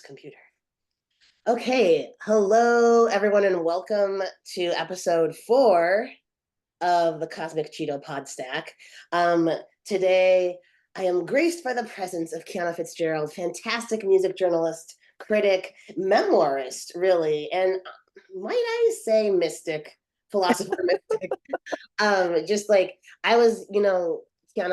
Computer. Okay, hello everyone, and welcome to episode 4 of the Cosmic Cheeto Podstack. Today, I am graced by the presence of Kiana Fitzgerald, fantastic music journalist, critic, memoirist, really, and might I say mystic, philosopher mystic. Just like I was, Kiana,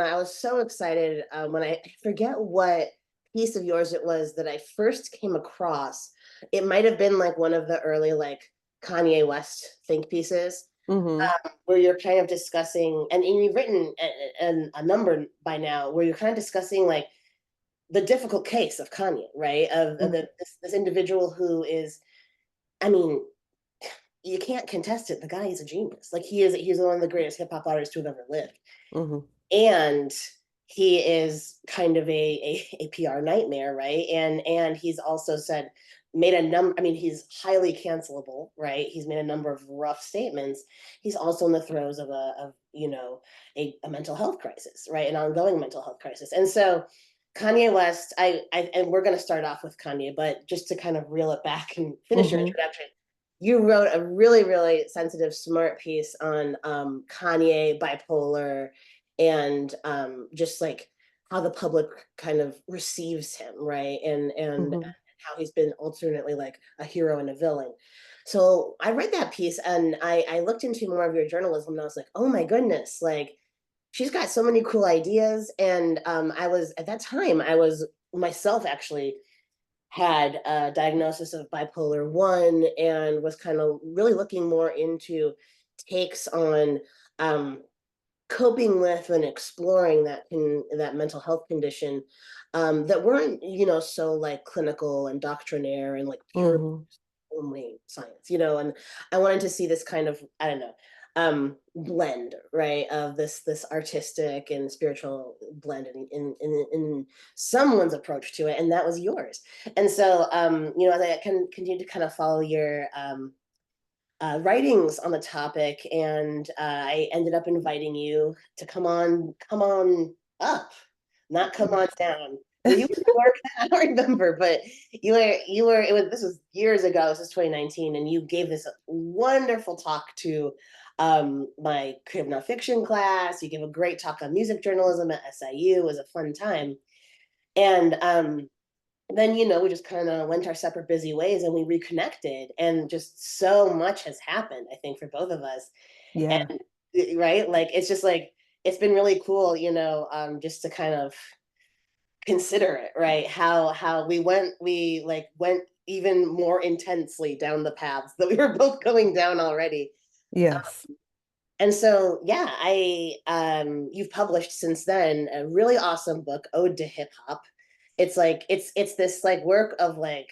I was so excited when I forget what piece of yours it was that I first came across. It might have been like one of the early like Kanye West think pieces, Mm-hmm. where you're kind of discussing, and you've written a number by now, where you're kind of discussing like the difficult case of Kanye, right? Of this individual who is, I mean, you can't contest it. The guy is a genius. Like he's one of the greatest hip hop artists to have ever lived. Mm-hmm. And he is kind of a PR nightmare, right? And he's also said made a number. I mean, he's highly cancelable, right? He's made a number of rough statements. He's also in the throes of a mental health crisis, right? An ongoing mental health crisis. And so Kanye West, I and we're going to start off with Kanye, but just to kind of reel it back and finish your Mm-hmm. introduction, you wrote a really, really sensitive, smart piece on Kanye, bipolar, and just like how the public kind of receives him, right? And Mm-hmm. how he's been alternately like a hero and a villain. So I read that piece and I looked into more of your journalism and I was like, oh my goodness, like she's got so many cool ideas. And I was at that time, I was myself actually had a diagnosis of bipolar 1 and was kind of really looking more into takes on um, coping with and exploring that mental health condition, that weren't so like clinical and doctrinaire and like pure Mm-hmm. only science, and I wanted to see this kind of, I don't know, blend, right, of this artistic and spiritual blend in someone's approach to it, and that was yours. And so as I can continue to kind of follow your writings on the topic, and I ended up inviting you to come on up, not come on down. Were you in New York? I don't remember, but you were. It was this was years ago. This was 2019, and you gave this wonderful talk to my creative nonfiction class. You gave a great talk on music journalism at SIU. It was a fun time, and then we just kind of went our separate busy ways and we reconnected, and just so much has happened, I think, for both of us. Yeah. And right, like it's just like it's been really cool, just to kind of consider it, right, how we went even more intensely down the paths that we were both going down already. Yes. And so, yeah, I you've published since then a really awesome book, Ode to Hip Hop. It's like it's this like work of like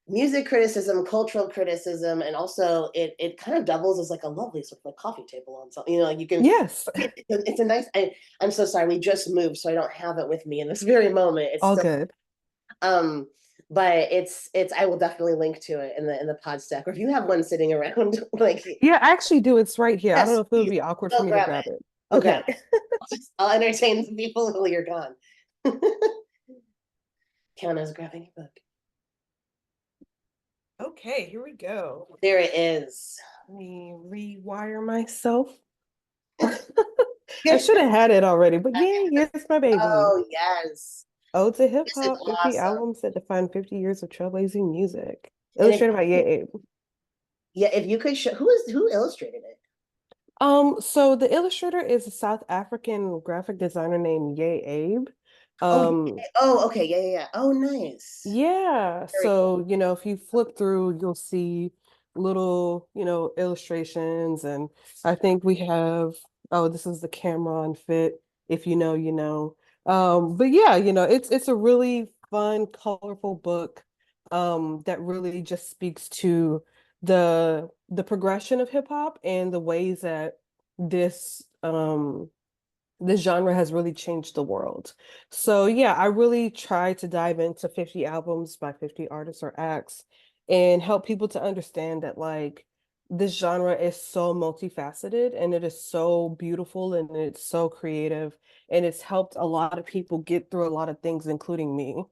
music criticism, cultural criticism, and also it kind of doubles as like a lovely sort of like coffee table on something. Like you can Yes. it's a nice. I'm so sorry, we just moved, so I don't have it with me in this very moment. It's All still good. um but it's I will definitely link to it in the pod stack, or if you have one sitting around, like Yeah, I actually do. It's right here. I don't yes, know if it would please be awkward for go me to grab grab it. it. Go grab Okay. it. I'll entertain the people until you're gone. Kiana's grabbing a book. Okay, here we go. There it is. Let me rewire myself. I should have had it already, but yeah, here's my baby. Oh yes, Ode to Hip this is Hop, 50 awesome. albums that define 50 years of trailblazing music. And if Illustrated by Ye. yeah, if you could show who illustrated it. So the illustrator is a South African graphic designer named Ye Abe. Oh, Um, oh, okay, yeah, yeah, yeah. Oh, nice. Yeah, Very cool. so if you flip through, you'll see little, illustrations, and I think we have, oh, this is the Cameron fit. If you know, you know. But yeah, it's a really fun, colorful book, that really just speaks to the progression of hip hop and the ways that this this genre has really changed the world. So yeah, I really try to dive into 50 albums by 50 artists or acts and help people to understand that like this genre is so multifaceted and it is so beautiful and it's so creative and it's helped a lot of people get through a lot of things, including me.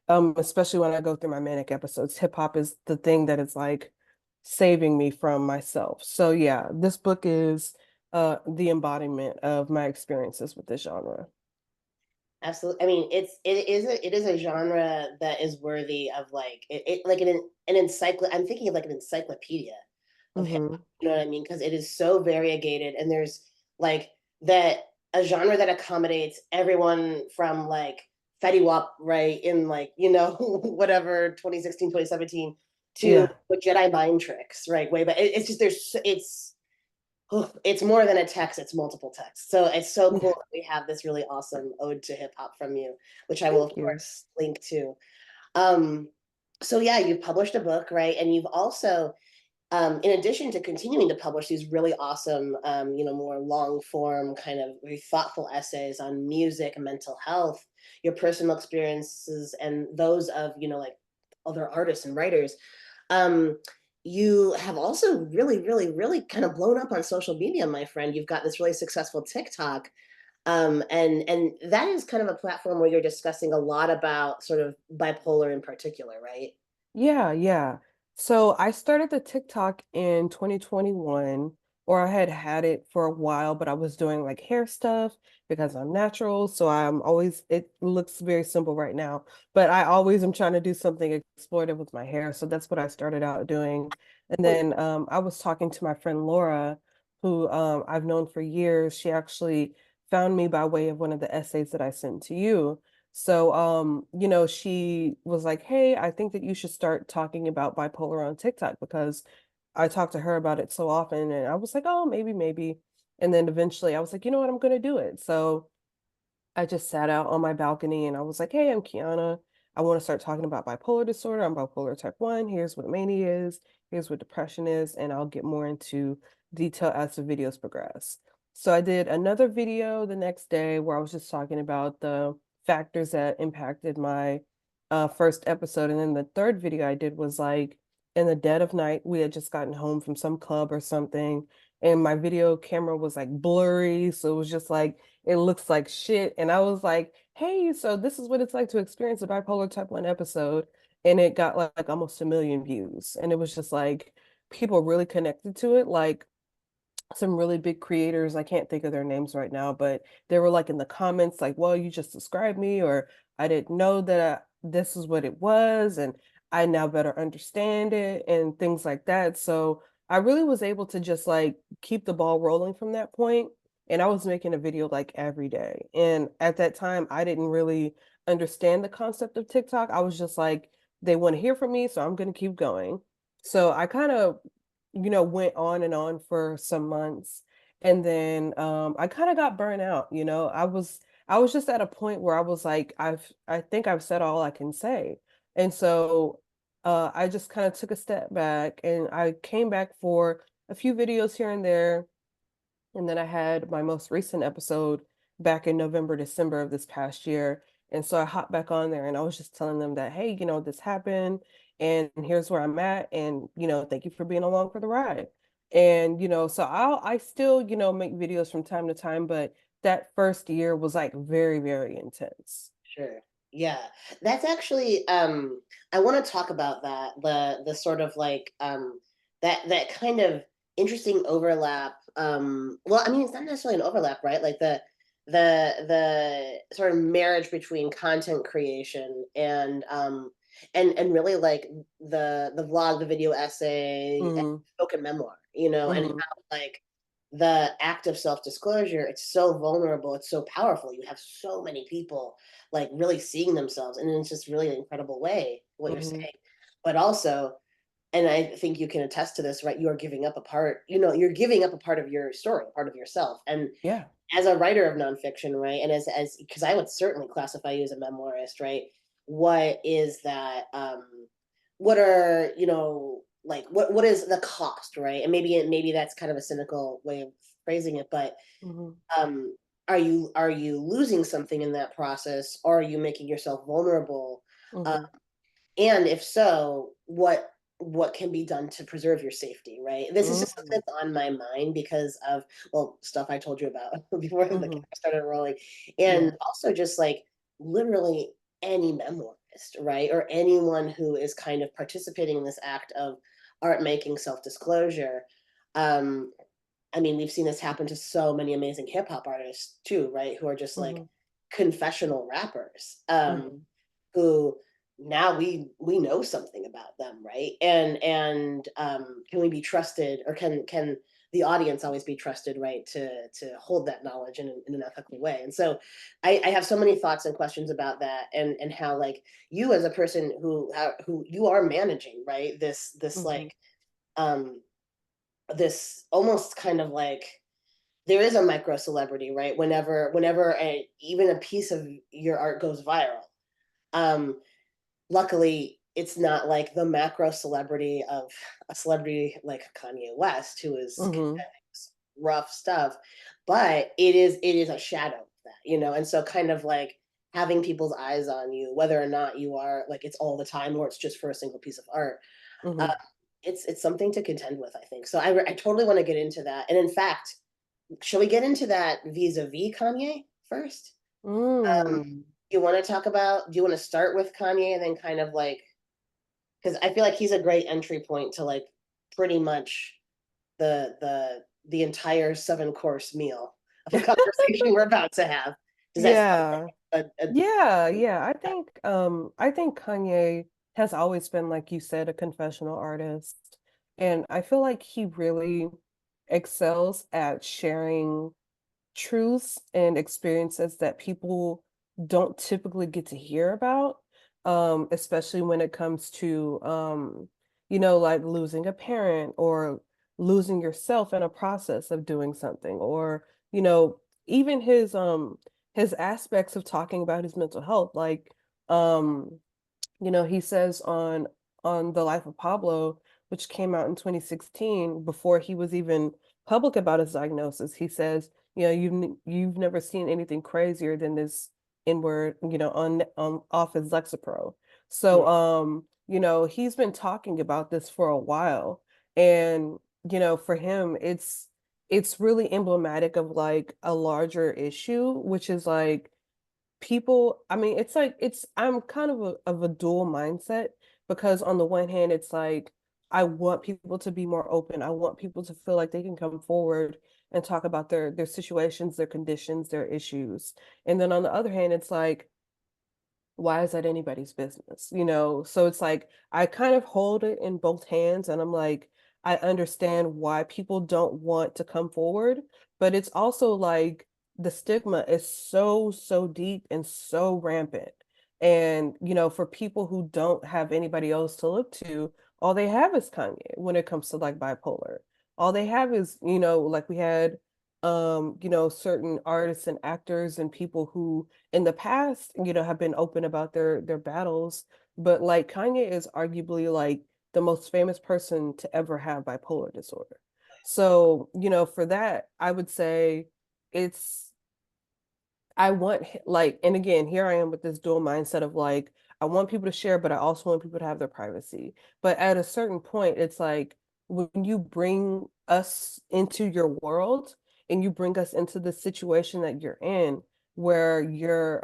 Especially when I go through my manic episodes. Hip hop is the thing that is like saving me from myself. So yeah, this book is the embodiment of my experiences with this genre. Absolutely. I mean, it is a genre that is worthy of like an encycl. I'm thinking of like an encyclopedia of hip Hmm. hop. You know what I mean? Because it is so variegated, and there's like that a genre that accommodates everyone from like Fetty Wap, right, in like whatever 2016, 2017 to Yeah. Jedi mind tricks, right, way. But it's just it's more than a text, it's multiple texts. So it's so cool Yeah. that we have this really awesome ode to hip hop from you, which I will Thank of you. course link to. Um, so yeah, you've published a book, right? And you've also, in addition to continuing to publish these really awesome, more long form, kind of very thoughtful essays on music and mental health, your personal experiences and those of, like other artists and writers, um, you have also really, really, really kind of blown up on social media, my friend. You've got this really successful TikTok, and that is kind of a platform where you're discussing a lot about sort of bipolar in particular, right? Yeah, yeah. So I started the TikTok in 2021, or I had had it for a while, but I was doing like hair stuff because I'm natural. So I'm always, it looks very simple right now, but I always am trying to do something explorative with my hair. So that's what I started out doing. And then I was talking to my friend Laura, who I've known for years. She actually found me by way of one of the essays that I sent to you. So, she was like, "Hey, I think that you should start talking about bipolar on TikTok because I talk to her about it so often." And I was like, "Oh, maybe, maybe." And then eventually I was like, "You know what? I'm going to do it." So I just sat out on my balcony and I was like, "Hey, I'm Kiana. I want to start talking about bipolar disorder. I'm bipolar type 1. Here's what mania is. Here's what depression is. And I'll get more into detail as the videos progress." So I did another video the next day where I was just talking about the factors that impacted my first episode. And then the third video I did was like in the dead of night. We had just gotten home from some club or something. And my video camera was like blurry. So it was just like, it looks like shit. And I was like, hey, so this is what it's like to experience a bipolar type 1 episode. And it got like almost 1 million views. And it was just like people really connected to it. Like some really big creators. I can't think of their names right now, but they were like in the comments, like, well, you just described me, or I didn't know that this is what it was, and I now better understand it, and things like that. So I really was able to just like keep the ball rolling from that point. And I was making a video like every day. And at that time, I didn't really understand the concept of TikTok. I was just like, they want to hear from me, so I'm going to keep going. So I kind of went on and on for some months. And then I kind of got burnt out, I was just at a point where I was like, I think I've said all I can say. And so I just kind of took a step back and I came back for a few videos here and there. And then I had my most recent episode back in November, December of this past year. And so I hopped back on there and I was just telling them that, hey, this happened and here's where I'm at. And, thank you for being along for the ride. And, so I still, make videos from time to time, but that first year was like very, very intense. Sure. Yeah. That's actually, I want to talk about that, the sort of like that kind of interesting overlap. Well, I mean it's not necessarily an overlap, right? Like the sort of marriage between content creation and really like the vlog, the video essay, and Hmm. spoken memoir, and Hmm. how like the act of self-disclosure, it's so vulnerable, it's so powerful. You have so many people like really seeing themselves, and it's just really an incredible way what you're Hmm. saying. But also, and I think you can attest to this, right? You're giving up a part, you're giving up a part of your story, a part of yourself. And Yeah. as a writer of nonfiction, right, and as because I would certainly classify you as a memoirist, right? What is that? What are like what is the cost, right? And maybe that's kind of a cynical way of phrasing it, but Hmm. um, are you losing something in that process, or are you making yourself vulnerable? Uh, Hmm. and if so, what can be done to preserve your safety, right? This is just something Hmm. that's on my mind because of, well, stuff I told you about before the camera Hmm. started rolling, and Yeah. also just like literally any memoir. artist, right? Or anyone who is kind of participating in this act of art making, self-disclosure. Um, I mean, we've seen this happen to so many amazing hip hop artists too, right? Who are just like Hmm. confessional rappers, Hmm. who now we know something about them, right? And can we be trusted, or can the audience always be trusted, right? To hold that knowledge in an ethical way. And so, I have so many thoughts and questions about that, and how like you as a person who you are managing, right? This Hmm. like um this almost kind of like there is a micro celebrity, right? Whenever even a piece of your art goes viral, um, luckily it's not like the macro celebrity of a celebrity like Kanye West, who is Hmm. rough stuff, but it is a shadow of that, and so kind of like having people's eyes on you, whether or not you are like it's all the time or it's just for a single piece of art. uh, Hmm. it's something to contend with, I think. So I totally want to get into that, and in fact, shall we get into that vis-a-vis Kanye first? Um, Mm. you want to talk about? Do you want to start with Kanye and then kind of like, because I feel like he's a great entry point to like pretty much the entire 7 course meal of a conversation we're about to have. Does that sound Yeah. like a Yeah, yeah. I think Kanye has always been, like you said, a confessional artist. And I feel like he really excels at sharing truths and experiences that people don't typically get to hear about, especially when it comes to, like losing a parent or losing yourself in a process of doing something, or, you know, even his aspects of talking about his mental health. Like, um, he says on The Life of Pablo, which came out in 2016, before he was even public about his diagnosis, he says, you've never seen anything crazier than this inward, on off his Lexapro. So, he's been talking about this for a while, and for him, it's really emblematic of like a larger issue, which is like people, I mean, it's like I'm kind of a dual mindset, because on the one hand it's like I want people to be more open. I want people to feel like they can come forward and talk about their situations, their conditions, their issues. And then on the other hand, it's like, why is that anybody's business? So it's like I kind of hold it in both hands, and I'm like, I understand why people don't want to come forward, but it's also like the stigma is so, so deep and so rampant. And, for people who don't have anybody else to look to, all they have is Kanye when it comes to like bipolar. All they have is, like we had certain artists and actors and people who in the past, have been open about their battles, but like Kanye is arguably like the most famous person to ever have bipolar disorder. So, for that, I would say it's I want like, and again, here I am with this dual mindset of like, I want people to share, but I also want people to have their privacy. But at a certain point, it's like when you bring us into your world and you bring us into the situation that you're in, where you're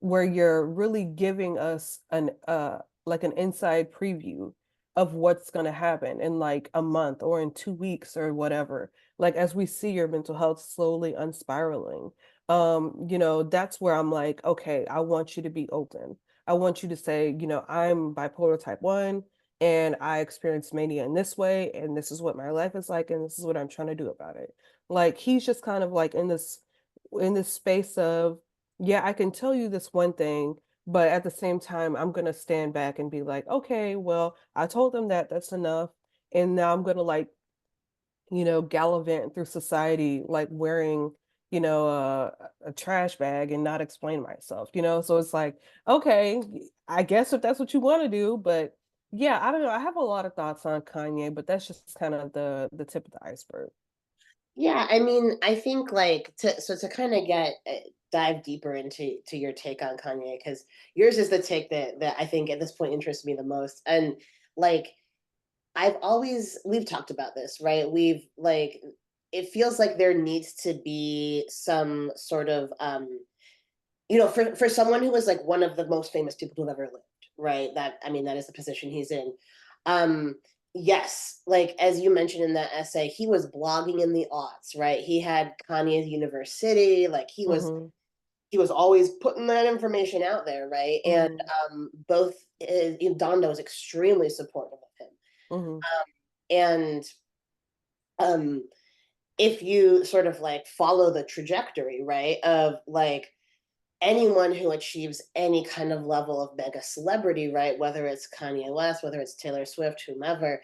really giving us an like an inside preview of what's going to happen in like a month or in 2 weeks or whatever, like as we see your mental health slowly unspiraling. That's where I'm like, okay, I want you to be open. I want you to say, I'm bipolar type 1 and I experience mania in this way, and this is what my life is like, and this is what I'm trying to do about it. Like he's just kind of like in this space of, yeah, I can tell you this one thing, but at the same time, I'm going to stand back and be like, okay, well, I told them that that's enough. And now I'm going to like, gallivant through society, like wearing, a trash bag and not explain myself. So it's like, okay, I guess if that's what you want to do, but yeah, I don't know. I have a lot of thoughts on Kanye, but that's just kind of the tip of the iceberg. Yeah, I mean, I think like to kind of get dive deeper into your take on Kanye, because yours is the take that I think at this point interests me the most. And like we've talked about this, right? We've like it feels like there needs to be some sort of for someone who was like one of the most famous people to have ever lived, right? That I mean, that is the position he's in. Um, yes, like as you mentioned in that essay, he was blogging in the aughts, right? He had Kanye's University, like Hmm. he was always putting that information out there, right? And Hmm. both Donda was extremely supportive of him, Hmm. and um, if you sort of like follow the trajectory, right, of like anyone who achieves any kind of level of mega celebrity, right, whether it's Kanye West, whether it's Taylor Swift, whomever,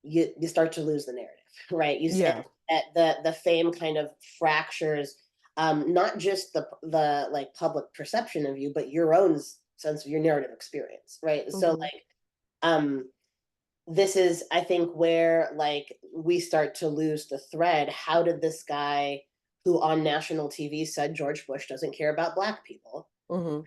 you start to lose the narrative, right? You said Yeah. that the fame kind of fractures not just the like public perception of you, but your own sense of your narrative experience, right? So Hmm. like um this is I think where like we start to lose the thread. How did this guy who on national TV said George Bush doesn't care about black people, Hmm.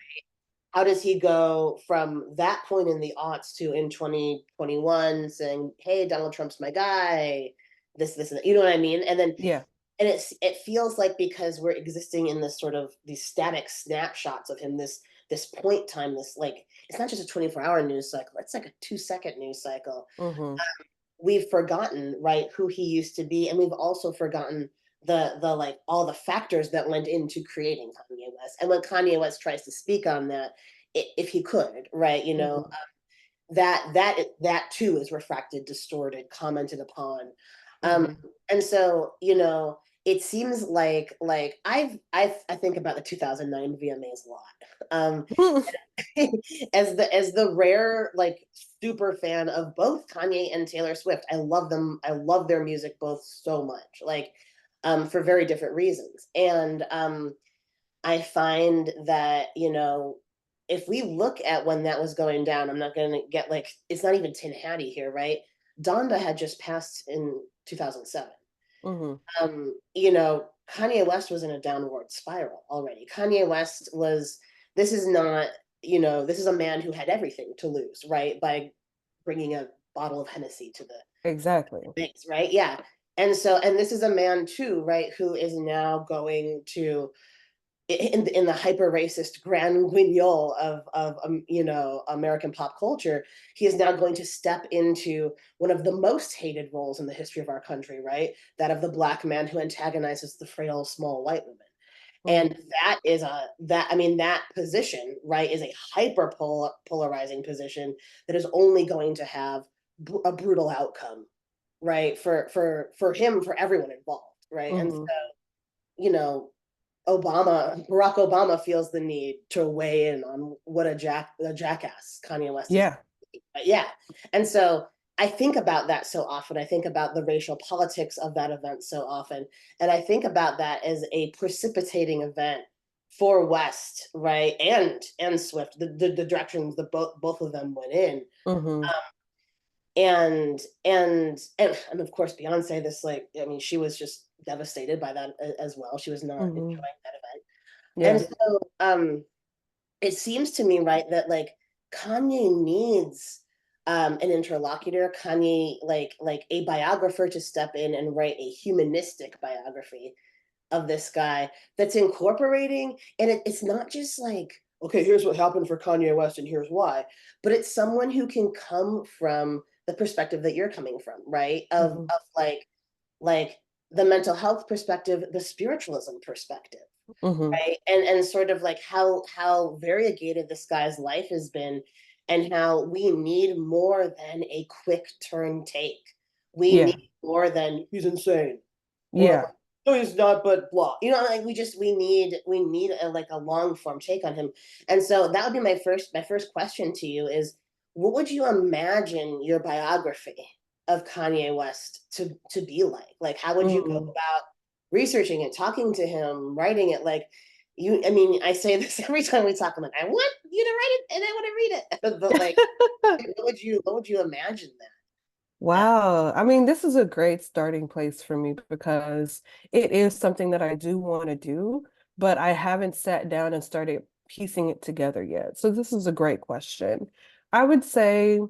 how does he go from that point in the aughts to in 2021 saying, hey, Donald Trump's my guy, this and that, you know what I mean? And then Yeah. and it feels like because we're existing in this sort of these static snapshots of him, this point time, this like it's not just a 24-hour news cycle, it's like a 2-second news cycle. Hmm. We've forgotten, right, who he used to be, and we've also forgotten the like all the factors that went into creating Kanye West. And when Kanye West tries to speak on that, if he could, right, Hmm. that too is refracted, distorted, commented upon. Um, Hmm. and so, it seems like I think about the 2009 VMAs a lot. Um, as the rare like super fan of both Kanye and Taylor Swift. I love them. I love their music both so much. Like for very different reasons. And I find that, if we look at when that was going down, I'm not going to get like, it's not even Tin Hattie here, right? Donda had just passed in 2007. Hmm. Kanye West was in a downward spiral already. Kanye West was, this is not, this is a man who had everything to lose, right? By bringing a bottle of Hennessy to the Exactly. things, right? Yeah. And this is a man too, right, who is now going to in the hyper racist grand guignol of American pop culture, he is now going to step into one of the most hated roles in the history of our country, right? That of the black man who antagonizes the frail, small white woman. And Hmm. that position, right, is a hyper polarizing position that is only going to have a brutal outcome, right, for him, for everyone involved, right? And so, Hmm. you know, Barack Obama feels the need to weigh in on what a jackass Kanye West is. Yeah. But yeah. And so I think about that so often. I think about the racial politics of that event so often. And I think about that as a precipitating event for West, right? And Swift, the directions that both of them went in. Hmm. And of course Beyonce, this like, I mean, she was just devastated by that as well. She was not Hmm. enjoying that event. And Yeah. so it seems to me, right, that like Kanye needs an interlocutor, Kanye like a biographer to step in and write a humanistic biography of this guy that's incorporating, and it's not just like, okay, here's what happened for Kanye West and here's why, but it's someone who can come from the perspective that you're coming from, right? Hmm. Of like the mental health perspective, the spiritualism perspective, Hmm. right? And sort of like how variegated this guy's life has been, and how we need more than a quick turn take. We Yeah. need more than he's insane, or Yeah. no, he's not, but blah. Like we need a long form take on him. And so that would be my first question to you is, what would you imagine your biography of Kanye West to be like? Like, how would you go Mm. about researching it, talking to him, writing it? Like, I mean, I say this every time we talk. I'm like, I want you to write it, and I want to read it. But like, what would you imagine that? Wow. I mean, this is a great starting place for me because it is something that I do want to do, but I haven't sat down and started piecing it together yet. So this is a great question. I would say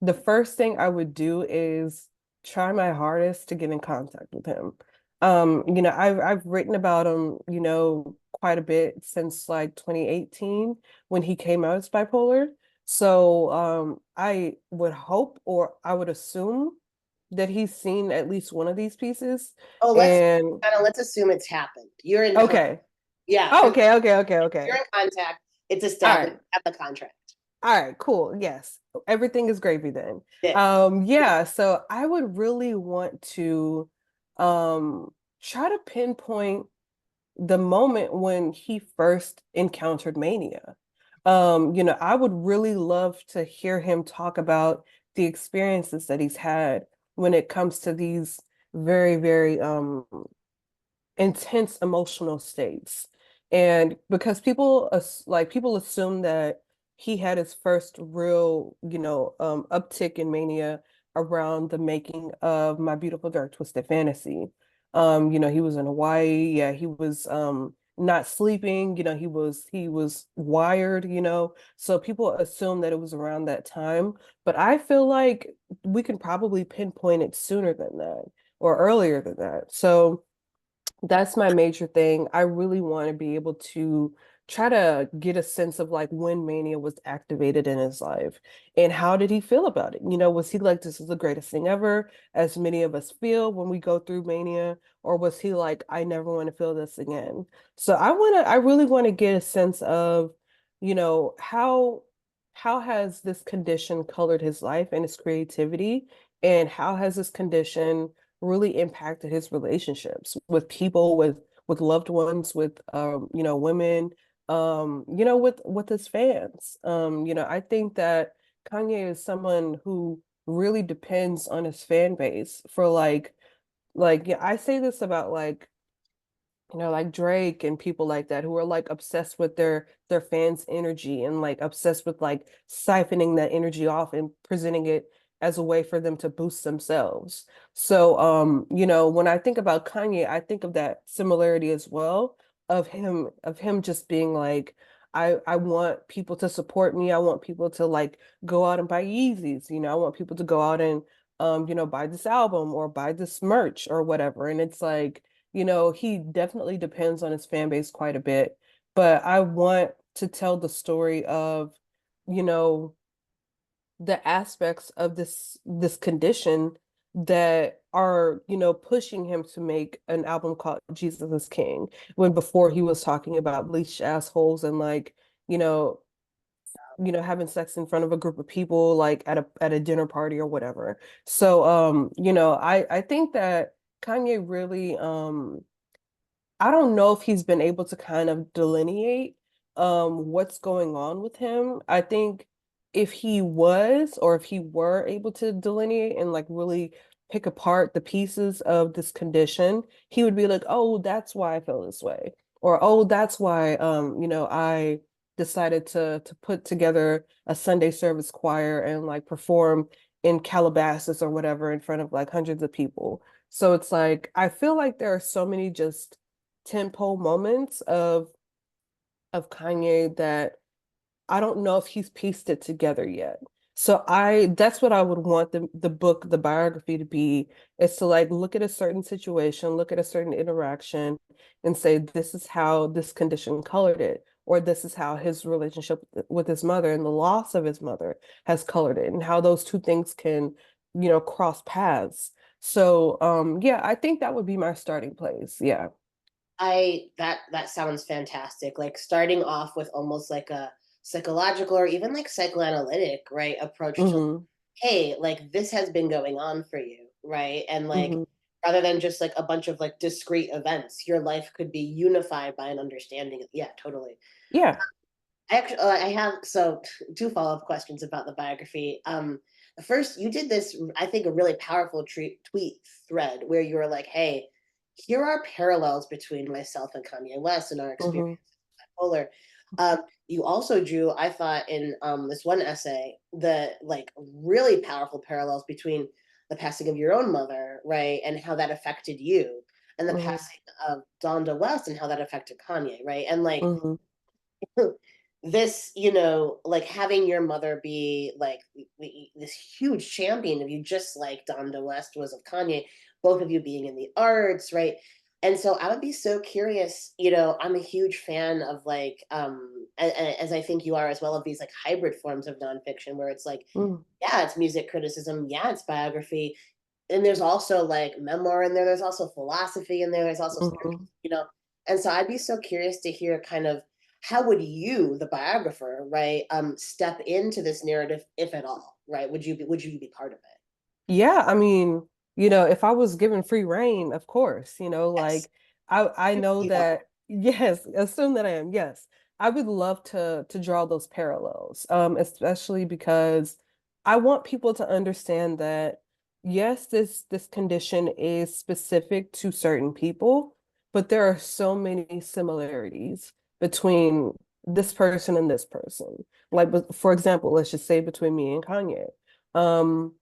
the first thing I would do is try my hardest to get in contact with him. I've written about him, quite a bit since like 2018 when he came out as bipolar. So I would hope or I would assume that he's seen at least one of these pieces. Oh, And let's assume it's happened. You're in okay. yeah, Oh, because okay, okay, okay, you're okay. in contact. It's All established right. at the contract. All right, cool. Yes. Everything is gravy then. Yeah. Yeah, so I would really want to um try to pinpoint the moment when he first encountered mania. I would really love to hear him talk about the experiences that he's had when it comes to these very, very intense emotional states. And because people assume that he had his first real, uptick in mania around the making of My Beautiful Dark Twisted Fantasy. He was in Hawaii. Yeah, he was not sleeping, he was wired, so people assume that it was around that time, but I feel like we can probably pinpoint it sooner than that or earlier than that. So that's my major thing. I really want to be able to try to get a sense of like when mania was activated in his life and how did he feel about it? Was he like, this is the greatest thing ever, as many of us feel when we go through mania, or was he like, I never want to feel this again? So I really want to get a sense of, how has this condition colored his life and his creativity, and how has this condition really impacted his relationships with people, with loved ones, with women, with his fans. I think that Kanye is someone who really depends on his fan base for yeah, I say this about like Drake and people like that who are like obsessed with their fans' energy and like obsessed with like siphoning that energy off and presenting it as a way for them to boost themselves. So when I think about Kanye, I think of that similarity as well of him just being like I want people to support me. I want people to like go out and buy Yeezys, I want people to go out and buy this album or buy this merch or whatever. And it's like he definitely depends on his fan base quite a bit, but I want to tell the story of, you know, the aspects of this condition that are, pushing him to make an album called Jesus is King, when before he was talking about bleached assholes and like, you know, having sex in front of a group of people like at a dinner party or whatever. So I think that Kanye really I don't know if he's been able to kind of delineate what's going on with him. I think if he was or if he were able to delineate and like really pick apart the pieces of this condition, he would be like, "Oh, that's why I feel this way." Or, "Oh, that's why I decided to put together a Sunday service choir and like perform in Calabasas or whatever in front of like hundreds of people." So it's like I feel like there are so many just tentpole moments of Kanye that I don't know if he's pieced it together yet. So that's what I would want the book, the biography to be, is to like look at a certain situation, look at a certain interaction and say this is how this condition colored it, or this is how his relationship with his mother and the loss of his mother has colored it, and how those two things can, cross paths. So yeah, I think that would be my starting place. Yeah. I that sounds fantastic. Like starting off with almost like a psychological or even like psychoanalytic, right, approach to, Hmm. hey, like this has been going on for you, right? And like Hmm. rather than just like a bunch of like discrete events, your life could be unified by an understanding. Yeah, totally. Yeah. I have two follow-up questions about the biography. First, you did this, I think, a really powerful tweet thread where you were like, "Hey, here are parallels between myself and Kanye West and our experience Hmm. with bipolar." You also drew, I thought, in this one essay, the like really powerful parallels between the passing of your own mother, right, and how that affected you, and the Hmm. passing of Donda West and how that affected Kanye, right, and like Hmm. this, like having your mother be like this huge champion of you, just like Donda West was of Kanye, both of you being in the arts, right? And so I would be so curious, you know, I'm a huge fan of like as I think you are as well, of these like hybrid forms of nonfiction where it's like, Mm, yeah, it's music criticism, yeah, it's biography, and there's also like memoir in there, there's also philosophy in there, there's also mhm. you know. And so I'd be so curious to hear kind of how would you, the biographer, right, step into this narrative, if at all, right? Would you be part of it? Yeah, I mean, if I was given free reign, of course, Yes. like I know You are. that yes, assume that I am. Yes. I would love to draw those parallels. Especially because I want people to understand that yes, this condition is specific to certain people, but there are so many similarities between this person and this person. Like, for example, let's just say between me and Kanye. Um,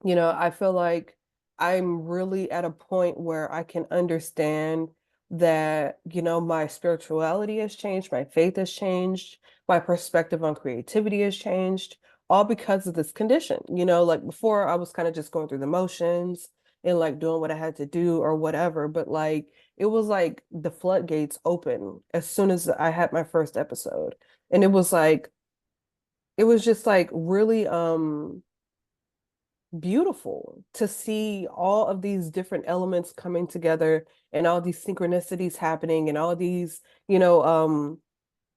I feel like I'm really at a point where I can understand that, my spirituality has changed, my faith has changed, my perspective on creativity has changed, all because of this condition. Like before I was kind of just going through the motions and like doing what I had to do or whatever, but like it was like the floodgates open as soon as I had my first episode. And it was just like really beautiful to see all of these different elements coming together and all these synchronicities happening and all these,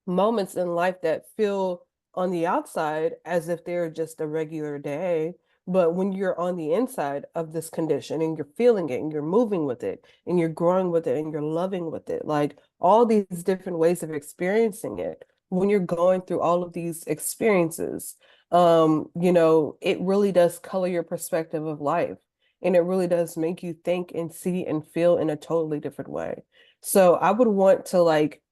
moments in life that feel on the outside as if they're just a regular day. But when you're on the inside of this condition and you're feeling it and you're moving with it and you're growing with it and you're loving with it, like all these different ways of experiencing it, when you're going through all of these experiences, it really does color your perspective of life. And it really does make you think and see and feel in a totally different way. So I would want to like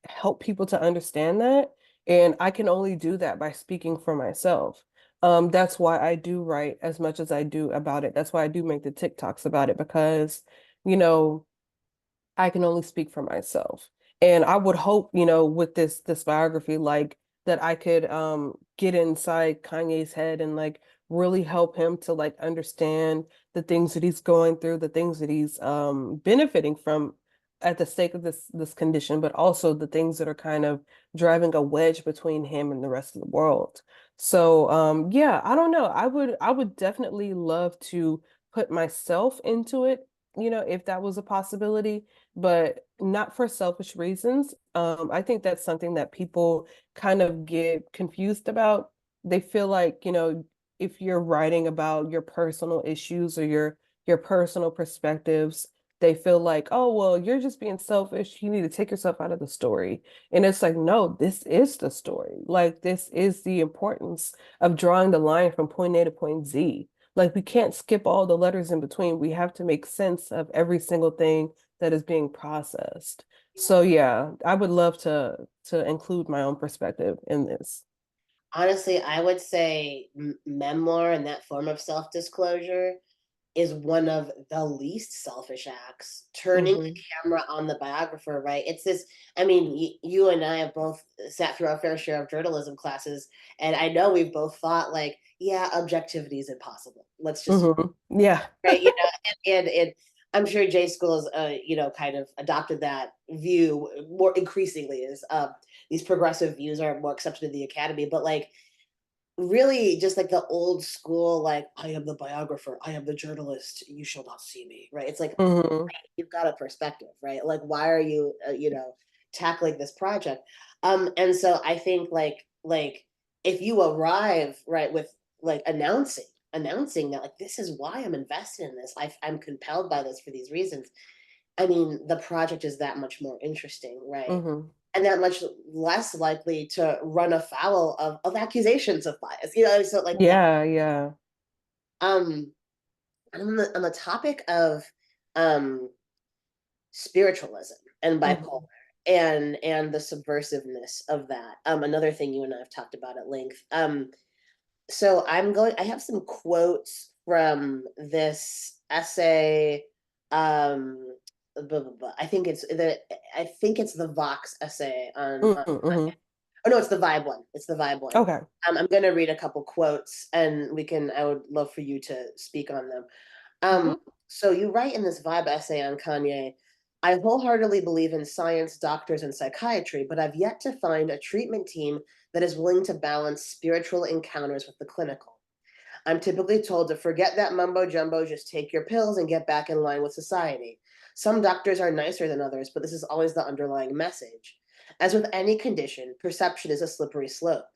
help people to understand that. And I can only do that by speaking for myself. That's why I do write as much as I do about it. That's why I do make the TikToks about it because, you know, I can only speak for myself. And I would hope, with this biography, like that I could get inside Kanye's head and like really help him to like understand the things that he's going through, the things that he's benefiting from at the sake of this condition, but also the things that are kind of driving a wedge between him and the rest of the world. So yeah, I don't know. I would definitely love to put myself into it, if that was a possibility, but not for selfish reasons. I think that's something that people kind of get confused about. They feel like, if you're writing about your personal issues or your personal perspectives, they feel like, oh, well, you're just being selfish. You need to take yourself out of the story. And it's like, no, this is the story. Like, this is the importance of drawing the line from point A to point Z. Like, we can't skip all the letters in between. We have to make sense of every single thing that is being processed. So yeah, I would love to include my own perspective in this. Honestly, I would say memoir and that form of self-disclosure is one of the least selfish acts. Turning the Hmm. camera on the biographer, right? It's this, I mean, you and I have both sat through our fair share of journalism classes, and I know we've both thought, like, yeah, objectivity is impossible. Let's just, Yeah. right, you know, and I'm sure J School has, you know, kind of adopted that view more increasingly as these progressive views are more accepted in the academy. But like, really just like the old school, like, I am the biographer, I am the journalist, you shall not see me, right? It's like, Hmm. you've got a perspective, right? Like, why are you, you know, tackling this project? And so I think like if you arrive right with like announcing that like this is why I'm invested in this, I'm compelled by this for these reasons. I mean, the project is that much more interesting, right? Hmm. And that much less likely to run afoul of accusations of bias, you know. So like that. Yeah, yeah. Um, and on the topic of um spiritualism and bipolar Hmm. and the subversiveness of that. Another thing you and I have talked about at length. So I have some quotes from this essay. Blah, blah, blah. I think it's the Vox essay on Hmm. oh no, it's the Vibe one. It's the Vibe one. Okay. I'm gonna read a couple quotes and I would love for you to speak on them. Um, Hmm. so you write in this Vibe essay on Kanye, I wholeheartedly believe in science, doctors, and psychiatry, but I've yet to find a treatment team that is willing to balance spiritual encounters with the clinical. I'm typically told to forget that mumbo jumbo, just take your pills and get back in line with society. Some doctors are nicer than others, but this is always the underlying message. As with any condition, perception is a slippery slope.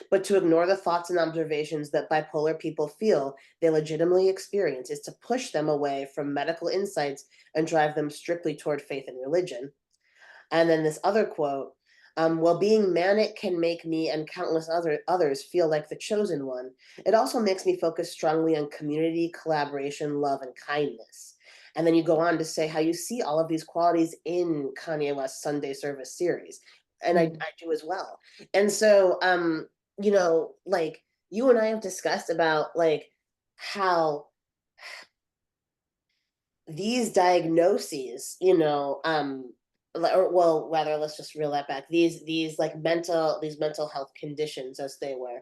But to ignore the thoughts and observations that bipolar people feel they legitimately experience is to push them away from medical insights and drive them strictly toward faith and religion. And then this other quote, while being manic can make me and countless others feel like the chosen one, it also makes me focus strongly on community, collaboration, love, and kindness. And then you go on to say how you see all of these qualities in Kanye West's Sunday Service series. And Mm, I do as well. And so, like you and I have discussed about like how these diagnoses, or well, rather, let's just reel that back. These like these mental health conditions, as they were.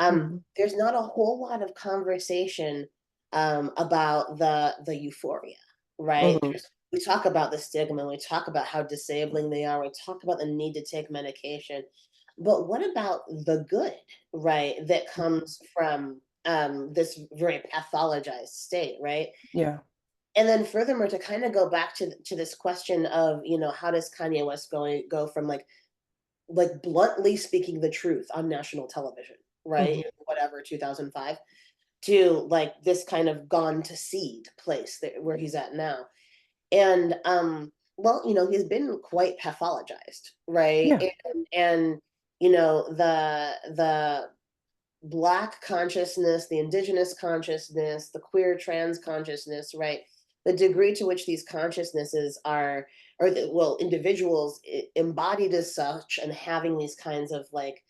mhm, There's not a whole lot of conversation about the euphoria, right? mhm, We talk about the stigma, we talk about how disabling they are, we talk about the need to take medication, but what about the good, right? That comes from this very pathologized state, right? yeah. And then furthermore, to kind of go back to this question of, how does Kanye West go from like bluntly speaking the truth on national television, right? Mhm, Whatever, 2005, to like this kind of gone to seed place where he's at now. And well, he's been quite pathologized, right? yeah. And the Black consciousness, the indigenous consciousness, the queer trans consciousness, right? The degree to which these consciousnesses are, well, individuals embodied as such and having these kinds of like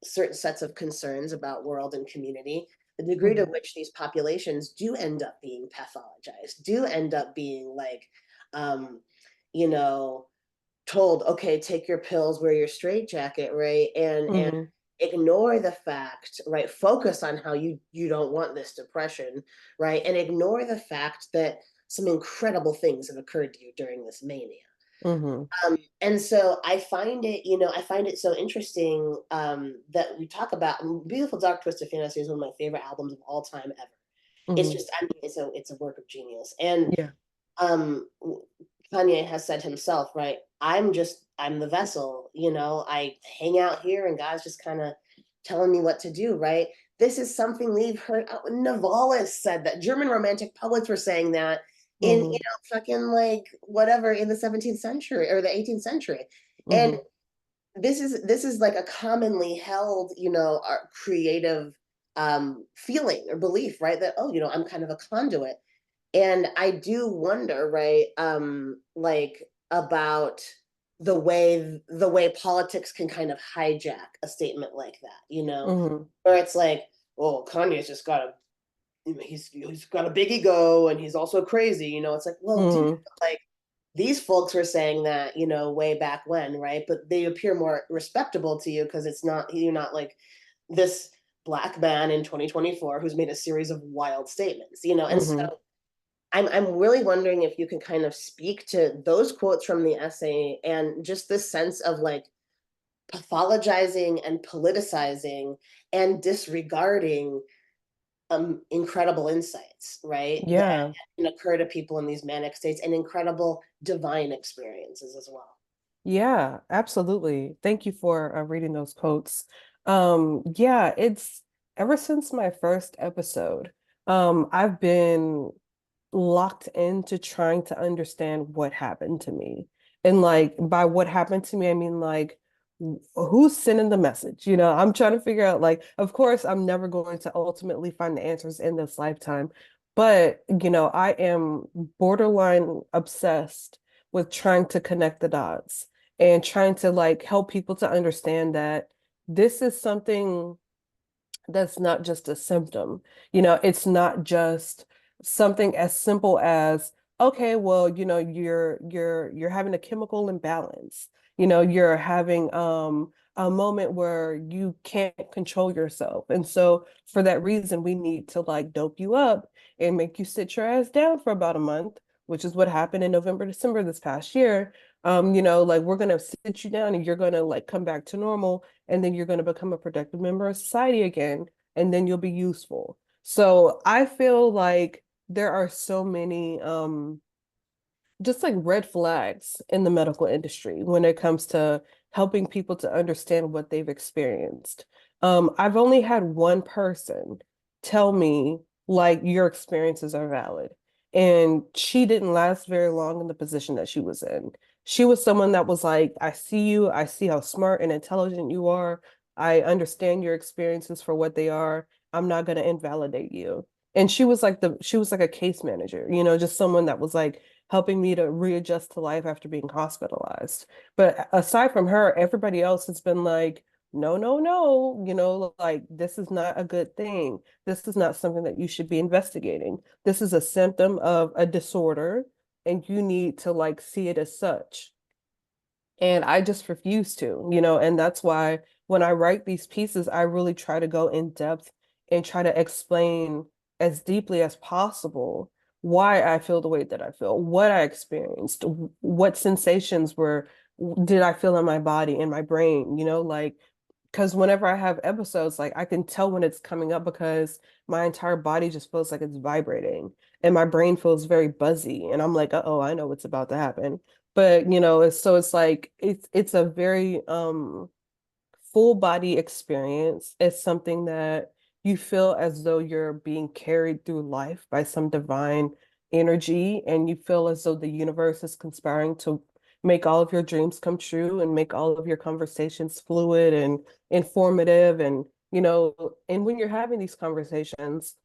certain sets of concerns about world and community, the degree to Mhm, which these populations do end up being pathologized, do end up being like, um, you know, told, okay, take your pills, wear your straitjacket, right? And mhm, ignore the fact, right? Focus on how you don't want this depression, right? And ignore the fact that some incredible things have occurred to you during this mania. mhm, And so I find it so interesting that we talk about Beautiful Dark Twisted Fantasy is one of my favorite albums of all time ever. It's mhm, just, I mean, it's a work of genius. And yeah. um Kanye has said himself, right? I'm the vessel, I hang out here and God's just kind of telling me what to do, right? This is something we've heard. Novalis said that. German romantic poets were saying that in, Mhm, fucking like whatever in the 17th century or the 18th century. And mhm, this is like a commonly held, creative feeling or belief, right? That, oh, I'm kind of a conduit. And I do wonder, right, like about the way politics can kind of hijack a statement like that, mhm, where it's like, well, Kanye's just got he's got a big ego and he's also crazy, it's like, well, dude, mhm, like these folks were saying that, way back when, right? But they appear more respectable to you because you're not like this black man in 2024 who's made a series of wild statements, and so mhm. I'm really wondering if you can kind of speak to those quotes from the essay and just this sense of like pathologizing and politicizing and disregarding incredible insights, right? That Yeah. can occur to people in these manic states and incredible divine experiences as well. Yeah, absolutely. Thank you for reading those quotes. Yeah, it's ever since my first episode, I've been locked into trying to understand what happened to me. And like by what happened to me, I mean like who's sending the message? I'm trying to figure out like, of course, I'm never going to ultimately find the answers in this lifetime, but I am borderline obsessed with trying to connect the dots and trying to like help people to understand that this is something that's not just a symptom. It's not just something as simple as, okay, well, you're having a chemical imbalance. You're having a moment where you can't control yourself. And so for that reason, we need to like dope you up and make you sit your ass down for about a month which is what happened in November, December this past year. Like we're gonna sit you down and you're gonna like come back to normal, and then you're gonna become a productive member of society again, and then you'll be useful. So I feel like there are so many just like red flags in the medical industry when it comes to helping people to understand what they've experienced. I've only had one person tell me like your experiences are valid. And she didn't last very long in the position that she was in. She was someone that was like, I see you, I see how smart and intelligent you are. I understand your experiences for what they are. I'm not going to invalidate you. And she was like a case manager, just someone that was like helping me to readjust to life after being hospitalized. But aside from her, everybody else has been like, no, no, no, like this is not a good thing. This is not something that you should be investigating. This is a symptom of a disorder, and you need to like see it as such. And I just refuse to, and that's why when I write these pieces, I really try to go in depth and try to explain as deeply as possible why I feel the way that I feel, what I experienced, what sensations did I feel in my body, in my brain, like because whenever I have episodes, like I can tell when it's coming up because my entire body just feels like it's vibrating and my brain feels very buzzy. And I'm like, uh-oh, I know what's about to happen. But it's like it's a very full body experience. It's something that you feel as though you're being carried through life by some divine energy, and you feel as though the universe is conspiring to make all of your dreams come true and make all of your conversations fluid and informative. And when you're having these conversations,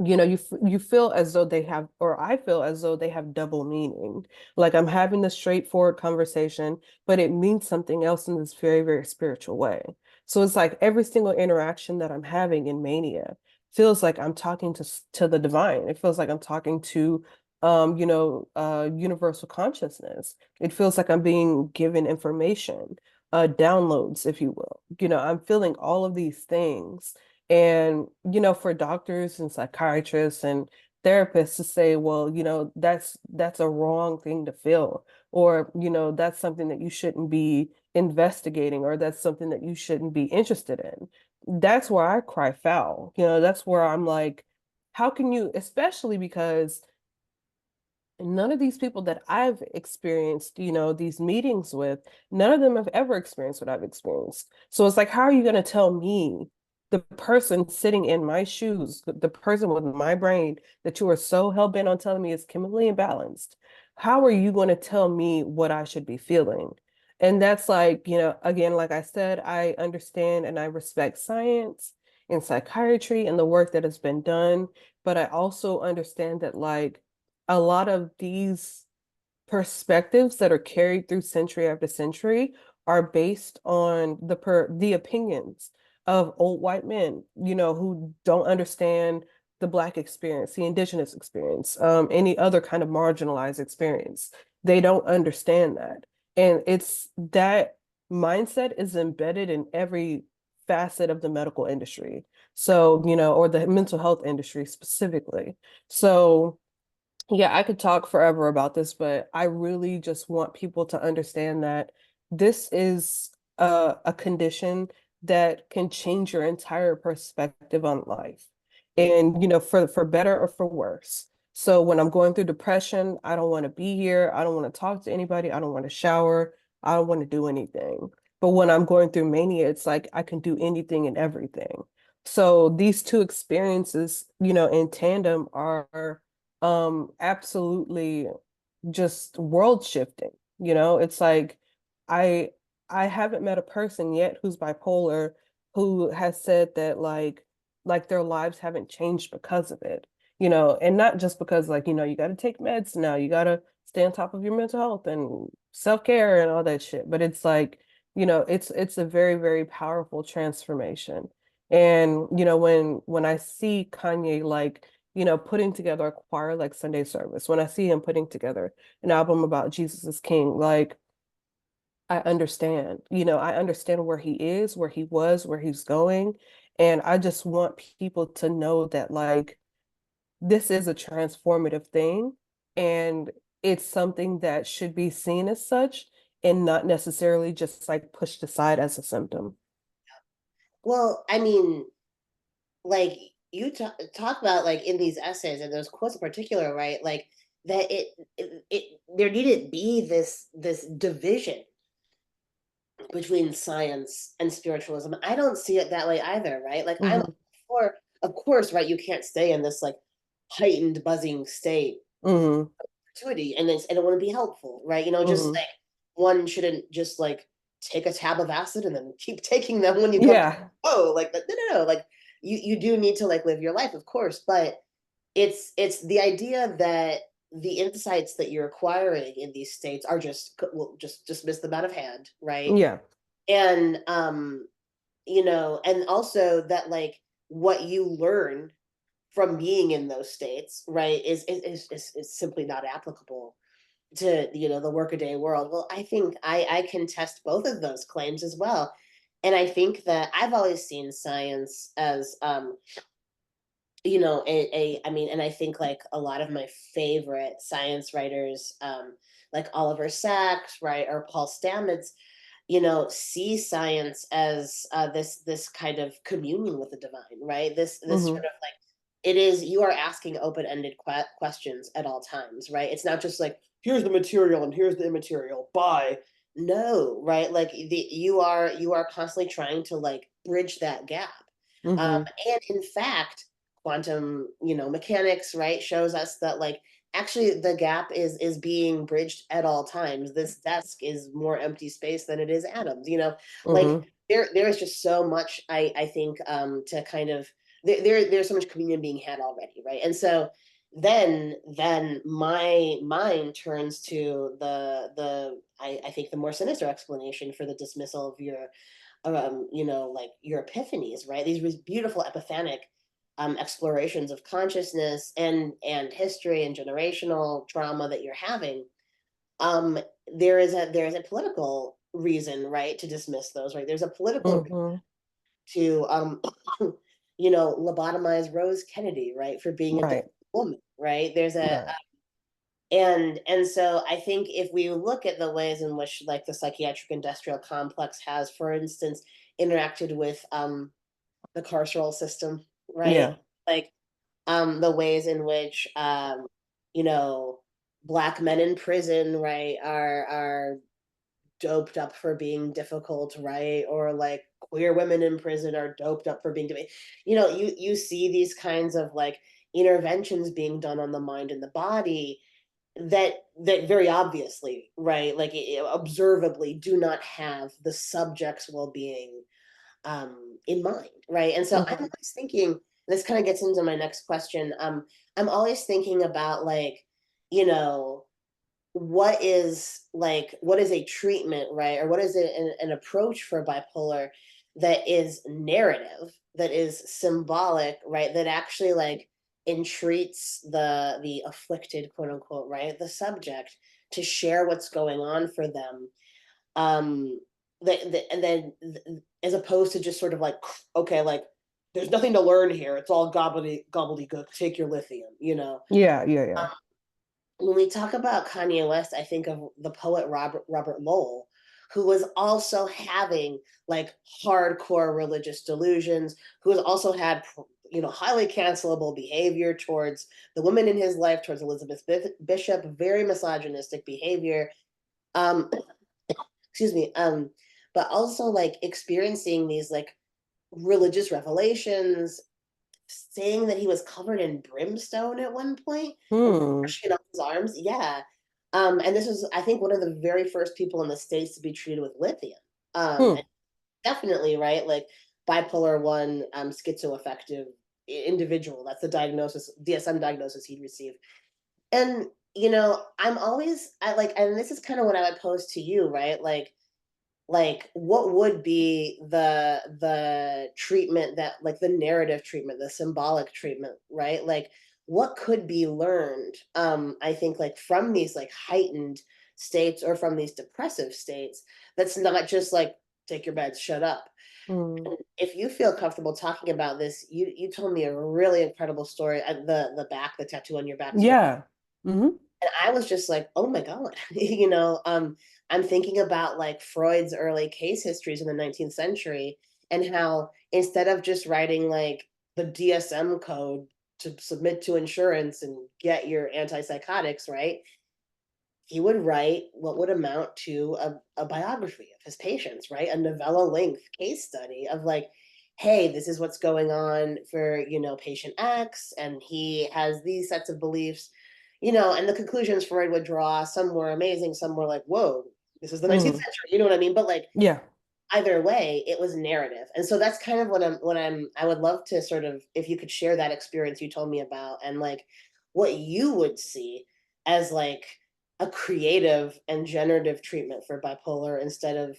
you feel as though they have, or I feel as though they have double meaning. Like I'm having this straightforward conversation, but it means something else in this very, very spiritual way. So it's like every single interaction that I'm having in Mania feels like I'm talking to the divine. It feels like I'm talking to universal consciousness. It feels like I'm being given information, downloads, if you will. I'm feeling all of these things, and, for doctors and psychiatrists and therapists to say, well, that's a wrong thing to feel, or, that's something that you shouldn't be investigating, or that's something that you shouldn't be interested in. That's where I cry foul. That's where I'm like, how can you, especially because none of these people that I've experienced, these meetings with, none of them have ever experienced what I've experienced. So it's like, how are you going to tell me, the person sitting in my shoes, the person with my brain that you are so hell-bent on telling me is chemically imbalanced? How are you going to tell me what I should be feeling? And that's like, again, like I said, I understand and I respect science and psychiatry and the work that has been done, but I also understand that like a lot of these perspectives that are carried through century after century are based on the opinions of old white men, who don't understand the Black experience, the Indigenous experience, any other kind of marginalized experience. They don't understand that. And it's that mindset is embedded in every facet of the medical industry. So, or the mental health industry specifically. So yeah, I could talk forever about this, but I really just want people to understand that this is a condition that can change your entire perspective on life. And, for better or for worse. So when I'm going through depression, I don't want to be here. I don't want to talk to anybody. I don't want to shower. I don't want to do anything. But when I'm going through mania, it's like I can do anything and everything. So these two experiences, in tandem are absolutely just world shifting. It's like I I haven't met a person yet who's bipolar who has said that like their lives haven't changed because of it. And not just because like, you got to take meds now, you got to stay on top of your mental health and self-care and all that shit, but it's like, it's a very, very powerful transformation. And when I see Kanye like putting together a choir like Sunday service, when I see him putting together an album about Jesus is King, like I understand, I understand where he is, where he was, where he's going. And I just want people to know that like this is a transformative thing. and it's something that should be seen as such and not necessarily just like pushed aside as a symptom. Well, I mean, like you talk about like in these essays and those quotes in particular, right? Like that it there needed be this division between science and spiritualism. I don't see it that way either, right? Like I'm Hmm. for, of course, right, you can't stay in this like heightened buzzing state Hmm. perpetuity and it wouldn't be helpful, right? Just Hmm. like one shouldn't just like take a tab of acid and then keep taking them when you come to, Yeah. oh, like no, like you do need to like live your life, of course, but it's the idea that the insights that you're acquiring in these states are just, well, just dismiss them out of hand, right? Yeah. And and also that like what you learn from being in those states, right, is simply not applicable to the workaday world. Well, I think I can test both of those claims as well. And I think that I've always seen science as I mean, and I think like a lot of my favorite science writers, like Oliver Sacks, right, or Paul Stamets, see science as this kind of communion with the divine, right? This sort Hmm. of like, it is, you are asking open-ended questions at all times, right? It's not just like, here's the material and here's the immaterial. Bye. No, right? Like you are constantly trying to like bridge that gap. Um, Hmm. and in fact, quantum, mechanics, right, shows us that like actually the gap is being bridged at all times. This desk is more empty space than it is atoms, like Hmm. there is just so much I think to kind of there's so much communion being had already, right? And so then my mind turns to I think the more sinister explanation for the dismissal of your like your epiphanies, right? These beautiful epiphanic explorations of consciousness and history and generational trauma that you're having. Um, there is a political reason, right, to dismiss those, right? There's a political Hmm. to lobotomize Rose Kennedy, right, for being a different Right. woman, right? There's a Right. and so I think if we look at the ways in which like the psychiatric industrial complex has, for instance, interacted with the carceral system, right? Yeah. Like the ways in which you know black men in prison, right, are doped up for being difficult, right? Or like queer women in prison are doped up for being difficult. You see these kinds of like interventions being done on the mind and the body that very obviously, right, like observably do not have the subject's well-being in mind, right? And so I'm Hmm. always thinking, this kind of gets into my next question. I'm always thinking about like, you know, what is a treatment, right? Or what is an approach for bipolar that is narrative, that is symbolic, right? That actually like entreats the afflicted, quote unquote, right? The subject to share what's going on for them. Um and then as opposed to just sort of like, okay, like there's nothing to learn here. It's all gobbledygook. Take your lithium, Yeah. Yeah. Yeah. when we talk about Kanye West, I think of the poet Robert Lowell, who was also having like hardcore religious delusions, who has also had highly cancelable behavior towards the women in his life, towards Elizabeth Bishop, very misogynistic behavior. Um, excuse me. But also like experiencing these like religious revelations, saying that he was covered in brimstone at one point and Hmm. brushing off his arms. Yeah. And this was, I think, one of the very first people in the States to be treated with lithium. And Hmm. definitely, right? Like bipolar one, schizoaffective individual. That's the diagnosis, DSM diagnosis he'd received. And, I'm always, I like, and this is kind of what I would pose to you, right? Like what would be the treatment, that like the narrative treatment, the symbolic treatment, right? Like what could be learned, I think, like from these like heightened states or from these depressive states, that's not just like take your meds, shut up. Hmm. And if you feel comfortable talking about this, you told me a really incredible story, the tattoo on your back story. Yeah. Hmm. And I was just like, oh my God, I'm thinking about like Freud's early case histories in the 19th century and how instead of just writing like the DSM code to submit to insurance and get your antipsychotics, right? He would write what would amount to a biography of his patients, right? A novella length case study of like, hey, this is what's going on for, patient X, and he has these sets of beliefs, and the conclusions Freud would draw, some were amazing, some were like, whoa, this is the 19th Mm, century, you know what I mean? But like yeah. either way, it was narrative. And so that's kind of I would love to sort of, if you could share that experience you told me about and like what you would see as like a creative and generative treatment for bipolar instead of,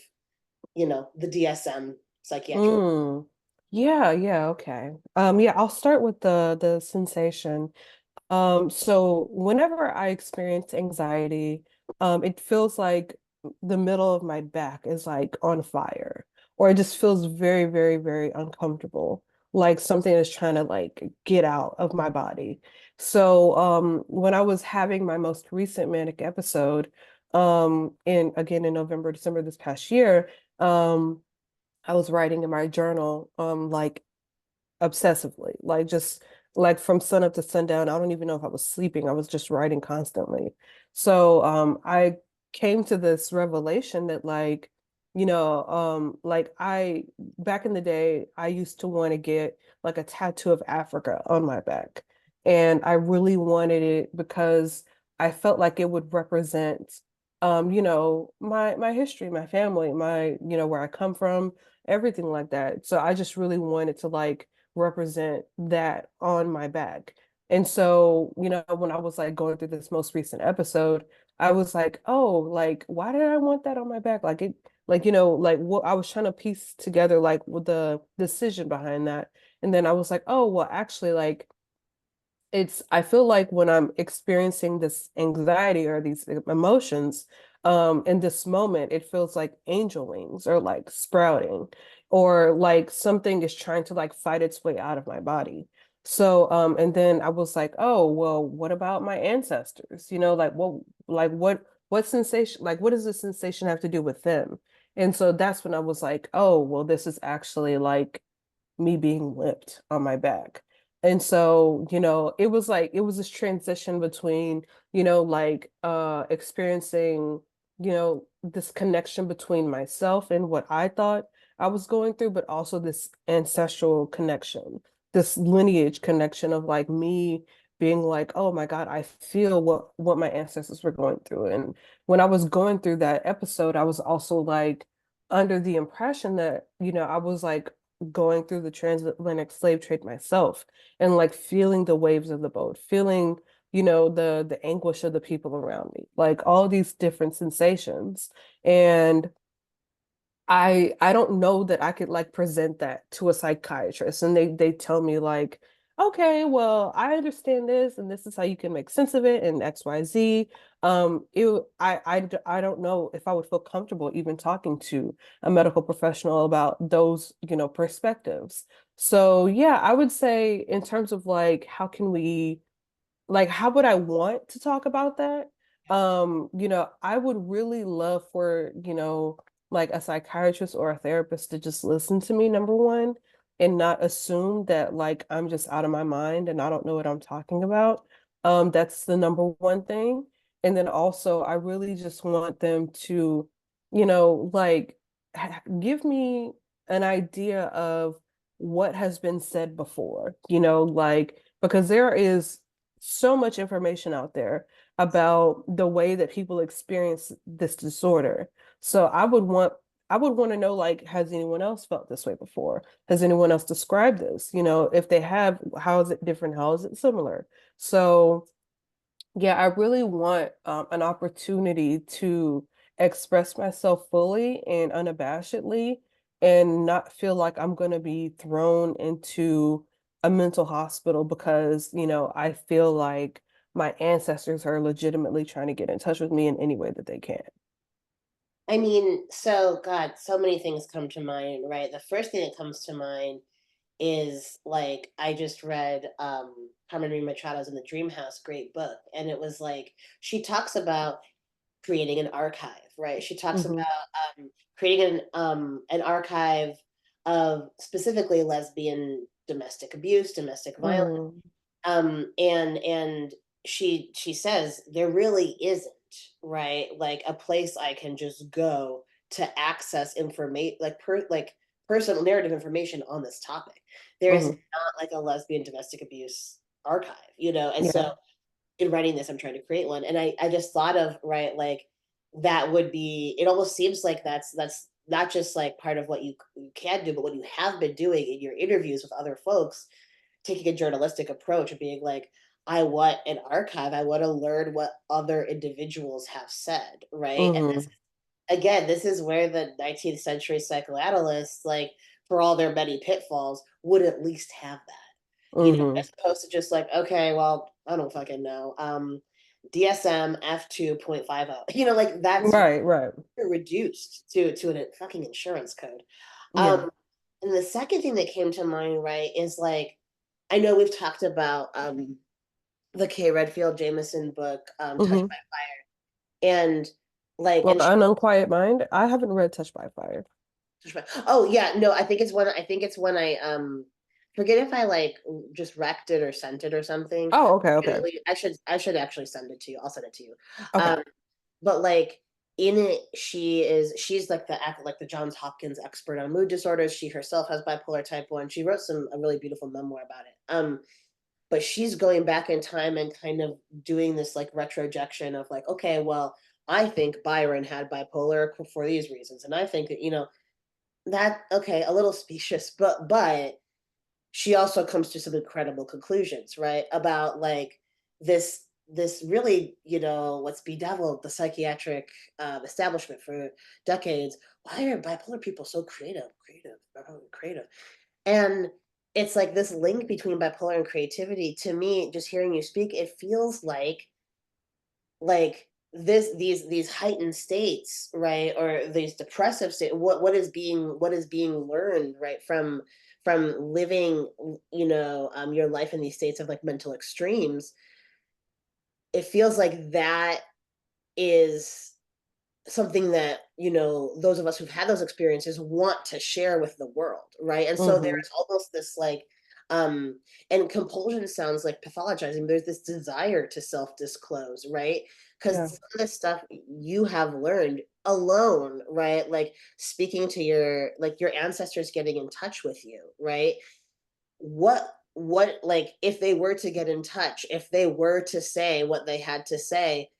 the DSM psychiatric. Mm. Yeah, yeah, okay. Yeah, I'll start with the sensation. So whenever I experience anxiety, it feels like the middle of my back is like on fire, or it just feels very, very, very uncomfortable, like something is trying to like get out of my body. So, when I was having my most recent manic episode, in November, December this past year, I was writing in my journal, like obsessively, like just like from sun up to sundown. I don't even know if I was sleeping. I was just writing constantly. So I came to this revelation that like I back in the day, I used to want to get like a tattoo of Africa on my back. And I really wanted it because I felt like it would represent my history, my family, where I come from, everything like that. So I just really wanted to like represent that on my back. And so, when I was like going through this most recent episode, I was like, oh, like, why did I want that on my back? Like it, like, like what I was trying to piece together, like with the decision behind that. And then I was like, oh, well, actually, like, I feel like when I'm experiencing this anxiety or these emotions, in this moment, it feels like angel wings or like sprouting, or like something is trying to like fight its way out of my body. So, and then I was like, oh, well, what about my ancestors? What sensation, like, what does the sensation have to do with them? And so that's when I was like, oh, well, this is actually like me being whipped on my back. And so, it was this transition between, like experiencing, this connection between myself and what I thought I was going through, but also this ancestral connection, this lineage connection of like me being like, oh my God, I feel what my ancestors were going through. And when I was going through that episode, I was also like under the impression that, I was like going through the transatlantic slave trade myself and like feeling the waves of the boat, feeling, the anguish of the people around me, like all these different sensations. And I don't know that I could like present that to a psychiatrist and they tell me like, okay, well, I understand this and this is how you can make sense of it and XYZ. I don't know if I would feel comfortable even talking to a medical professional about those, perspectives. So yeah, I would say in terms of like how would I want to talk about that? I would really love for, like a psychiatrist or a therapist to just listen to me, number one, and not assume that like I'm just out of my mind and I don't know what I'm talking about. That's the number one thing. And then also I really just want them to, like give me an idea of what has been said before, like because there is so much information out there about the way that people experience this disorder. So I would want to know like, has anyone else felt this way before? Has anyone else described this? If they have, how is it different? How is it similar? So yeah, I really want an opportunity to express myself fully and unabashedly and not feel like I'm going to be thrown into a mental hospital because, I feel like my ancestors are legitimately trying to get in touch with me in any way that they can. I mean, so God, so many things come to mind, right? The first thing that comes to mind is like I just read Carmen Machado's In the Dream House, great book. And it was like, she talks about creating an archive, right? She talks Mm-hmm. about creating an archive of specifically lesbian domestic abuse, domestic violence. Mm-hmm. And she says there really isn't, right, like a place I can just go to access information, like personal narrative information on this topic. There is Mm-hmm. not like a lesbian domestic abuse archive, you know. And so Yeah. in writing this, I'm trying to create one. And I just thought of, right, like that would be, it almost seems like that's not just like part of what you can do, but what you have been doing in your interviews with other folks, taking a journalistic approach of being like, I want an archive. I want to learn what other individuals have said, right? And Mm-hmm. again, this is where the 19th century psychoanalysts, like for all their many pitfalls, would at least have that, you know, Mm-hmm. as opposed to just like, okay, well, I don't fucking know. DSM F2.50, you know, like that's Right, right. reduced to a fucking insurance code. Yeah. And the second thing that came to mind, right, is like, I know we've talked about the K. Redfield Jameson book, Touched Mm-hmm. by Fire, and like, Well, and An Unquiet Mind. I haven't read Touched by Fire. Oh yeah, no, I think it's when I forget if I like just wrecked it or sent it or something. Oh, okay, okay. I should actually send it to you. I'll send it to you. Okay. Um, but like in it, she's like the Johns Hopkins expert on mood disorders. She herself has bipolar type 1. She wrote a really beautiful memoir about it. But she's going back in time and kind of doing this like retrojection of like, okay, well, I think Byron had bipolar for these reasons, and I think that, you know, that, okay, a little specious, but she also comes to some incredible conclusions, right, about like this really, you know, what's bedeviled the psychiatric establishment for decades. Why are bipolar people so creative? And it's like this link between bipolar and creativity. To me, just hearing you speak, it feels like these heightened states, right, or these depressive states, what is being learned, right, from living, you know, your life in these states of like mental extremes. It feels like that is something that, you know, those of us who've had those experiences want to share with the world, right? And so Mm-hmm. there's almost this like um and compulsion sounds like pathologizing. There's this desire to self-disclose, right? Because Yeah. some of this stuff you have learned alone, right? Like speaking to your ancestors, getting in touch with you, right? What like if they were to get in touch, if they were to say what they had to say,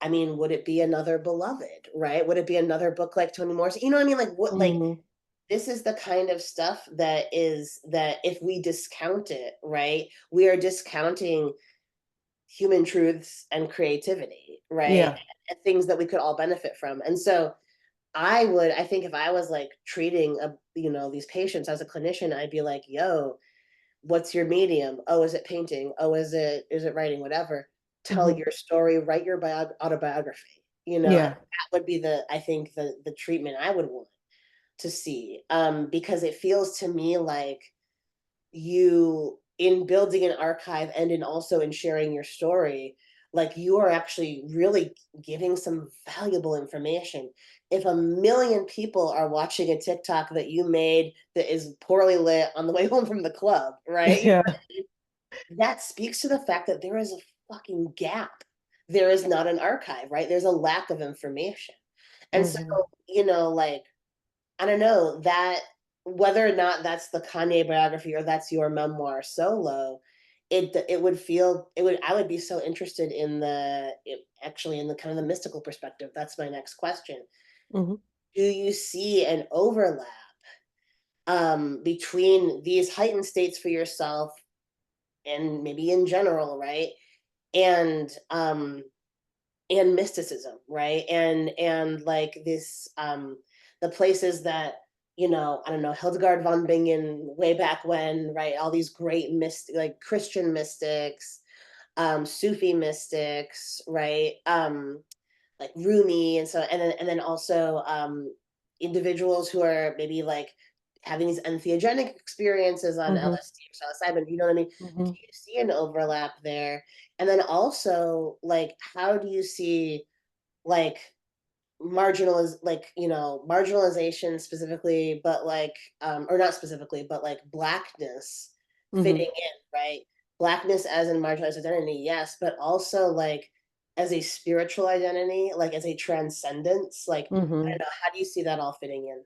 I mean, would it be another Beloved, right? Would it be another book like Toni Morrison? You know what I mean? Like what, like Mm-hmm. this is the kind of stuff that if we discount it, right, we are discounting human truths and creativity, right? Yeah. And things that we could all benefit from. And so I think if I was like treating you know, these patients as a clinician, I'd be like, yo, what's your medium? Oh, is it painting? Oh, is it writing? Whatever. Tell Mm-hmm. your story, write your autobiography. You know, and Yeah. that would be I think the treatment I would want to see. Because it feels to me like you, in building an archive and in also in sharing your story, like you are actually really giving some valuable information. If a million people are watching a TikTok that you made that is poorly lit on the way home from the club, right, Yeah. that speaks to the fact that there is a fucking gap. There is not an archive, right? There's a lack of information. And so, Mm-hmm. you know, like, I don't know that whether or not that's the Kanye biography or that's your memoir solo, it would feel, it would, I would be so interested in actually in the kind of the mystical perspective. That's my next question. Mm-hmm. Do you see an overlap between these heightened states for yourself and maybe in general, right? And and mysticism, right? And like this the places that, you know, I don't know, Hildegard von Bingen way back when, right? All these great like Christian mystics, Sufi mystics, right? Like Rumi, and so and then also individuals who are maybe like having these entheogenic experiences on Hmm. LSD or psilocybin. You know what I mean? Do Hmm. you see an overlap there? And then also, like, how do you see like marginalization specifically, but like or not specifically, but like blackness Hmm. fitting in, right? Blackness as in marginalized identity, yes, but also like as a spiritual identity, like as a transcendence, like I Hmm. don't know, how do you see that all fitting in?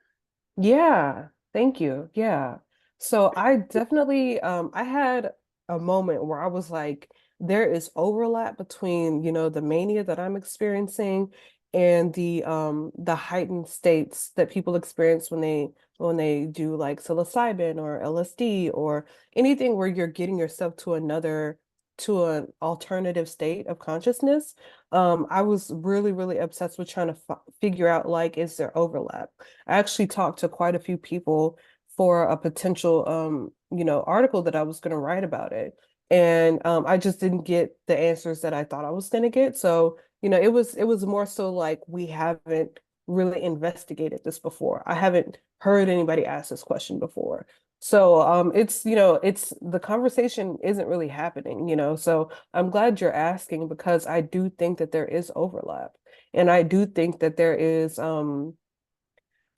Yeah, thank you. Yeah. So I definitely I had a moment where I was like, there is overlap between, the mania that I'm experiencing and the heightened states that people experience when they do like psilocybin or LSD or anything where you're getting yourself to an alternative state of consciousness. I was really, really obsessed with trying to figure out like, is there overlap? I actually talked to quite a few people for a potential article that I was going to write about it. And I just didn't get the answers that I thought I was going to get. So, it was more so like we haven't really investigated this before. I haven't heard anybody ask this question before. So, it's the conversation isn't really happening. So I'm glad you're asking because I do think that there is overlap. And I do think that there is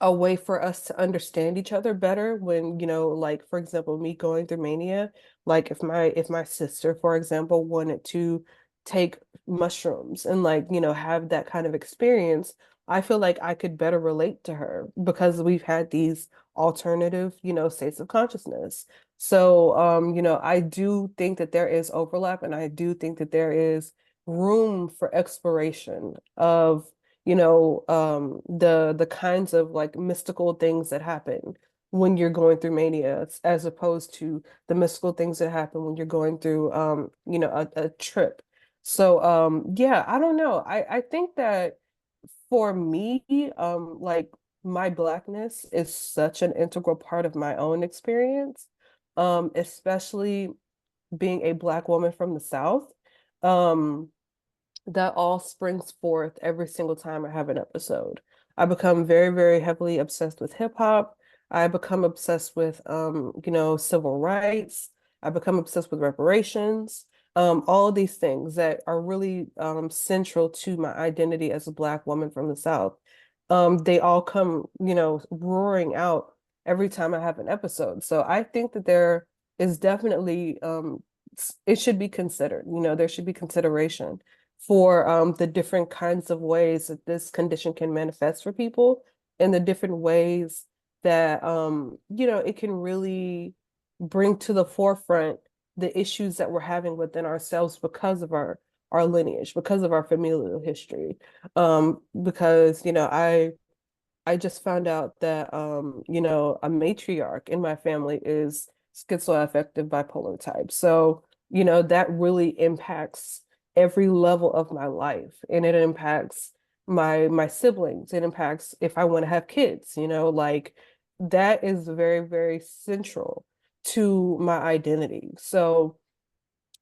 a way for us to understand each other better when, like for example, me going through mania, like if my sister, for example, wanted to take mushrooms and like, have that kind of experience, I feel like I could better relate to her because we've had these alternative, states of consciousness. So, I do think that there is overlap and I do think that there is room for exploration of the kinds of like mystical things that happen when you're going through mania as opposed to the mystical things that happen when you're going through a trip. So yeah, I don't know. I think that for me, like my blackness is such an integral part of my own experience, especially being a black woman from the South. Um, that all springs forth every single time I have an episode. I become very, very heavily obsessed with hip hop. I become obsessed with civil rights. I become obsessed with reparations. All of these things that are really central to my identity as a Black woman from the South. They all come, roaring out every time I have an episode. So I think that there is definitely it should be considered, there should be consideration for the different kinds of ways that this condition can manifest for people and the different ways that it can really bring to the forefront the issues that we're having within ourselves because of our lineage, because of our familial history. Because I just found out that a matriarch in my family is schizoaffective bipolar type. So, that really impacts every level of my life and it impacts my siblings. It impacts if I want to have kids, like that is very, very central to my identity. So,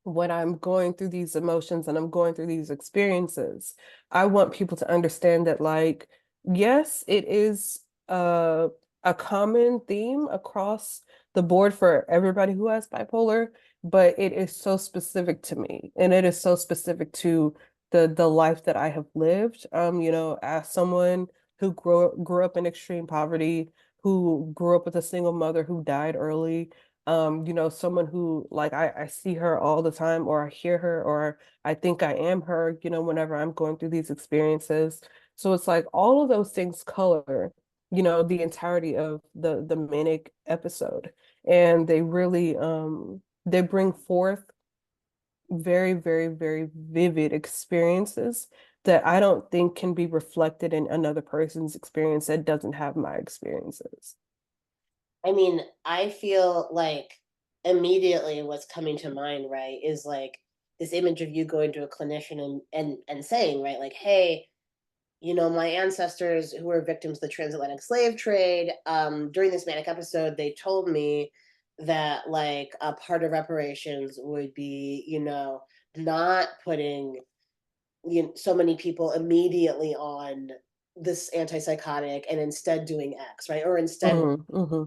when I'm going through these emotions and I'm going through these experiences, I want people to understand that, like, yes, it is a common theme across the board for everybody who has bipolar, but it is so specific to me and it is so specific to the life that I have lived. As someone who grew up in extreme poverty, who grew up with a single mother who died early, someone who like I see her all the time or I hear her or I think I am her, whenever I'm going through these experiences. So it's like all of those things color, the entirety of the manic episode. And they really they bring forth very, very, very vivid experiences that I don't think can be reflected in another person's experience that doesn't have my experiences. I mean, I feel like immediately what's coming to mind, right, is like this image of you going to a clinician and saying, right, like, hey, my ancestors who were victims of the transatlantic slave trade, during this manic episode, they told me that like a part of reparations would be, not putting so many people immediately on this antipsychotic and instead doing X, right? Or instead Hmm. Hmm.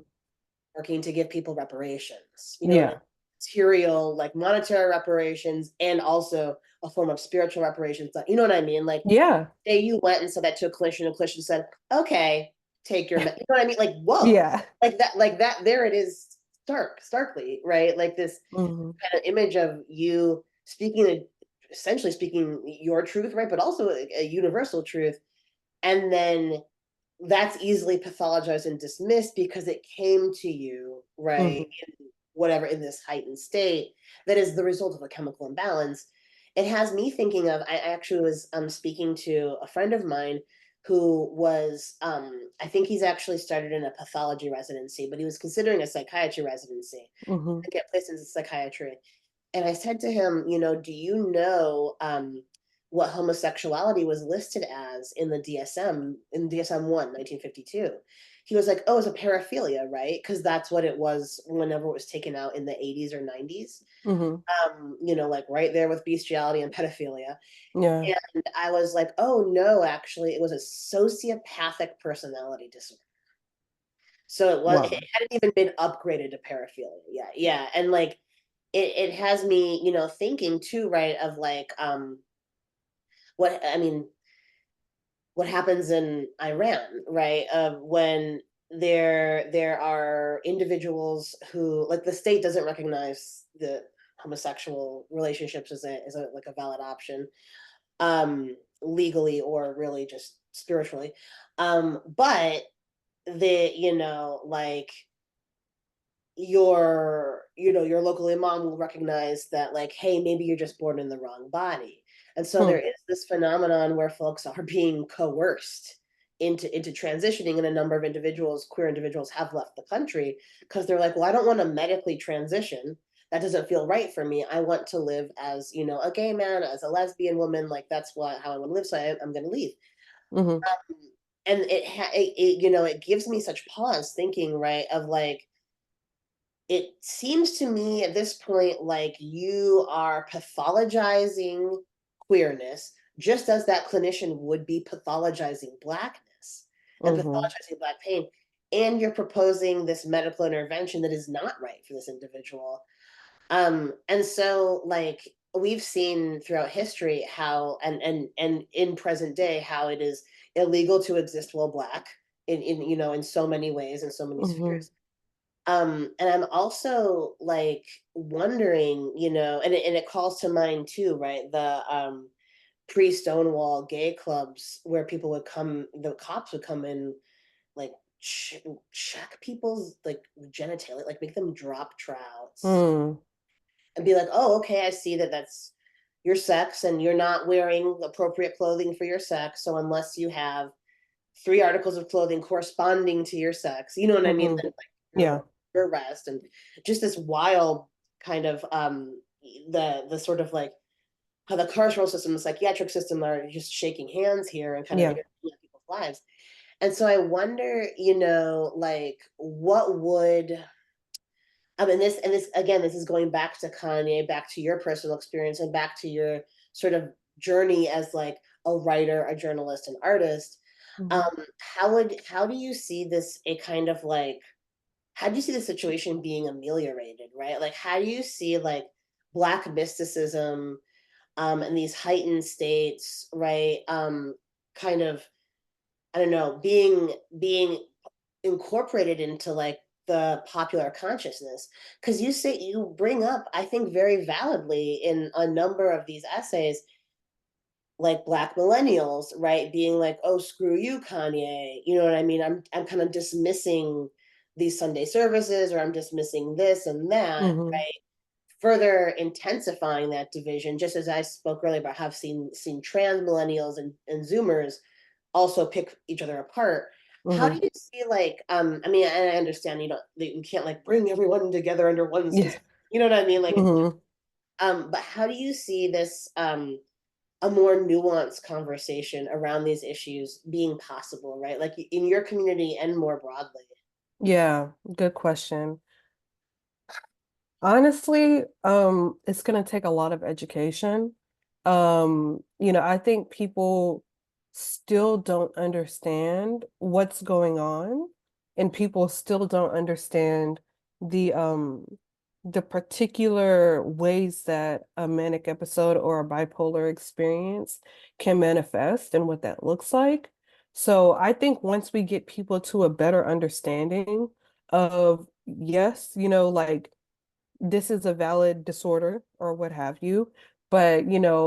working to give people reparations, Yeah. material, like monetary reparations, and also a form of spiritual reparations. You know what I mean? Like, Yeah. say you went and said that to a clinician, and a clinician said, "Okay, take your," you know what I mean? Like, whoa, Yeah. like that. There it is, starkly, right? Like this Hmm. kind of image of you speaking, essentially speaking your truth, right? But also a universal truth, and then that's easily pathologized and dismissed because it came to you, right, Hmm. in whatever, in this heightened state that is the result of a chemical imbalance. It has me thinking of, I actually was speaking to a friend of mine who was, I think he's actually started in a pathology residency, but he was considering a psychiatry residency Hmm. to get placed into psychiatry. And I said to him, do you know what homosexuality was listed as in the DSM, in DSM-1, 1952? He was like, oh, it's a paraphilia, right? Because that's what it was whenever it was taken out in the 80s or 90s. Hmm. Like right there with bestiality and pedophilia. Yeah. And I was like, oh no, actually, it was a sociopathic personality disorder. So it Wow. hadn't even been upgraded to paraphilia. Yeah, yeah. And like it has me, thinking too, right, of like what I mean, what happens in Iran, right? Of when there are individuals who, like, the state doesn't recognize the homosexual relationships as a like a valid option, legally or really just spiritually. But like your local imam will recognize that, like, hey, maybe you're just born in the wrong body. And so there Hmm. is this phenomenon where folks are being coerced into transitioning, and a number of individuals, queer individuals, have left the country because they're like, well, I don't want to medically transition. That doesn't feel right for me. I want to live as, a gay man, as a lesbian woman. Like, that's how I want to live. So I'm going to leave. Hmm. And it gives me such pause thinking, right, of like, it seems to me at this point like you are pathologizing queerness just as that clinician would be pathologizing blackness and Hmm. pathologizing black pain. And you're proposing this medical intervention that is not right for this individual. And so, like, we've seen throughout history how, and in present day, how it is illegal to exist while black in so many ways, in so many Hmm. spheres. And I'm also like wondering, and it calls to mind too, right? The pre-Stonewall gay clubs where people would come, the cops would come in, like, check people's like genitalia, like make them drop trouts Mm. and be like, oh, okay, I see that that's your sex and you're not wearing appropriate clothing for your sex. So unless you have three articles of clothing corresponding to your sex, you know what I mean? Hmm. Then, like, Yeah. your rest. And just this wild kind of the sort of like how the carceral system, the psychiatric system are just shaking hands here and kind of Yeah. interfering in people's lives. And so I wonder, like, what would, this again, this is going back to Kanye, back to your personal experience, and back to your sort of journey as like a writer, a journalist, an artist. Hmm. How do you see this, a kind of like, how do you see the situation being ameliorated, right? Like, how do you see like black mysticism, and these heightened states, right? Kind of, I don't know, being incorporated into like the popular consciousness. Because you bring up, I think very validly in a number of these essays, like black millennials, right, being like, oh, screw you, Kanye. You know what I mean? I'm kind of dismissing these Sunday services, or I'm dismissing this and that, Hmm. right? Further intensifying that division, just as I spoke earlier about have seen trans millennials and Zoomers also pick each other apart. How do Hmm. you see, like, I mean, and I understand you can't like bring everyone together under one Yeah. system. You know what I mean? Like, Hmm. but how do you see this a more nuanced conversation around these issues being possible, right? Like in your community and more broadly. Yeah. Good question. Honestly, it's going to take a lot of education. I think people still don't understand what's going on. and people still don't understand the the particular ways that a manic episode or a bipolar experience can manifest and what that looks like. So I think once we get people to a better understanding of, yes, like this is a valid disorder or what have you. But,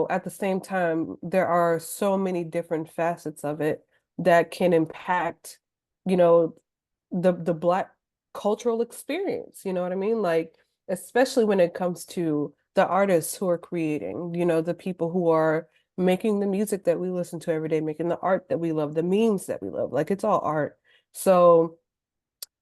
at the same time, there are so many different facets of it that can impact, you know, the Black cultural experience. You know what I mean? Like, especially when it comes to the artists who are creating, the people who are making the music that we listen to every day, making the art that we love, the memes that we love. Like, it's all art. So,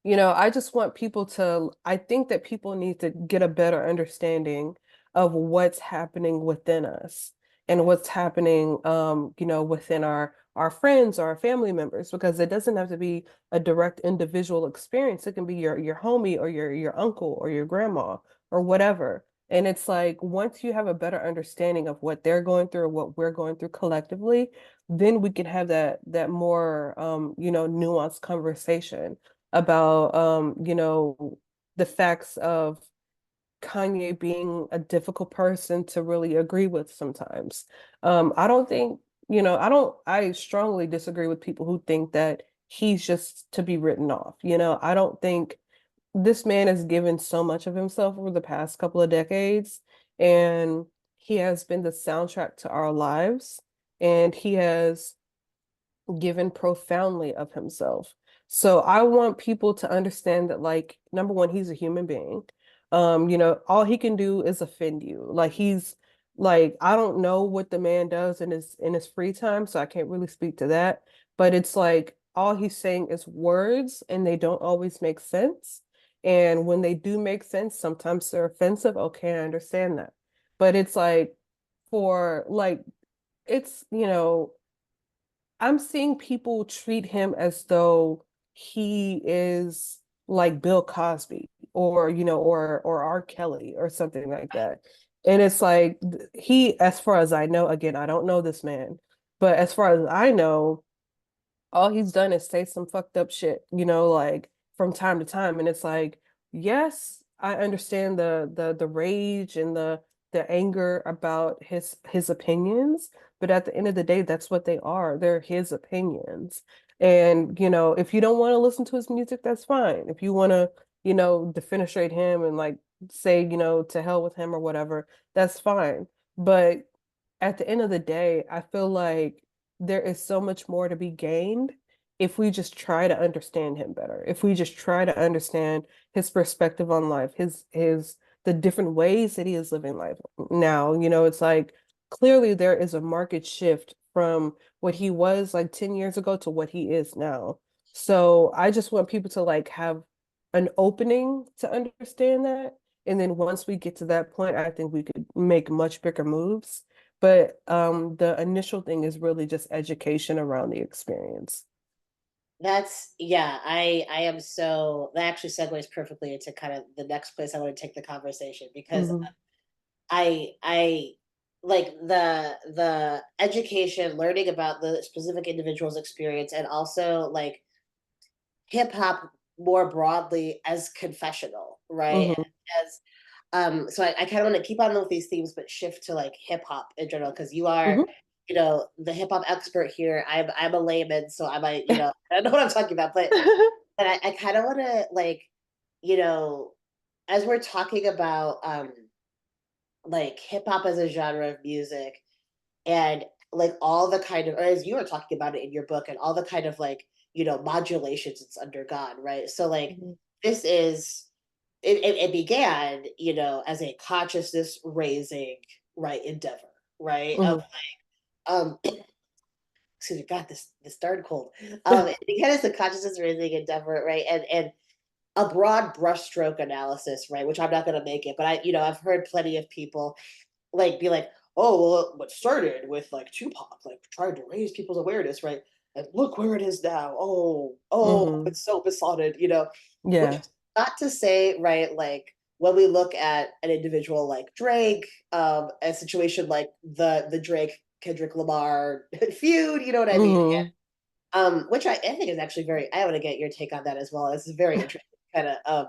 I just want people to, I think that people need to get a better understanding of what's happening within us and what's happening, within our friends or our family members, because it doesn't have to be a direct individual experience. It can be your homie or your uncle or your grandma or whatever. And it's like once you have a better understanding of what they're going through or what we're going through collectively, then we can have that more nuanced conversation about the facts of Kanye being a difficult person to really agree with sometimes. I don't think, I strongly disagree with people who think that he's just to be written off. I don't think this man has given so much of himself over the past couple of decades, and he has been the soundtrack to our lives, and he has given profoundly of himself. So I want people to understand that, like, number one, he's a human being. All he can do is offend you. Like he's like, I don't know what the man does in his free time, so I can't really speak to that. But it's like all he's saying is words and they don't always make sense. And when they do make sense, sometimes they're offensive. Okay, I understand that. But it's like for like it's, I'm seeing people treat him as though he is like Bill Cosby or or R. Kelly or something like that. And it's like he, as far as I know, again, I don't know this man, but as far as I know, all he's done is say some fucked up shit, like from time to time. And it's like, yes, I understand the rage and the anger about his opinions, but at the end of the day, that's what they are. They're his opinions. And, if you don't want to listen to his music, that's fine. If you want to, defenestrate him and like say, to hell with him or whatever, that's fine. But at the end of the day, I feel like there is so much more to be gained if we just try to understand him better. If we just try to understand his perspective on life, his the different ways that he is living life now. It's like clearly there is a market shift from what he was like 10 years ago to what he is now. So I just want people to like have an opening to understand that. And then once we get to that point, I think we could make much bigger moves. But the initial thing is really just education around the experience. That's yeah, I am so that actually segues perfectly into kind of the next place I want to take the conversation because Hmm. I like the education, learning about the specific individual's experience, and also like hip hop more broadly as confessional, right? Hmm. As so I kind of want to keep on with these themes, but shift to like hip hop in general because you are, Hmm. the hip hop expert here. I'm a layman, so I might, I don't know what I'm talking about, but I kind of want to like, you know, as we're talking about like hip hop as a genre of music and like all the kind of, or as you were talking about it in your book and all the kind of like, modulations it's undergone, right? So like Hmm. this is it began, as a consciousness raising right endeavor, right? Of Hmm. um excuse me, God, this darn cold. It began as a consciousness raising endeavor, right? And a broad brushstroke analysis, right? Which I'm not gonna make it, but I've heard plenty of people like be like, oh well, what started with like Tupac, like trying to raise people's awareness, right? And look where it is now. Oh, Hmm. it's so besotted, which Yeah. is not to say, right, like when we look at an individual like Drake, a situation like the Drake Kendrick Lamar feud, you know what I mean? Hmm. Which I think is actually very, I want to get your take on that as well. This is very interesting kind of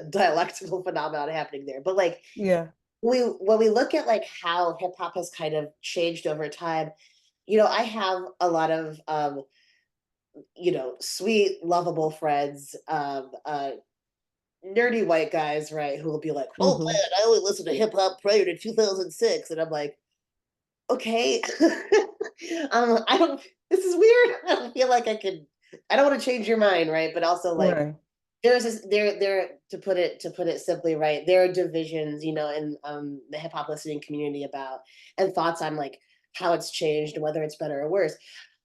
dialectical phenomenon happening there. But like Yeah. when we look at like how hip hop has kind of changed over time, I have a lot of sweet, lovable friends, nerdy white guys, right, who will be like, "Oh Hmm. man, I only listened to hip hop prior to 2006," and I'm like, "Okay, I don't. This is weird. I don't feel like I could. I don't want to change your mind, right? But also like." Right. There's this, there to put it simply, right, there are divisions, in the hip hop listening community about and thoughts on like how it's changed and whether it's better or worse.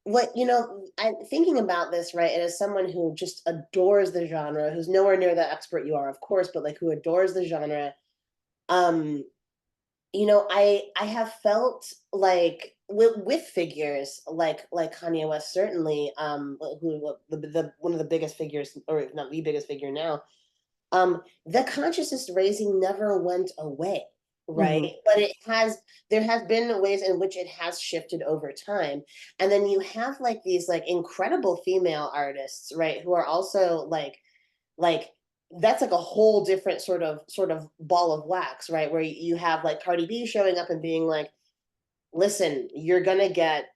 What I'm thinking about this, right, and as someone who just adores the genre, who's nowhere near the expert you are, of course, but like who adores the genre, um I have felt like with figures like Kanye West, certainly, who the one of the biggest figures, or if not the biggest figure now, the consciousness raising never went away, right? Hmm. But there has been ways in which it has shifted over time. And then you have like these like incredible female artists, right, who are also like that's like a whole different sort of ball of wax, right? Where you have like Cardi B showing up and being like, listen, you're gonna get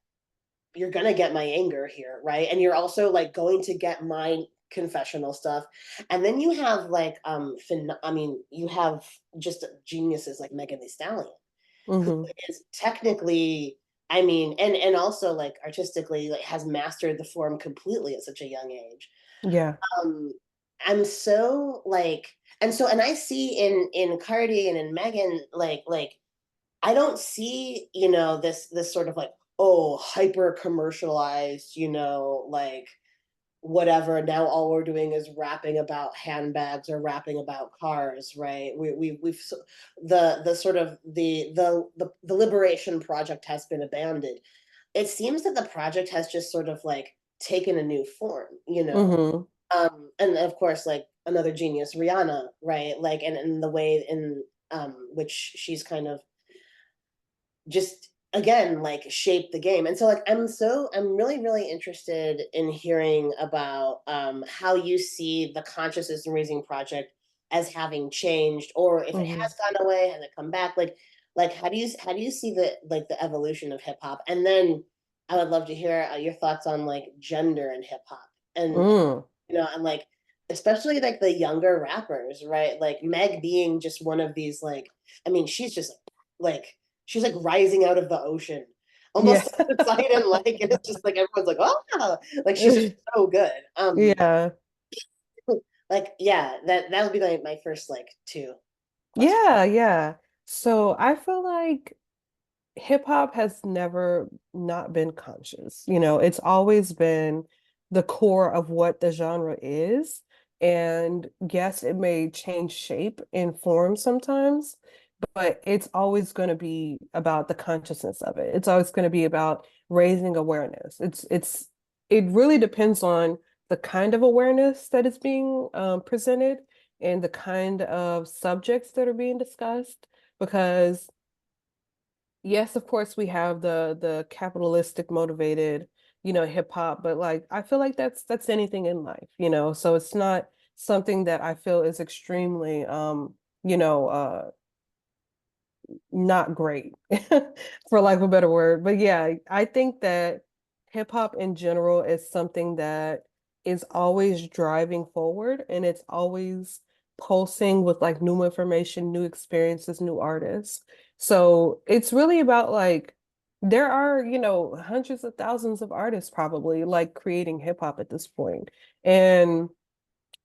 my anger here, right? And you're also like going to get my confessional stuff. And then you have like you have just geniuses like Megan Thee Stallion, who Hmm. is technically, and also like artistically, like has mastered the form completely at such a young age. Yeah. um I'm so like, and I see in Cardi and in Megan, like I don't see, this sort of like, oh, hyper commercialized, like whatever. Now all we're doing is rapping about handbags or rapping about cars, right? The sort of the liberation project has been abandoned. It seems that the project has just sort of like taken a new form, Hmm. and of course, like another genius, Rihanna, right? Like, and the way in which she's kind of just again like shape the game. And so like I'm really really interested in hearing about how you see the consciousness and raising project as having changed, or if it Hmm. has gone away, has it come back, like how do you see the evolution of hip hop? And then I would love to hear your thoughts on like gender and hip hop, and Mm. and like especially like the younger rappers, right? Like Meg being just one of these, like, she's just like she's like rising out of the ocean, Yeah. almost like Poseidon, like, and it's just like everyone's like, oh, like she's just so good. Yeah. Like yeah, that would be like my first like two questions. Yeah, yeah. So I feel like hip hop has never not been conscious. It's always been the core of what the genre is. And yes, it may change shape and form sometimes, but it's always going to be about the consciousness of it. It's always going to be about raising awareness. It really depends on the kind of awareness that is being presented and the kind of subjects that are being discussed. Because yes, of course, we have the capitalistic motivated, hip hop, but like I feel like that's anything in life. So it's not something that I feel is extremely you know, not great, for lack of a better word. But yeah, I think that hip hop in general is something that is always driving forward and it's always pulsing with like new information, new experiences, new artists. So it's really about like there are, hundreds of thousands of artists probably like creating hip hop at this point. And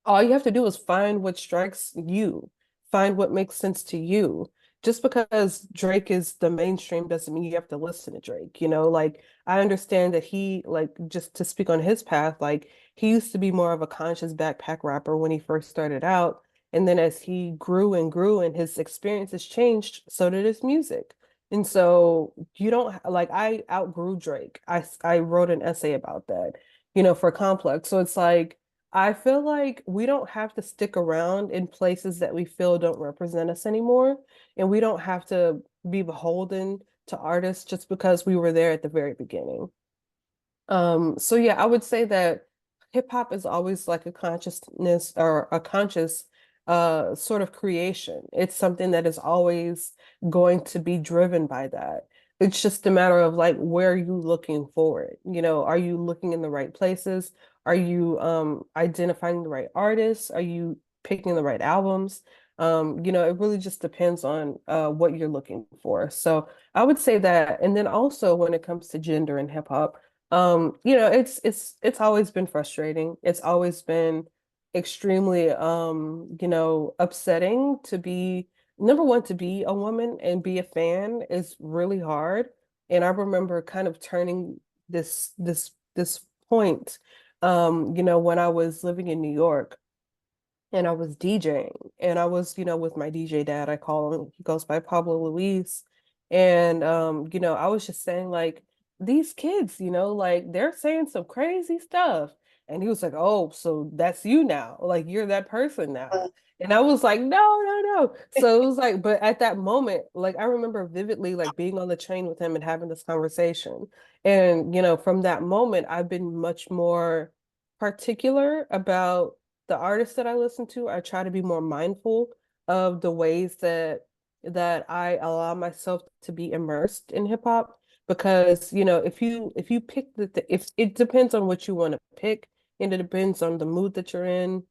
all you have to do is find what strikes you, find what makes sense to you. Just because Drake is the mainstream doesn't mean you have to listen to Drake. Like I understand that he, like, just to speak on his path, like he used to be more of a conscious backpack rapper when he first started out. And then as he grew and grew and his experiences changed, so did his music. And so you don't like I outgrew Drake. I wrote an essay about that, for Complex. So it's like I feel like we don't have to stick around in places that we feel don't represent us anymore. And we don't have to be beholden to artists just because we were there at the very beginning. So yeah, I would say that hip hop is always like a consciousness or a conscious sort of creation. It's something that is always going to be driven by that. It's just a matter of like where are you looking for it? You know, are you looking in the right places? Are you identifying the right artists? Are you picking the right albums? You know, it really just depends on what you're looking for. So I would say that. And then also when it comes to gender and hip hop, you know, it's always been frustrating. It's always been extremely you know, upsetting to be number one, to be a woman and be a fan is really hard. And I remember kind of turning this point, you know, when I was living in New York and I was DJing and I was, you know, with my DJ dad, I call him, he goes by Pablo Luis. And you know, I was just saying like these kids, you know, like they're saying some crazy stuff. And he was like, "Oh, so that's you now. Like you're that person now." Uh, And I was like, "No, no, no." So it was like, but at that moment, like I remember vividly like being on the train with him and having this conversation. And, you know, from that moment, I've been much more particular about the artists that I listen to. I try to be more mindful of the ways that I allow myself to be immersed in hip hop because you know if you pick if it depends on what you want to pick and it depends on the mood that you're in.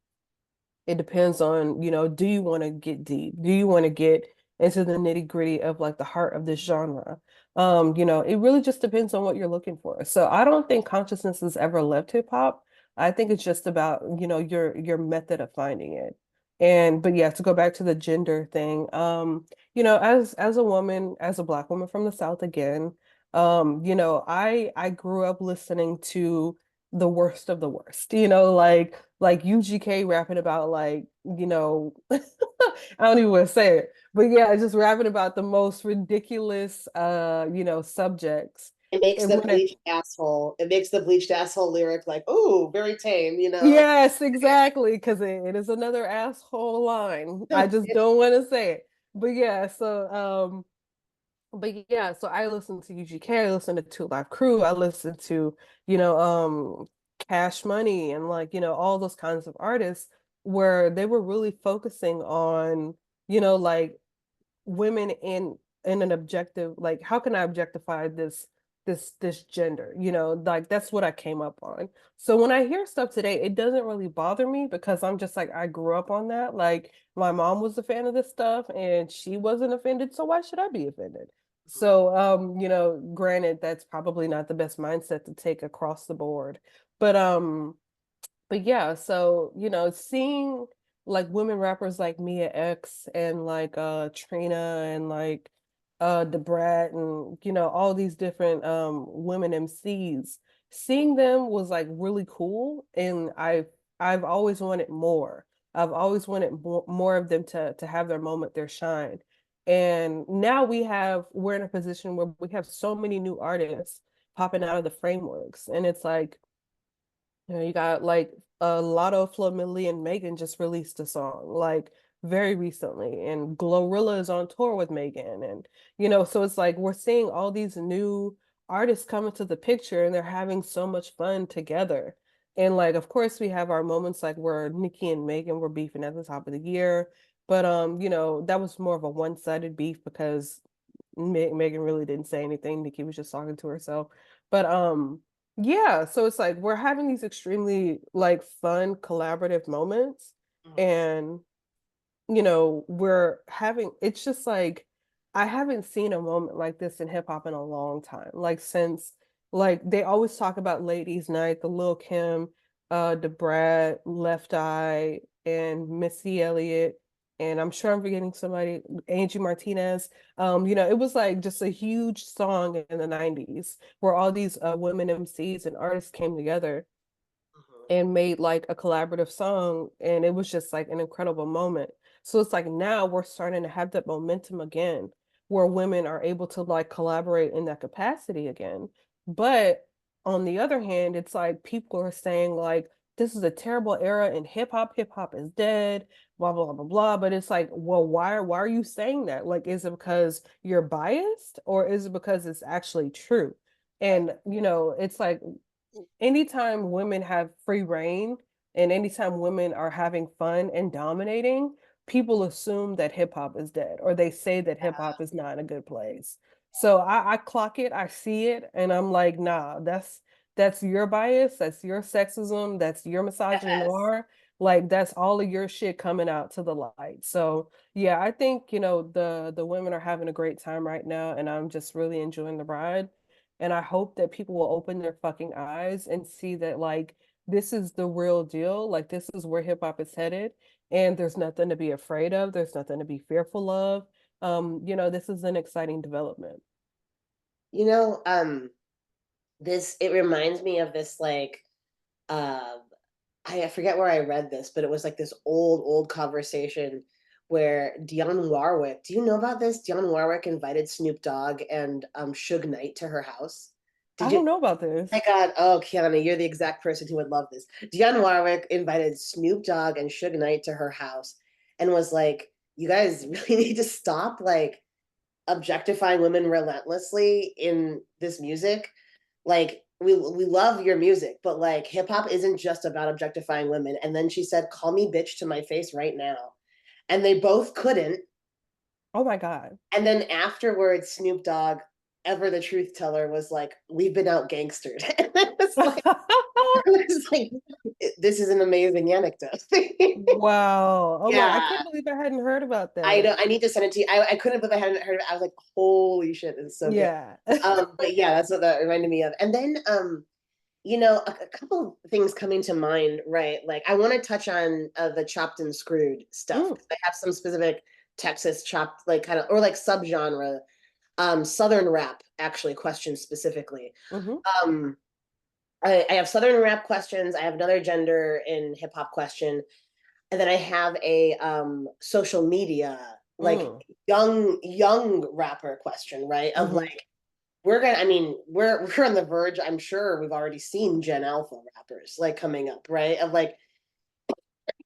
It depends on, you know, do you want to get deep? Do you want to get into the nitty gritty of like the heart of this genre? You know, it really just depends on what you're looking for. So I don't think consciousness has ever left hip hop. I think it's just about, you know, your method of finding it. And but yeah, to go back to the gender thing, you know, as a woman, as a Black woman from the South again, you know, I grew up listening to the worst of the worst, you know, like UGK rapping about like, you know, I don't even want to say it, but yeah, just rapping about the most ridiculous you know, subjects. it makes And the when it bleached asshole. It makes the bleached asshole lyric like, "Ooh, very tame," you know. yes, exactly, because it is another asshole line. I just don't want to say it. But yeah, but yeah, so I listened to UGK, I listened to Two Live Crew, I listened to, you know, Cash Money and like, you know, all those kinds of artists where they were really focusing on, you know, like women in an objective, like how can I objectify this gender, you know, like that's what I came up on. So when I hear stuff today it doesn't really bother me because I'm just like I grew up on that, like my mom was a fan of this stuff and she wasn't offended, so why should I be offended? So you know, granted that's probably not the best mindset to take across the board, but but yeah, so you know, seeing like women rappers like Mia X and like Trina and like Debrat and you know all these different women MCs, seeing them was like really cool and I've always wanted more. I've always wanted more of them to have their moment, their shine. And now we're in a position where we have so many new artists popping out of the frameworks and it's like you know, you got like Lotto, Flo Milli, and Megan just released a song like very recently, and Glorilla is on tour with Megan, and you know, so it's like we're seeing all these new artists come into the picture, and they're having so much fun together. And like, of course, we have our moments like where Nicki and Megan were beefing at the top of the year, but you know, that was more of a one-sided beef because Megan really didn't say anything. Nicki was just talking to herself. But yeah, so it's like we're having these extremely like fun collaborative moments Mhm. and you know, we're having it's just like I haven't seen a moment like this in hip hop in a long time. Like since like they always talk about Ladies Night, the Lil Kim, the Brad, Left Eye, and Missy Elliott, and I'm sure I'm forgetting somebody, Angie Martinez. You know, it was like just a huge song in the 90s where all these women MCs and artists came together Mhm. and made like a collaborative song and it was just like an incredible moment. So it's like now we're starting to have that momentum again where women are able to like collaborate in that capacity again. But on the other hand, it's like people are saying like this is a terrible era in hip hop is dead, blah blah blah blah. But it's like, well, why are you saying that? Like, is it because you're biased or is it because it's actually true? Right. And you know, it's like anytime women have free reign and anytime women are having fun and dominating, people assume that hip hop is dead or they say that hip hop is not in a good place. So I clock it, I see it, and I'm like, nah, that's your bias, that's your sexism, that's your misogyny Yes. noir. Like that's all of your shit coming out to the light. So yeah, I think, the women are having a great time right now, and I'm just really enjoying the ride. And I hope that people will open their fucking eyes and see that, like, this is the real deal. Like, this is where hip hop is headed. And there's nothing to be afraid of. There's nothing to be fearful of. This is an exciting development. You know, this it reminds me of this like uh I forget where I read this, but it was like this old conversation where Dionne Warwick, do you know about this? Dionne Warwick invited Snoop Dogg and Suge Knight to her house. I Did you? don't know about My this. God, oh Kiana, you're the exact person who would love this. Dionne Warwick invited Snoop Dogg and Suge Knight to her house and was like, "You guys really need to stop like objectifying women relentlessly in this music. Like we love your music, but like hip hop isn't just about objectifying women." And then she said, "Call me bitch to my face right now." And they both couldn't. Oh my God. And then afterwards, Snoop Dogg, ever the truth teller, was like, "We've been out gangstered." And I was like, this is an amazing anecdote. Wow. Oh my, I Yeah, can't believe I hadn't heard about I that. know. I need to send it to you. I couldn't believe I hadn't heard of it. I was like, holy shit, it's so good. Yeah. But yeah, that's what that reminded me of. And then a couple of things coming to mind, right? Like I want to touch on the chopped and screwed stuff Mm, because I have some specific Texas chopped, like kind of or like subgenre, Southern rap actually questions specifically. hmm Um, I have Southern rap questions. I have another gender in hip hop question, and then I have a social media like mm, young rapper question, right? Of hmm like I mean, we're on the verge. I'm sure we've already seen Gen Alpha rappers like coming up, right? Of like,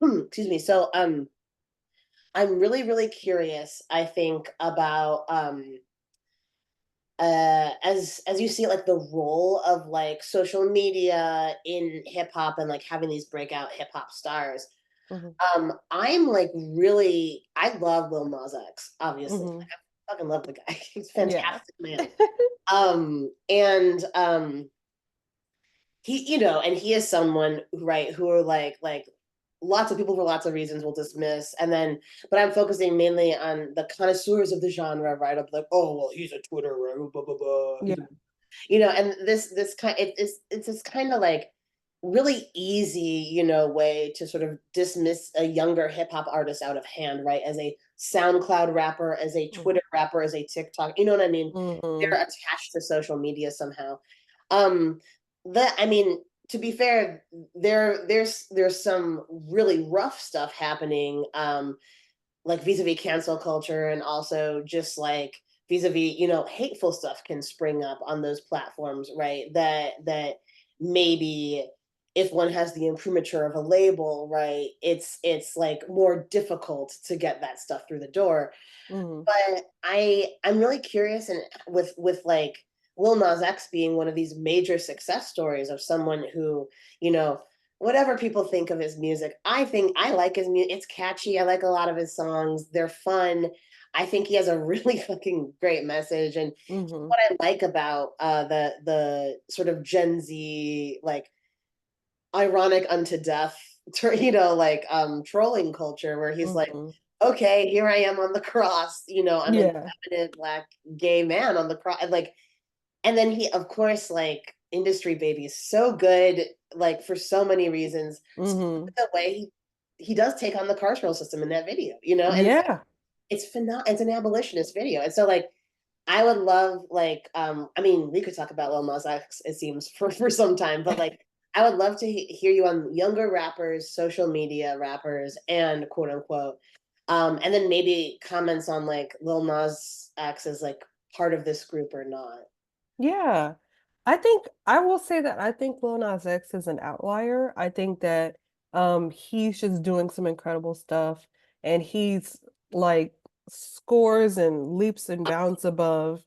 excuse me. So I'm really curious. I think about as you see like the role of like social media in hip hop and like having these breakout hip hop stars. hmm I'm like really I love Lil Nas X, obviously. hmm Like I fucking love the guy. He's a Yeah. fantastic man. And he, and he is someone right who are like lots of people for lots of reasons will dismiss, and then but I'm focusing mainly on the connoisseurs of the genre, right? Of like, oh well, he's a Twitterer, blah blah blah. Yeah. And this kind it's this kind of like really easy, way to sort of dismiss a younger hip hop artist out of hand, right? As a SoundCloud rapper, as a Twitter rapper, as a TikTok, you know what I mean? Mm-hmm. They're attached to social media somehow. Um, I mean, to be fair, there's some really rough stuff happening, like vis-a-vis cancel culture, and also just like vis-a-vis, hateful stuff can spring up on those platforms, right? That maybe if one has the imprimatur of a label, right, it's like more difficult to get that stuff through the door. hmm But I'm really curious, and with like Lil Nas X being one of these major success stories of someone who, you know, whatever people think of his music, I think I like his music. It's catchy. I like a lot of his songs. They're fun. I think he has a really fucking great message. And hmm what I like about the sort of Gen Z like ironic unto death, like trolling culture where he's like, hmm okay, here I am on the cross, I'm an Yeah. effeminate black gay man on the cross, and then he, of course, like industry baby is so good, like for so many reasons. hmm The way he does take on the carceral system in that video, and so Yeah. it's an abolitionist video, and so like I would love like I mean we could talk about Lil Nas X, it seems, for some time, but like I would love to hear you on younger rappers, social media rappers, and quote unquote, and then maybe comments on like Lil Nas X as like part of this group or not. Yeah. I think I will say that I think Lil Nas X is an outlier. I think that he's just doing some incredible stuff and he's like scores and leaps and bounds above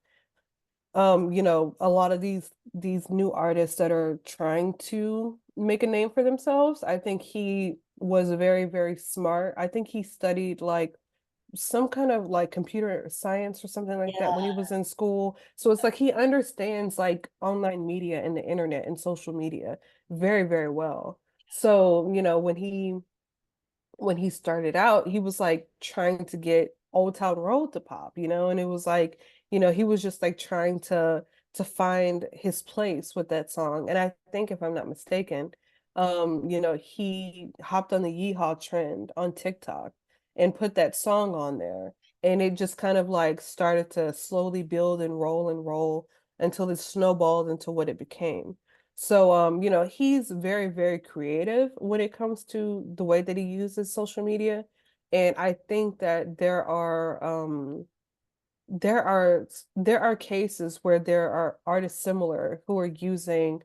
A lot of these new artists that are trying to make a name for themselves, I think he was very, very smart. I think he studied like some kind of like computer science or something like that when he Yeah. was in school. So it's like he understands like online media and the internet and social media very, very well. So, when he started out, he was like trying to get Old Town Road to pop, and it was like, he was just like trying to find his place with that song. And I think if I'm not mistaken, he hopped on the Yeehaw trend on TikTok and put that song on there. And it just kind of like started to slowly build and roll until it snowballed into what it became. So, he's very, very creative when it comes to the way that he uses social media. And I think that there are cases where there are artists similar who are using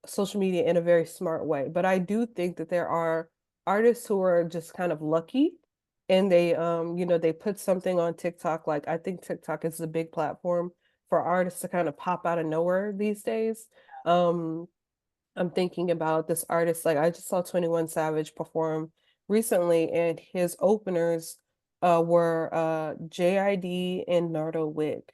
social media in a very smart way. But I do think that there are artists who are just kind of lucky and they put something on TikTok. Like I think TikTok is a big platform for artists to kind of pop out of nowhere these days. Um, I'm thinking about this artist. Like I just saw 21 Savage perform recently, and his openers were JID and Nardo Wick.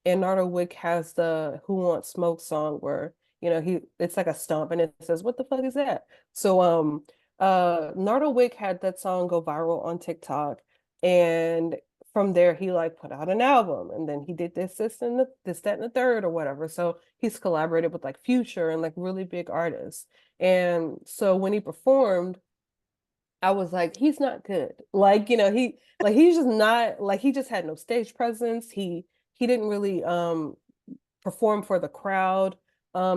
And Nardo Wick has the Who Wants Smoke song where, it's like a stomp and it says, "What the fuck is that?" So Nardo Wick had that song go viral on TikTok, and from there he like put out an album, and then he did this, that, and the third, or whatever. So he's collaborated with like Future and like really big artists. And so when he performed, I was like, he's not good. Like, he's just not like he just had no stage presence. He didn't really perform for the crowd.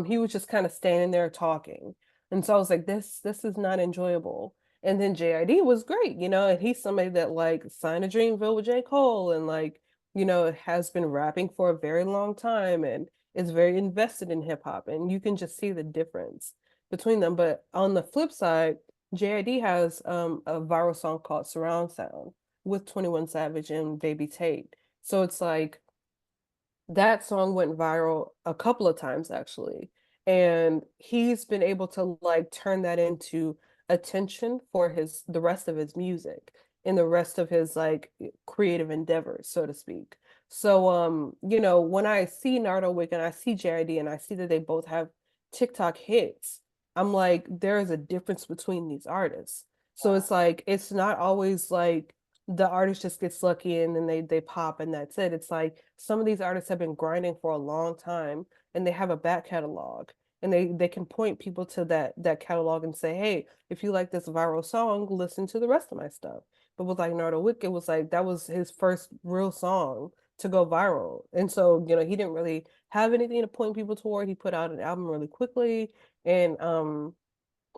He was just kind of standing there talking. And so I was like, this is not enjoyable. And then JID was great, and he's somebody that like signed a Dreamville with J. Cole and like, has been rapping for a very long time and is very invested in hip hop. And you can just see the difference between them. But on the flip side, JID has a viral song called Surround Sound with 21 Savage and Baby Tate. So it's like that song went viral a couple of times actually. And he's been able to like turn that into attention for the rest of his music and the rest of his like creative endeavors, so to speak. So when I see Nardo Wick and I see JID and I see that they both have TikTok hits, I'm like, there is a difference between these artists. So it's like it's not always like the artist just gets lucky and then they pop and that's it. It's like some of these artists have been grinding for a long time and they have a back catalog and they can point people to that catalog and say, hey, if you like this viral song, listen to the rest of my stuff. But with like Nardo Wick, it was like that was his first real song to go viral. And so, he didn't really have anything to point people toward. He put out an album really quickly and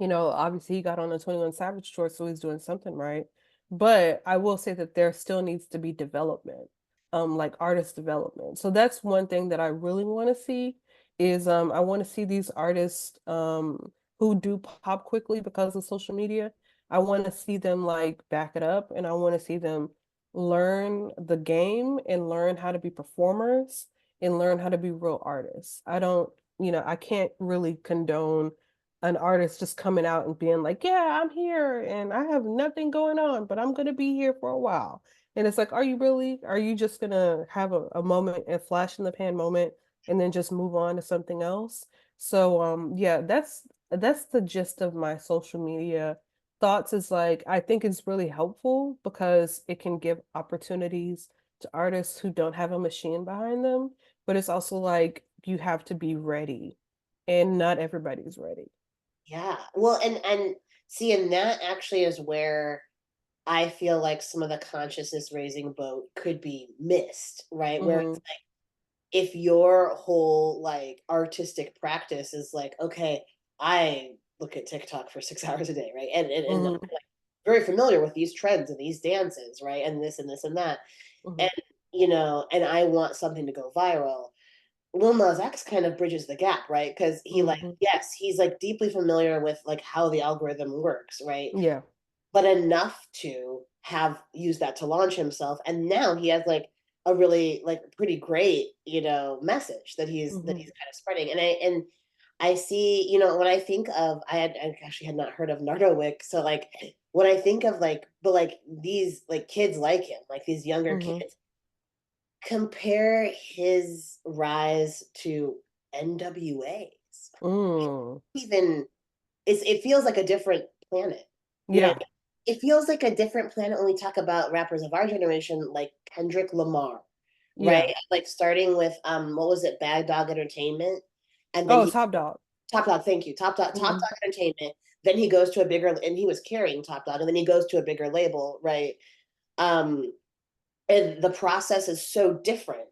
obviously he got on the 21 Savage tour, so he's doing something right. But I will say that there still needs to be development, like artist development. So that's one thing that I really want to see is I want to see these artists who do pop quickly because of social media. I want to see them like back it up and I want to see them learn the game and learn how to be performers and learn how to be real artists. I can't really condone an artist just coming out and being like, yeah, I'm here and I have nothing going on, but I'm going to be here for a while. And it's like, are you really? Are you just going to have a moment, a flash in the pan moment, and then just move on to something else? So, yeah, that's the gist of my social media thoughts is like, I think it's really helpful because it can give opportunities to artists who don't have a machine behind them, but it's also like you have to be ready and not everybody's ready. Yeah. Well, and see, and that actually is where I feel like some of the consciousness raising boat could be missed, right? Where Hmm. if your whole like artistic practice is like, okay, I look at TikTok for 6 hours a day, right? And I'm Hmm. like very familiar with these trends and these dances, right? And this and this and that. Hmm. And and I want something to go viral. Lil Nas X kind of bridges the gap, right? Because he like, Hmm. yes, he's like deeply familiar with like how the algorithm works, right? Yeah. But enough to have used that to launch himself. And now he has like a really like pretty great, message that Hmm. he's kind of spreading. And I see, when I think of, I actually had not heard of Nardowick. So like when I think of like, but like these like kids like him, like these younger Hmm. kids, compare his rise to NWA's. Mm. Even it feels like a different planet. You know, Yeah. it feels like a different planet when we talk about rappers of our generation, like Kendrick Lamar, right? Yeah. Like starting with what was it, Bad Dog Entertainment, and then Oh, he Top Dog. Top Dog, thank you, Top Hmm. Dog Entertainment. Then he goes to a bigger, and he was carrying Top Dog, and then he goes to a bigger label, right? Um, and the process is so different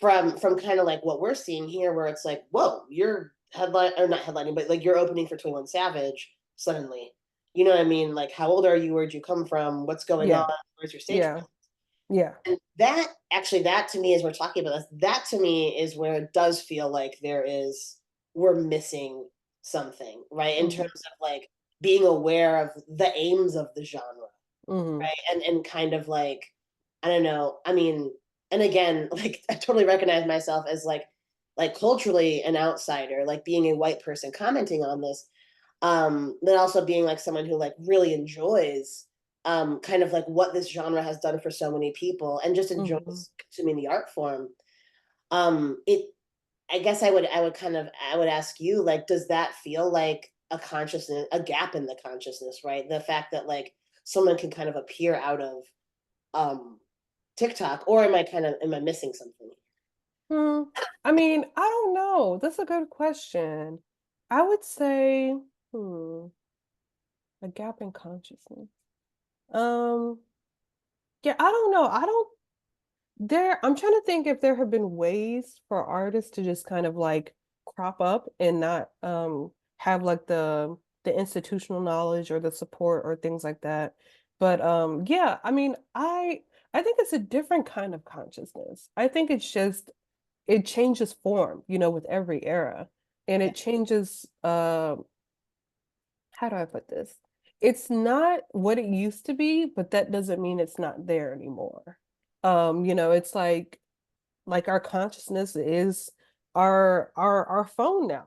from kind of like what we're seeing here, where it's like, whoa, you're headline or not headlining, but like you're opening for 21 Savage suddenly. You know what I mean? Like, how old are you? Where'd you come from? What's going on? Yeah. Where's your stage Yeah. presence? Yeah. And that actually, that to me, as we're talking about this, that to me is where it does feel like we're missing something, right? In Hmm. terms of like being aware of the aims of the genre, Hmm. right? And kind of like, I don't know. I mean, and again, like I totally recognize myself as like culturally an outsider, like being a white person commenting on this, but also being like someone who like really enjoys kind of like what this genre has done for so many people and just Hmm. enjoys consuming the art form. It I guess I would ask you, like, does that feel like a gap in the consciousness, right? The fact that like someone can kind of appear out of um TikTok, or am I missing something? Hmm. I mean, I don't know. That's a good question. I would say, hmm, a gap in consciousness. Um, yeah, I don't know. I don't I'm trying to think if there have been ways for artists to just kind of like crop up and not have like the institutional knowledge or the support or things like that. But yeah, I mean, I think it's a different kind of consciousness. I think it's just it changes form, with every era. And Yeah, it changes how do I put this? It's not what it used to be, but that doesn't mean it's not there anymore. It's like our consciousness is our phone now.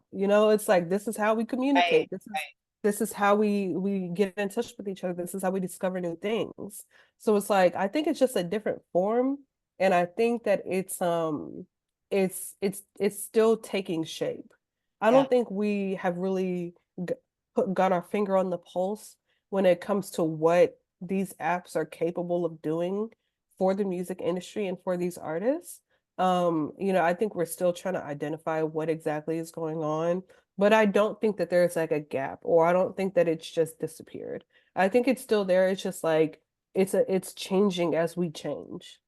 It's like this is how we right, communicate. This is how we get in touch with each other. This is how we discover new things. So it's like I think it's just a different form, and I think that it's still taking shape. I yeah, don't think we have really got our finger on the pulse when it comes to what these apps are capable of doing for the music industry and for these artists. I think we're still trying to identify what exactly is going on, but I don't think that there's like a gap, or I don't think that it's just disappeared. I think it's still there. It's just like it's changing as we change.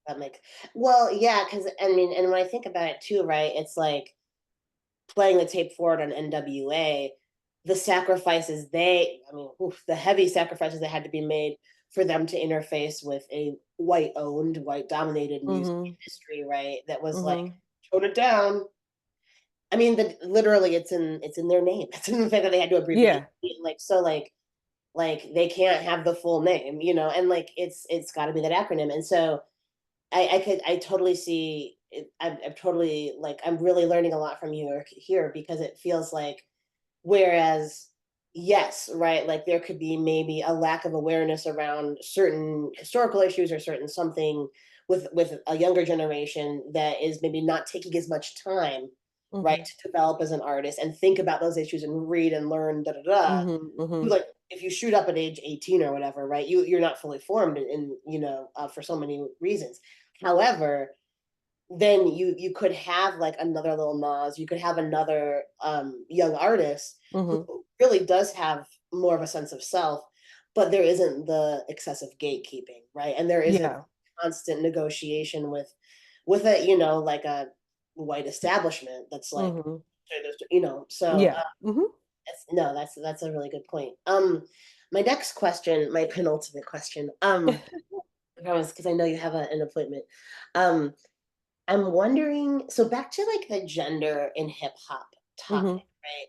that makes well, yeah, because I mean, and when I think about it too, right, it's like playing the tape forward on NWA, the sacrifices I mean, oof, the heavy sacrifices that had to be made for them to interface with a white owned, white dominated music Hmm. industry, right? That was like, Hmm. tone it down. I mean, literally, it's in their name. It's in the fact that they had to abbreviate, Yeah. like so, like they can't have the full name, and like it's got to be that acronym. And so I totally see it. I'm totally like I'm really learning a lot from you here because it feels like whereas yes, right, like there could be maybe a lack of awareness around certain historical issues or certain something with a younger generation that is maybe not taking as much time, right, Hmm. to develop as an artist and think about those issues and read and learn da da da. Hmm. Hmm. Like if you shoot up at age 18 or whatever, right, you're not fully formed for so many reasons. However, then you could have like another little Nas, you could have another young artist who Hmm. really does have more of a sense of self, but there isn't the excessive gatekeeping, right? And there isn't Yeah. constant negotiation with like a white establishment that's like, Hmm. so Yeah. Hmm. no, that's a really good point. My next question, my penultimate question, I promise, because I know you have an appointment. Um, I'm wondering, so back to like the gender in hip hop Hmm. topic, right?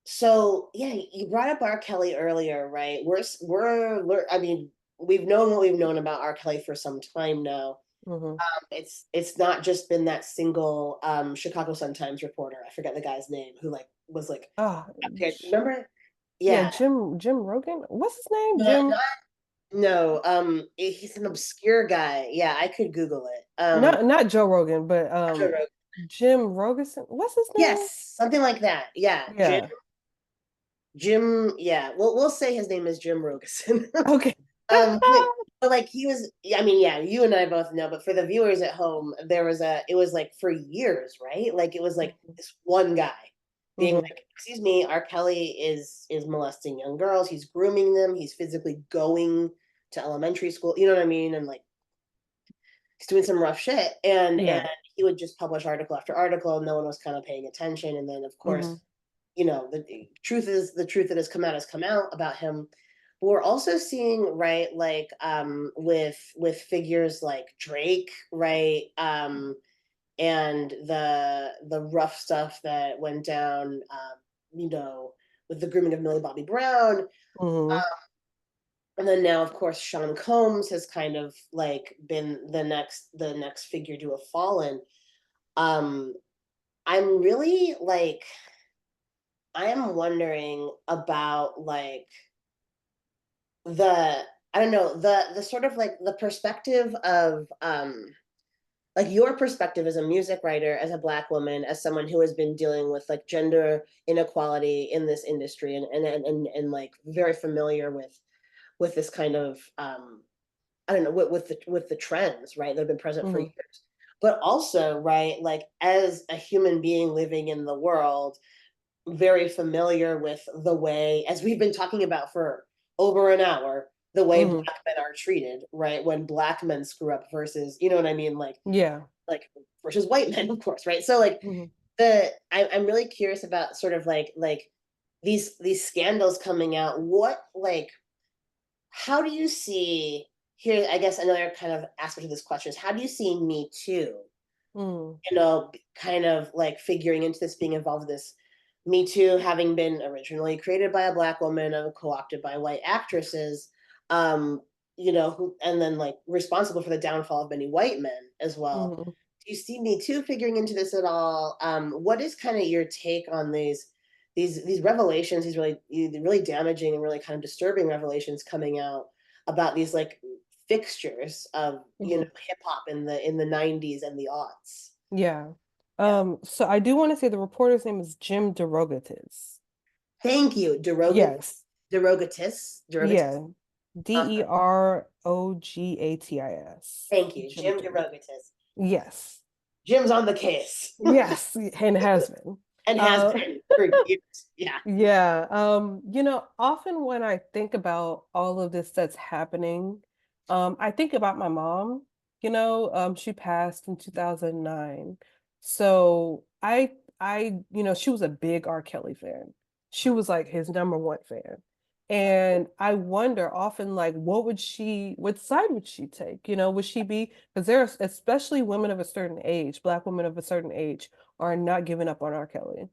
So yeah, you brought up R. Kelly earlier, right? I mean, we've known what we've known about R. Kelly for some time now. Hmm. It's not just been that single Chicago Sun-Times reporter. I forget the guy's name who like was like Ah, remember? yeah, Yeah. Jim Rogan. What's his name? Not, Jim. not no, he's an obscure guy. Yeah, I could Google it. Not Joe Rogan, but Joe Rogan. Jim Rogerson. What's his name? Yes, something like that. Yeah, Yeah. Jim. Yeah, we'll say his name is Jim Rogerson. Okay. But like he was, I mean, yeah, you and I both know, but for the viewers at home, it was like for years, right? Like it was like this one guy being Hmm. like, excuse me, R. Kelly is molesting young girls, he's grooming them, he's physically going to elementary school, you know what I mean? And like he's doing some rough shit. And Yeah. he would just publish article after article, and no one was kind of paying attention. And then of Hmm. course, the truth is the truth that has come out about him. But we're also seeing, right, like with figures like Drake, right, and the rough stuff that went down, you know, with the grooming of Millie Bobby Brown. Hmm. And then now, of course, Sean Combs has kind of like been the next figure to have fallen. Um, I'm really like I am wondering about like the I don't know, the sort of like the perspective of like your perspective as a music writer, as a Black woman, as someone who has been dealing with like gender inequality in this industry, and like very familiar with this kind of I don't know, with the trends, right, that have been present for Hmm. years. But also, right, like as a human being living in the world, very familiar with the way, as we've been talking about for over an hour, the way Hmm. Black men are treated, right? When Black men screw up versus, you know what I mean, Yeah. like versus white men, of course, right? So like Hmm. I'm really curious about sort of like these scandals coming out. What like how do you see here? I guess another kind of aspect of this question is how do you see Me Too? Hmm. Kind of like figuring into this, being involved in this. Me Too, having been originally created by a Black woman and co-opted by white actresses, um, who and then like responsible for the downfall of many white men as well. Hmm. Do you see Me Too figuring into this at all? What is kind of your take on these revelations, these really damaging and really kind of disturbing revelations coming out about these like fixtures of Hmm. hip hop in the 90s and the aughts? Yeah. Yeah. So I do want to say the reporter's name is Jim DeRogatis. Thank you. Yes. Derogatis. Yeah. Awesome. DeRogatis. Thank you. Jim Jim DeRogatis. Derogatis. Yes. Jim's on the case Yes, and has been. and has Uh, been for years. Yeah. yeah. Often when I think about all of this that's happening, I think about my mom. She passed in 2009. So she was a big R. Kelly fan. She was like his number one fan. And I wonder often, like, what side would she take? Would she be, because there's especially women of a certain age, Black women of a certain age are not giving up on R. Kelly.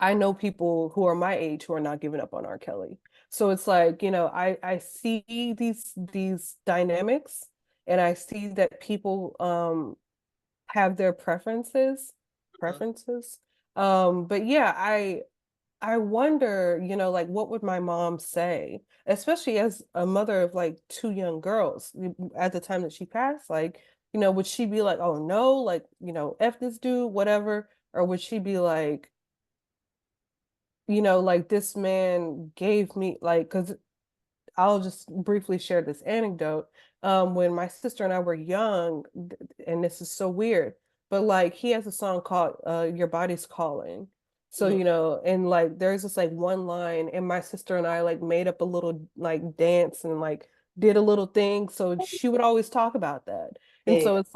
I know people who are my age who are not giving up on R. Kelly. So it's like, I see these dynamics and I see that people have their Mhm. preferences. But yeah, I wonder, like what would my mom say, especially as a mother of like two young girls at the time that she passed, like, would she be like, oh no, like, F this dude, whatever, or would she be like, like this man gave me like, because I'll just briefly share this anecdote. When my sister and I were young, and this is so weird, but like he has a song called Your Body's Calling. So, Mhm. and like there's this like one line, and my sister and I like made up a little like dance and like did a little thing. So she would always talk about that. And Yeah, so it's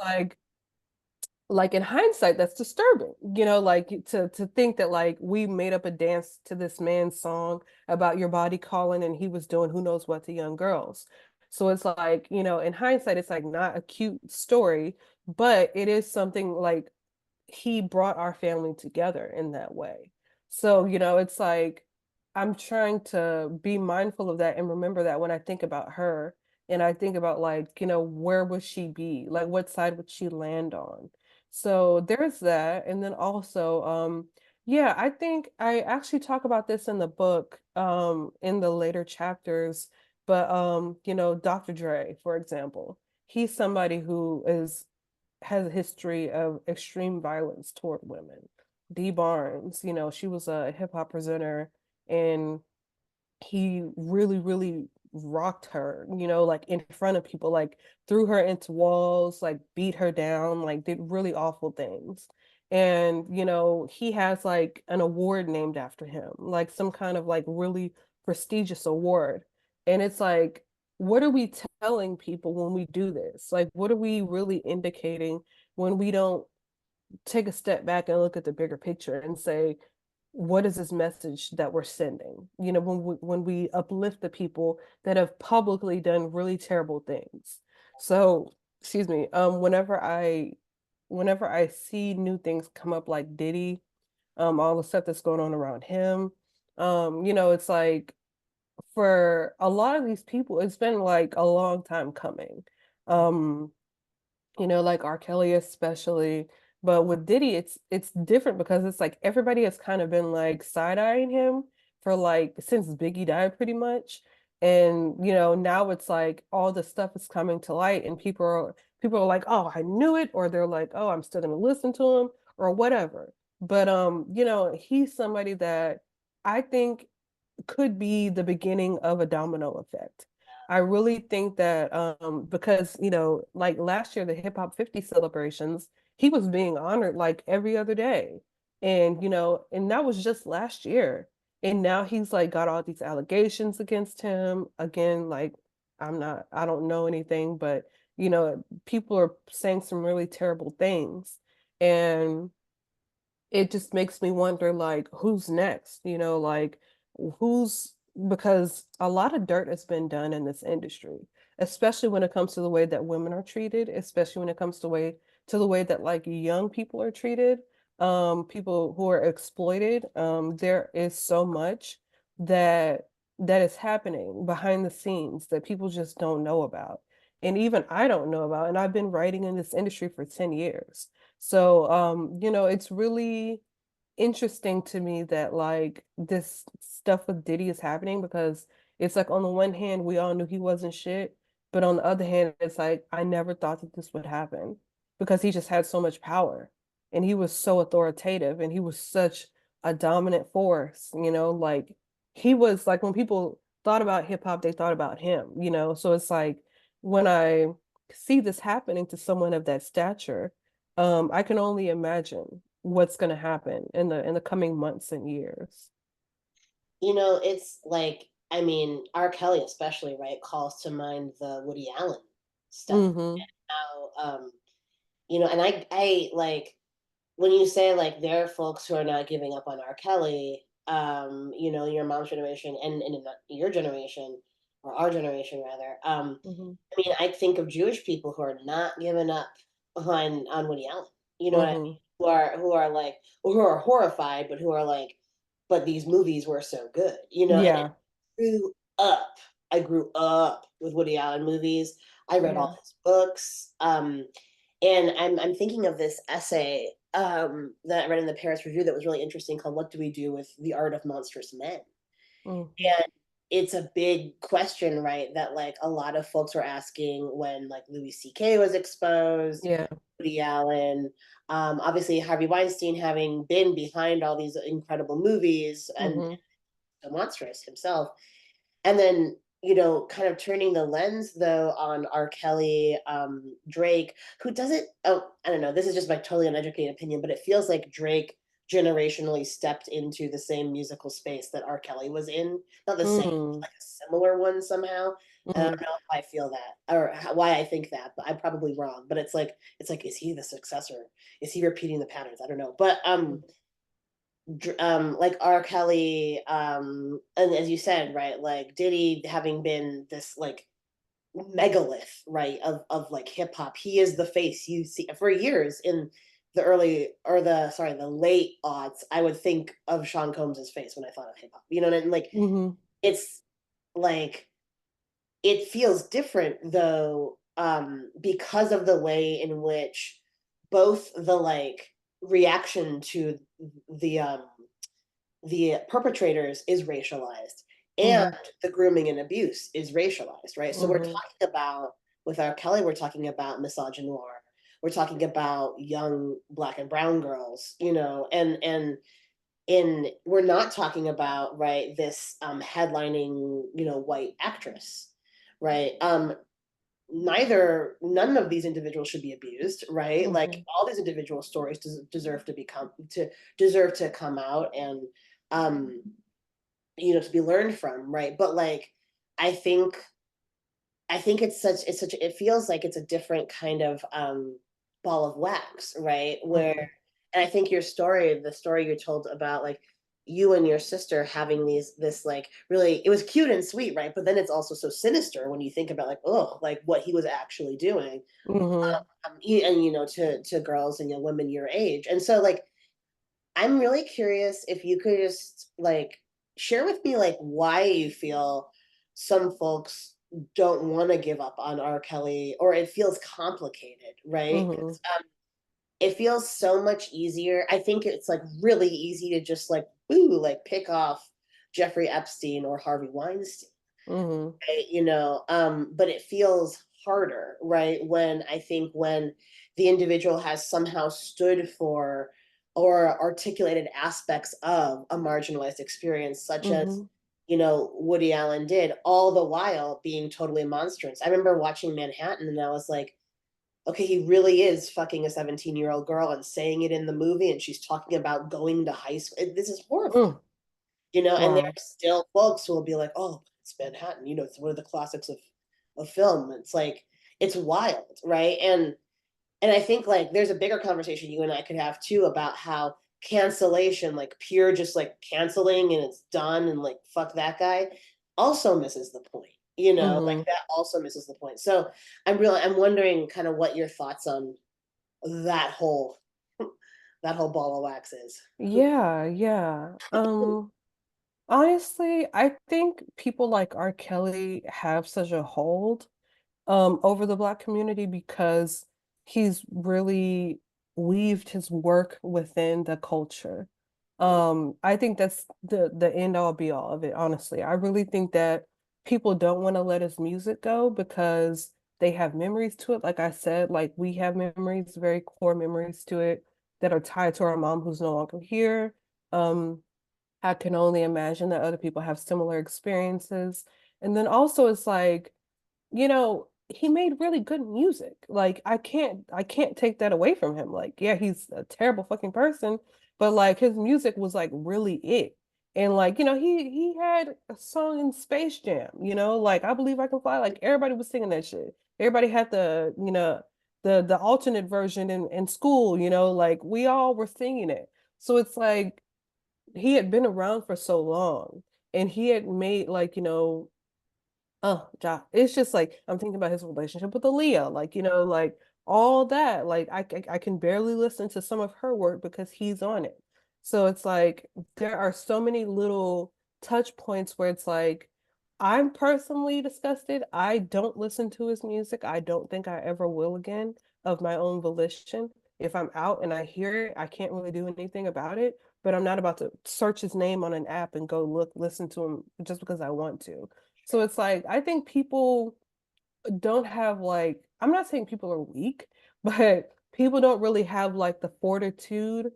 like in hindsight, that's disturbing, like to think that like we made up a dance to this man's song about your body calling and he was doing who knows what to young girls. So it's like, in hindsight, it's like not a cute story, but it is something like he brought our family together in that way. So, it's like I'm trying to be mindful of that and remember that when I think about her And I think about like, where would she be? Like what side would she land on? So there's that. And then also, yeah, I think I actually talk about this in the book, in the later chapters, but Dr. Dre, for example, he's somebody who is has a history of extreme violence toward women. Dee Barnes, she was a hip hop presenter, and he really, really rocked her, like in front of people, like threw her into walls, like beat her down, like did really awful things. And, he has like an award named after him, like some kind of like really prestigious award. And it's like, what are we telling people when we do this? Like, what are we really indicating when we don't take a step back and look at the bigger picture and say, what is this message that we're sending? When we uplift the people that have publicly done really terrible things. So, excuse me, whenever I see new things come up like Diddy, all the stuff that's going on around him, it's like for a lot of these people, it's been like a long time coming. Um, like R. Kelly especially. But with Diddy, it's different because it's like everybody has kind of been like side-eyeing him for like since Biggie died pretty much. And now it's like all the stuff is coming to light and people are like, "Oh, I knew it," or they're like, "Oh, I'm still gonna listen to him," or whatever. But he's somebody that I think could be the beginning of a domino effect. I really think that because like last year the Hip Hop 50 celebrations, he was being honored like every other day. And and that was just last year. And now he's like got all these allegations against him. Again, like I don't know anything, but people are saying some really terrible things. And it just makes me wonder like who's next, like who's because a lot of dirt has been done in this industry, especially when it comes to the way that women are treated, especially when it comes to the way that like young people are treated, people who are exploited. There is so much that that is happening behind the scenes that people just don't know about. And even I don't know about, and I've been writing in this industry for 10 years. So, it's really interesting to me that like this stuff with Diddy is happening because it's like on the one hand, we all knew he wasn't shit, but on the other hand, it's like I never thought that this would happen because he just had so much power and he was so authoritative and he was such a dominant force, like he was like when people thought about hip hop, they thought about him, so it's like when I see this happening to someone of that stature, I can only imagine what's going to happen in the coming months and years. It's like, I mean, R. Kelly especially, right, calls to mind the Woody Allen stuff. Hmm. How, and I like when you say like there are folks who are not giving up on R. Kelly, your mom's generation and your generation or our generation rather. Hmm. I mean, I think of Jewish people who are not giving up on Woody Allen. You know what I mean? Hmm. Who are like who are horrified, but who are like, but these movies were so good, and Yeah. grew up. I grew up with Woody Allen movies. I read all Yeah. his books. And I'm thinking of this essay that I read in the Paris Review that was really interesting called "What Do We Do with the Art of Monstrous Men?" Hmm. And it's a big question, right? That like a lot of folks were asking when like Louis C.K. was exposed, Yeah. Woody Allen, obviously Harvey Weinstein having been behind all these incredible movies and Hmm. so monstrous himself. And then, kind of turning the lens though on R. Kelly, Drake, who doesn't, oh, I don't know, this is just my totally uneducated opinion, but it feels like Drake generationally stepped into the same musical space that R. Kelly was in. Not the same, but Hmm. like a similar one somehow. And I don't Hmm. know if I feel that or why I think that, but I'm probably wrong. But it's like, is he the successor? Is he repeating the patterns? I don't know. But like R. Kelly, and as you said, right, like Diddy having been this like megalith, right, of like hip hop. He is the face you see for years in the early or the late aughts. I would think of Sean Combs's face when I thought of hip hop. You know what I mean? Like Hmm. it's like it feels different though, because of the way in which both the like reaction to the um the perpetrators is racialized, and Mm-hmm. the grooming and abuse is racialized, right? So we're Mm-hmm. talking about, with R. Kelly, we're talking about misogynoir. We're talking about young black and brown girls, and we're not talking about, right, this headlining, white actress, right? None of these individuals should be abused, right? Like Mm-hmm. all these individual stories deserve to come out and um to be learned from, right? But like I think it feels like it's a different kind of ball of wax, right? Where, Mm-hmm. and I think the story you told about like you and your sister having this like really, it was cute and sweet, right? But then it's also so sinister when you think about like, oh, like what he was actually doing, Mm-hmm. and to girls and young women your age. And so like I'm really curious if you could just like share with me like why you feel some folks don't want to give up on R. Kelly, or it feels complicated, right? Mm-hmm. 'Cause, it feels so much easier. I think it's like really easy to just like like pick off Jeffrey Epstein or Harvey Weinstein, Mm-hmm. right? But it feels harder, right? When the individual has somehow stood for or articulated aspects of a marginalized experience, such as, Mm-hmm. Woody Allen did, all the while being totally monstrous. I remember watching Manhattan and I was like, okay, he really is fucking a 17-year-old girl and saying it in the movie, and she's talking about going to high school. This is horrifying, Mm. and there's Wow. still folks who will be like, "Oh, it's Manhattan. It's one of the classics of film." It's like it's wild, right? And I think like there's a bigger conversation you and I could have too about how cancellation, like pure just like canceling and it's done and like fuck that guy, also misses the point. Like Mm-hmm. that also misses the point. So I'm wondering kind of what your thoughts on that whole that whole ball of wax is. Yeah, yeah. Honestly, I think people like R. Kelly have such a hold over the Black community because he's really weaved his work within the culture. I think that's the end all be all of it, honestly. I really think that people don't want to let his music go because they have memories to it. Like I said, like we have memories, very core memories to it that are tied to our mom who's no longer here. Um, I can only imagine that other people have similar experiences. And then also it's like, he made really good music. Like I can't take that away from him. Like, yeah, he's a terrible fucking person, but like his music was like really it. And like, he had a song in Space Jam, like I Believe I Can Fly. Like everybody was singing that shit. Everybody had the alternate version in school, like we all were singing it. So it's like he had been around for so long and he had made like, oh, ja, it's just like I'm thinking about his relationship with Aaliyah, like like all that. Like I can barely listen to some of her work because he's on it. So it's like there are so many little touch points where it's like I'm personally disgusted. I don't listen to his music. I don't think I ever will again of my own volition. If I'm out and I hear it, I can't really do anything about it. But I'm not about to search his name on an app and go listen to him just because I want to. So it's like I think people don't have like I'm not saying people are weak, but people don't really have like the fortitude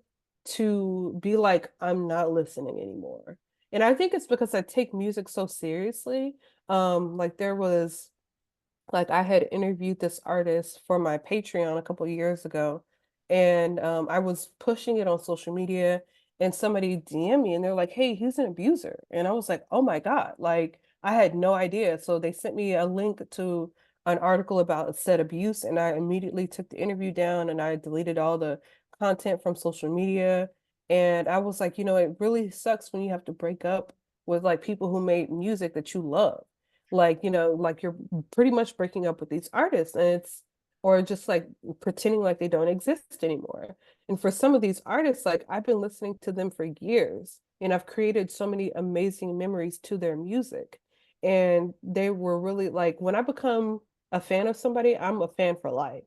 to be like I'm not listening anymore. And I think it's because I take music so seriously. Like there was like I had interviewed this artist for my Patreon a couple of years ago, and I was pushing it on social media, and somebody DM me, and they're like, "Hey, he's an abuser," and I was like, "Oh my God!" Like I had no idea. So they sent me a link to an article about said abuse, and I immediately took the interview down, and I deleted all the content from social media, and I was like, it really sucks when you have to break up with like people who made music that you love like like you're pretty much breaking up with these artists and it's or just like pretending like they don't exist anymore. And for some of these artists, like I've been listening to them for years and I've created so many amazing memories to their music. And they were really like, when I become a fan of somebody, I'm a fan for life.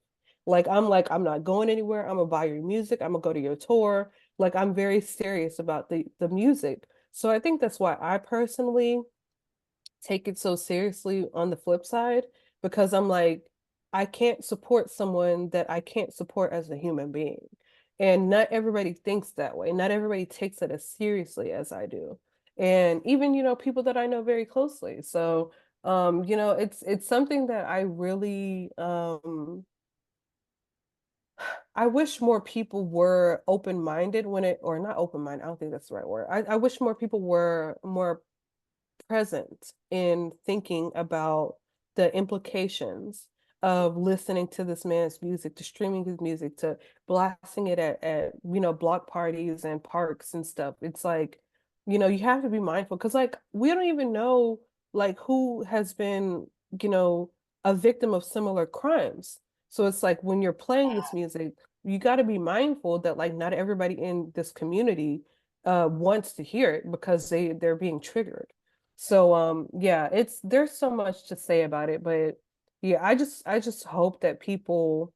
Like, I'm not going anywhere. I'm gonna buy your music. I'm gonna go to your tour. Like, I'm very serious about the music. So I think that's why I personally take it so seriously on the flip side, because I'm like, I can't support someone that I can't support as a human being. And not everybody thinks that way. Not everybody takes it as seriously as I do. And even, people that I know very closely. So, it's something that I really I wish more people were open-minded or not open-minded, I don't think that's the right word. I wish more people were more present in thinking about the implications of listening to this man's music, to streaming his music, to blasting it at block parties and parks and stuff. It's like, you have to be mindful because like we don't even know like who has been, you know, a victim of similar crimes. So it's like when you're playing this music, you got to be mindful that like not everybody in this community wants to hear it because they're being triggered. So yeah, there's so much to say about it, but yeah, I just hope that people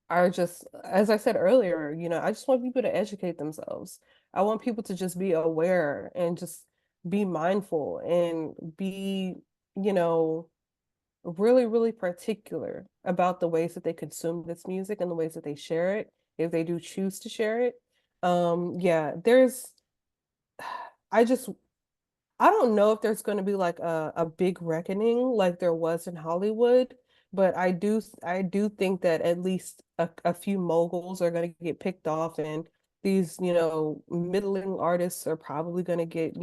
are just, as I said earlier, I just want people to educate themselves. I want people to just be aware and just be mindful and be, you know, really, really particular about the ways that they consume this music and the ways that they share it, if they do choose to share it. Yeah, I just I don't know if there's going to be like a big reckoning like there was in Hollywood, but I do think that at least a few moguls are going to get picked off, and these, middling artists are probably going to get,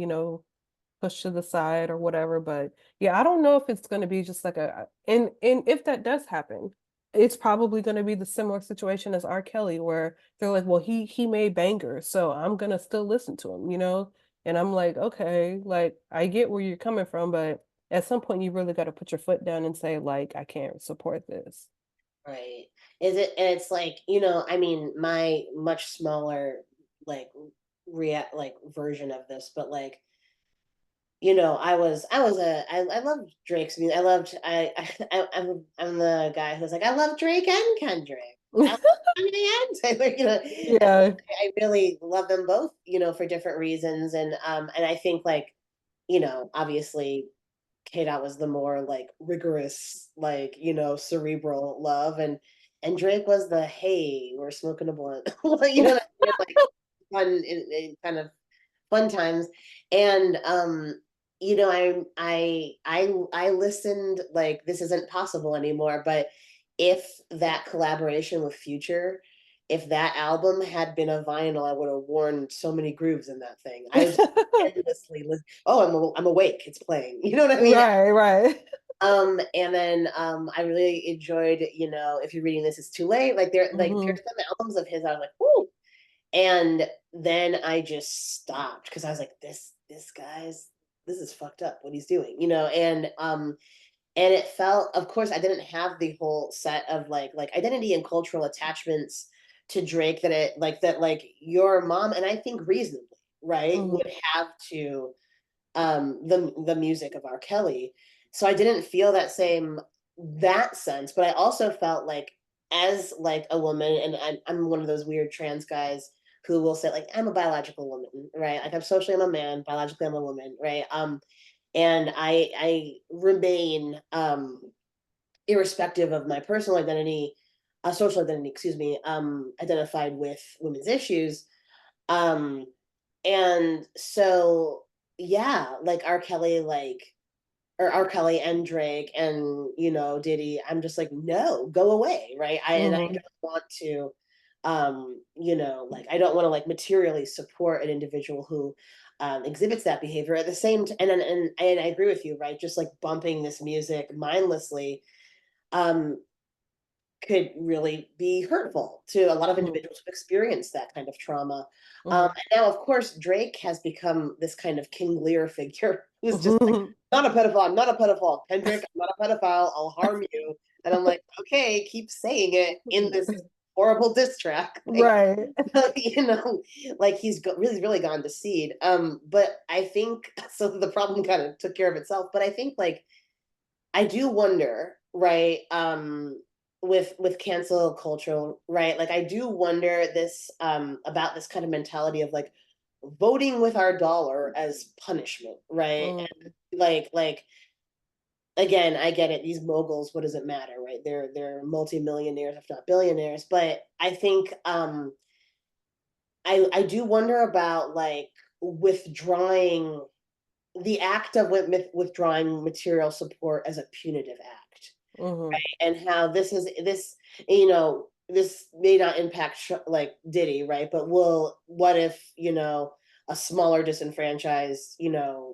pushed to the side or whatever. But yeah, I don't know if it's going to be just like and if that does happen, it's probably going to be the similar situation as R. Kelly, where they're like, well, he made bangers, so I'm gonna still listen to him. And I'm like, okay, like I get where you're coming from, but at some point you really got to put your foot down and say, like, I can't support this. Right. Is it, and it's like, I mean, my much smaller, like, like version of this, but like, I loved Drake's music. I'm the guy who's like, I love Drake and Kendrick. I love Kanye and Taylor, and Yeah. I really love them both, for different reasons. And I think like, obviously K Dot was the more like rigorous, like, cerebral love, and Drake was the hey, we're smoking a blunt. Well, what I mean? Like fun in kind of fun times. And I listened, like, this isn't possible anymore, but if that collaboration with Future, if that album had been a vinyl, I would have worn so many grooves in that thing. I was endlessly oh, I'm awake, it's playing. You know what I mean? Right, right. And then I really enjoyed, if you're reading this, it's too late. There's Hmm. some albums of his I was like, whoo. And then I just stopped because I was like, this is fucked up what he's doing, and it felt, of course, I didn't have the whole set of like identity and cultural attachments to Drake that your mom, and I think reasonably, right, Hmm. would have to the music of R. Kelly. So I didn't feel that sense, but I also felt like, as like a woman, and I'm one of those weird trans guys who will say like, I'm a biological woman, right? Like, I'm socially I'm a man, biologically I'm a woman, right? And I remain irrespective of my personal identity, social identity, excuse me, identified with women's issues. Um, and so, yeah, like R. Kelly and Drake and, Diddy, I'm just like, no, go away, right? I Hmm. don't want to, like, I don't want to like materially support an individual who exhibits that behavior. At the same time, and I agree with you, right? Just like bumping this music mindlessly, um, could really be hurtful to a lot of Hmm. individuals who experience that kind of trauma. Hmm. And now, of course, Drake has become this kind of King Lear figure who's just like, Hmm. not a pedophile, I'm not a pedophile. Kendrick, I'm not a pedophile, I'll harm you. And I'm like, okay, keep saying it in this horrible diss track. Right. You know, like really, really gone to seed. But I think so. The problem kind of took care of itself. But I think like I do wonder, right? With cancel culture, right? Like I do wonder this about this kind of mentality of like voting with our dollar as punishment, right? Mm, And like again, I get it. These moguls, what does it matter, right? They're multimillionaires, if not billionaires. But I think I do wonder about like withdrawing the act of withdrawing material support as a punitive act, hmm and how this you know this may not impact like Diddy, right? But will what if a smaller disenfranchised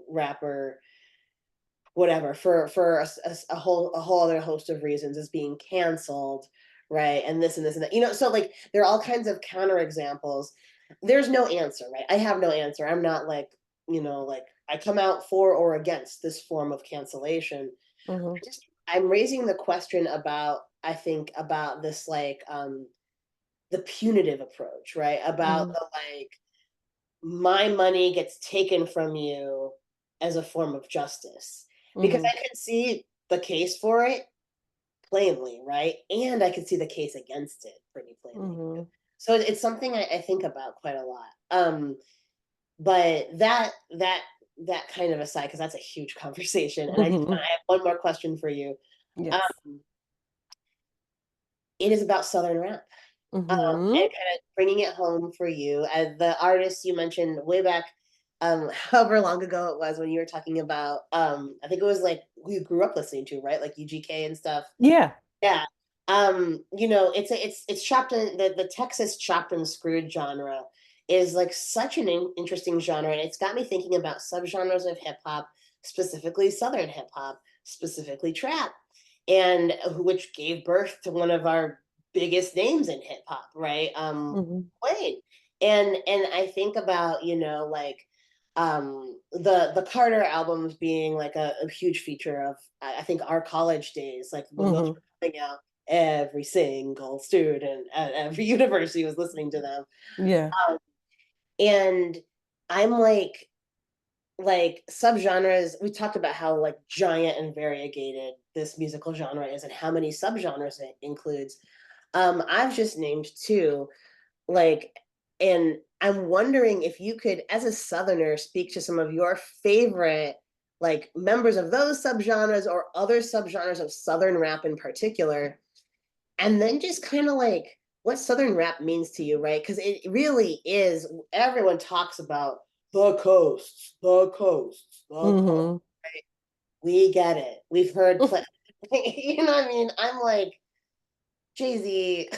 rapper, whatever, for a whole other host of reasons is being canceled, right? And this and this and that, so like there are all kinds of counter examples. There's no answer, right? I have no answer. I'm not like, like I come out for or against this form of cancellation. hmm I'm raising the question about, I think, about this like the punitive approach, right? About hmm the like my money gets taken from you as a form of justice. Because hmm I can see the case for it plainly, right? And I can see the case against it pretty plainly too. hmm So it's something I think about quite a lot. But that kind of aside, because that's a huge conversation, and I have one more question for you. Yes. Um, it is about Southern rap, and hmm kind of bringing it home for you. As the artist you mentioned way back, however long ago it was when you were talking about, I think it was like who you grew up listening to, right? Like UGK and stuff. Yeah. Yeah. It's chopped in the Texas chopped and screwed genre is like such an interesting genre, and it's got me thinking about subgenres of hip hop, specifically Southern hip hop, specifically trap, and which gave birth to one of our biggest names in hip hop, right? hmm Wayne. And I think about, like the Carter albums being like a huge feature of I think our college days, like when those hmm were coming out, every single student at every university was listening to them. Yeah. Um, and I'm like subgenres, we talked about how like giant and variegated this musical genre is and how many subgenres it includes. I've just named two, like, and I'm wondering if you could, as a Southerner, speak to some of your favorite like members of those subgenres or other subgenres of Southern rap in particular, and then just kind of like what Southern rap means to you, right? Because it really is, everyone talks about the coasts, the coasts, the coast. hmm We get it. We've heard play. You know what I mean? I'm like, Jay-Z,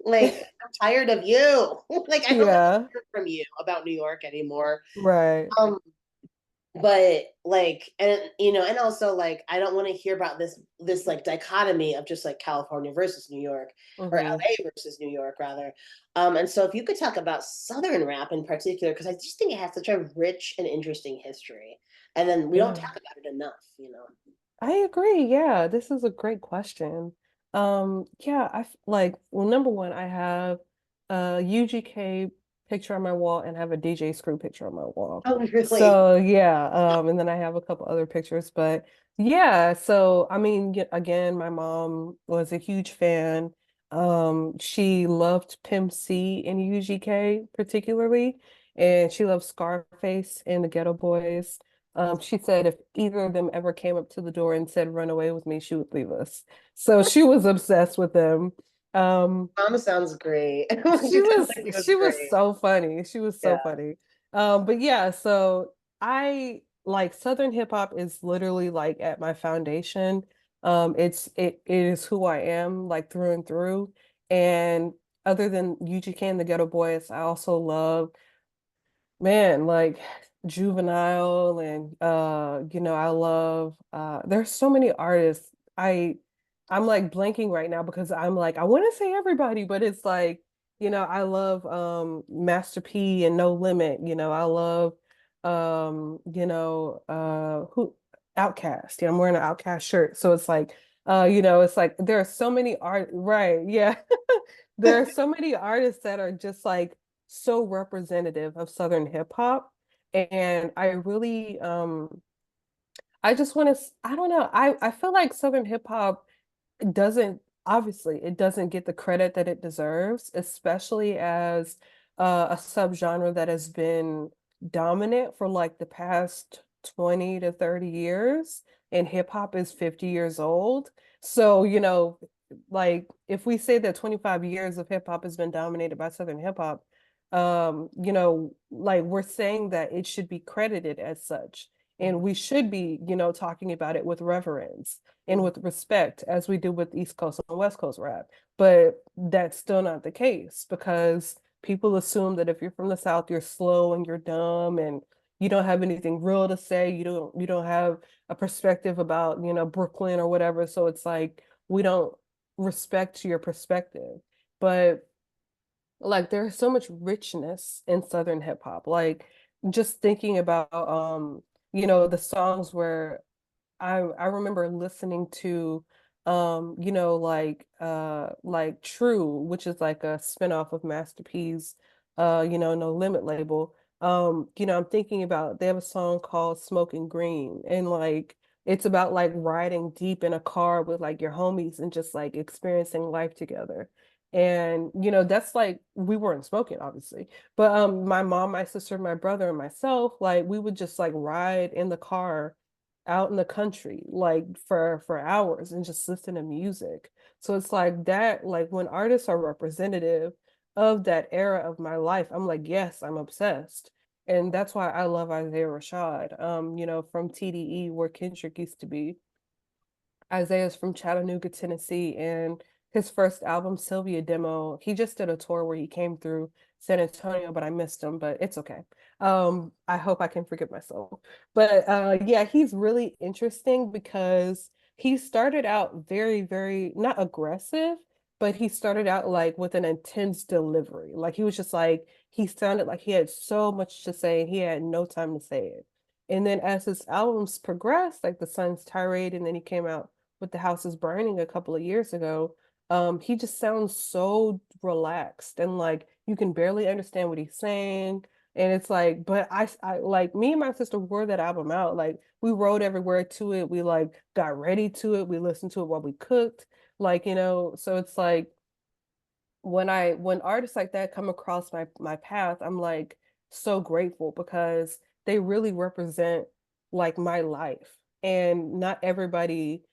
like, I'm tired of you. Like, I don't want to Yeah. hear from you about New York anymore. Right. Um, but like, and and also like, I don't want to hear about this like dichotomy of just like California versus New York, or hmm LA versus New York rather. And so if you could talk about Southern rap in particular, because I just think it has such a rich and interesting history. And then we don't Yeah. talk about it enough. I agree. Yeah, this is a great question. Yeah, like, well, number one, I have a UGK picture on my wall and have a DJ Screw picture on my wall. Oh, really? So yeah, and then I have a couple other pictures, but yeah, so I mean, again, my mom was a huge fan. She loved Pimp C and UGK particularly, and she loved Scarface and the Ghetto Boys. She said if either of them ever came up to the door and said, "Run away with me," she would leave us. So she was obsessed with them. Um, Mom sounds great. She she sounds was like it was she was great. so funny. She was Yeah. so funny. But yeah, so I like Southern hip hop is literally like at my foundation. It is who I am like through and through. And other than UGK and the Ghetto Boys, I also love, man, like Juvenile and I love there's so many artists. I'm like blanking right now because I'm like I want to say everybody, but it's like, I love Master P and No Limit, I love who Outcast. Yeah, I'm wearing an Outcast shirt. So it's like it's like there are so many art, right, yeah. there are so many artists that are just like so representative of Southern hip hop. And I really I just want to I don't know. I feel like Southern hip hop doesn't obviously it doesn't get the credit that it deserves, especially as a subgenre that has been dominant for like the past 20 to 30 years, and hip hop is 50 years old. So, like if we say that 25 years of hip hop has been dominated by Southern hip hop, like we're saying that it should be credited as such. And we should be, talking about it with reverence and with respect as we do with East Coast and West Coast rap. But that's still not the case because people assume that if you're from the South, you're slow and you're dumb and you don't have anything real to say. You don't have a perspective about, Brooklyn or whatever. So it's like we don't respect your perspective. But like there's so much richness in Southern hip hop. Like just thinking about the songs where I remember listening to like True, which is like a spinoff of Master P's No Limit label. I'm thinking about they have a song called Smoking Green, and like it's about like riding deep in a car with like your homies and just like experiencing life together. And that's like we weren't smoking obviously, but my mom, my sister, my brother, and myself, like we would just like ride in the car out in the country like for hours and just listen to music. So it's like that, like when artists are representative of that era of my life, I'm like, yes, I'm obsessed. And that's why I love Isaiah Rashad, from TDE where Kendrick used to be. Isaiah's from Chattanooga, Tennessee, and his first album, Sylvia Demo, he just did a tour where he came through San Antonio, but I missed him, but it's okay. I hope I can forgive myself. But yeah, he's really interesting because he started out very, very not aggressive, but he started out like with an intense delivery. Like he was just like he sounded like he had so much to say and he had no time to say it. And then as his albums progressed, like The Sun's Tirade, and then he came out with The House is Burning a couple of years ago, he just sounds so relaxed and like you can barely understand what he's saying. And it's like, but I like me and my sister wore that album out. Like we rode everywhere to it. We like got ready to it. We listened to it while we cooked. Like, so it's like when artists like that come across my path, I'm like so grateful because they really represent like my life. And not everybody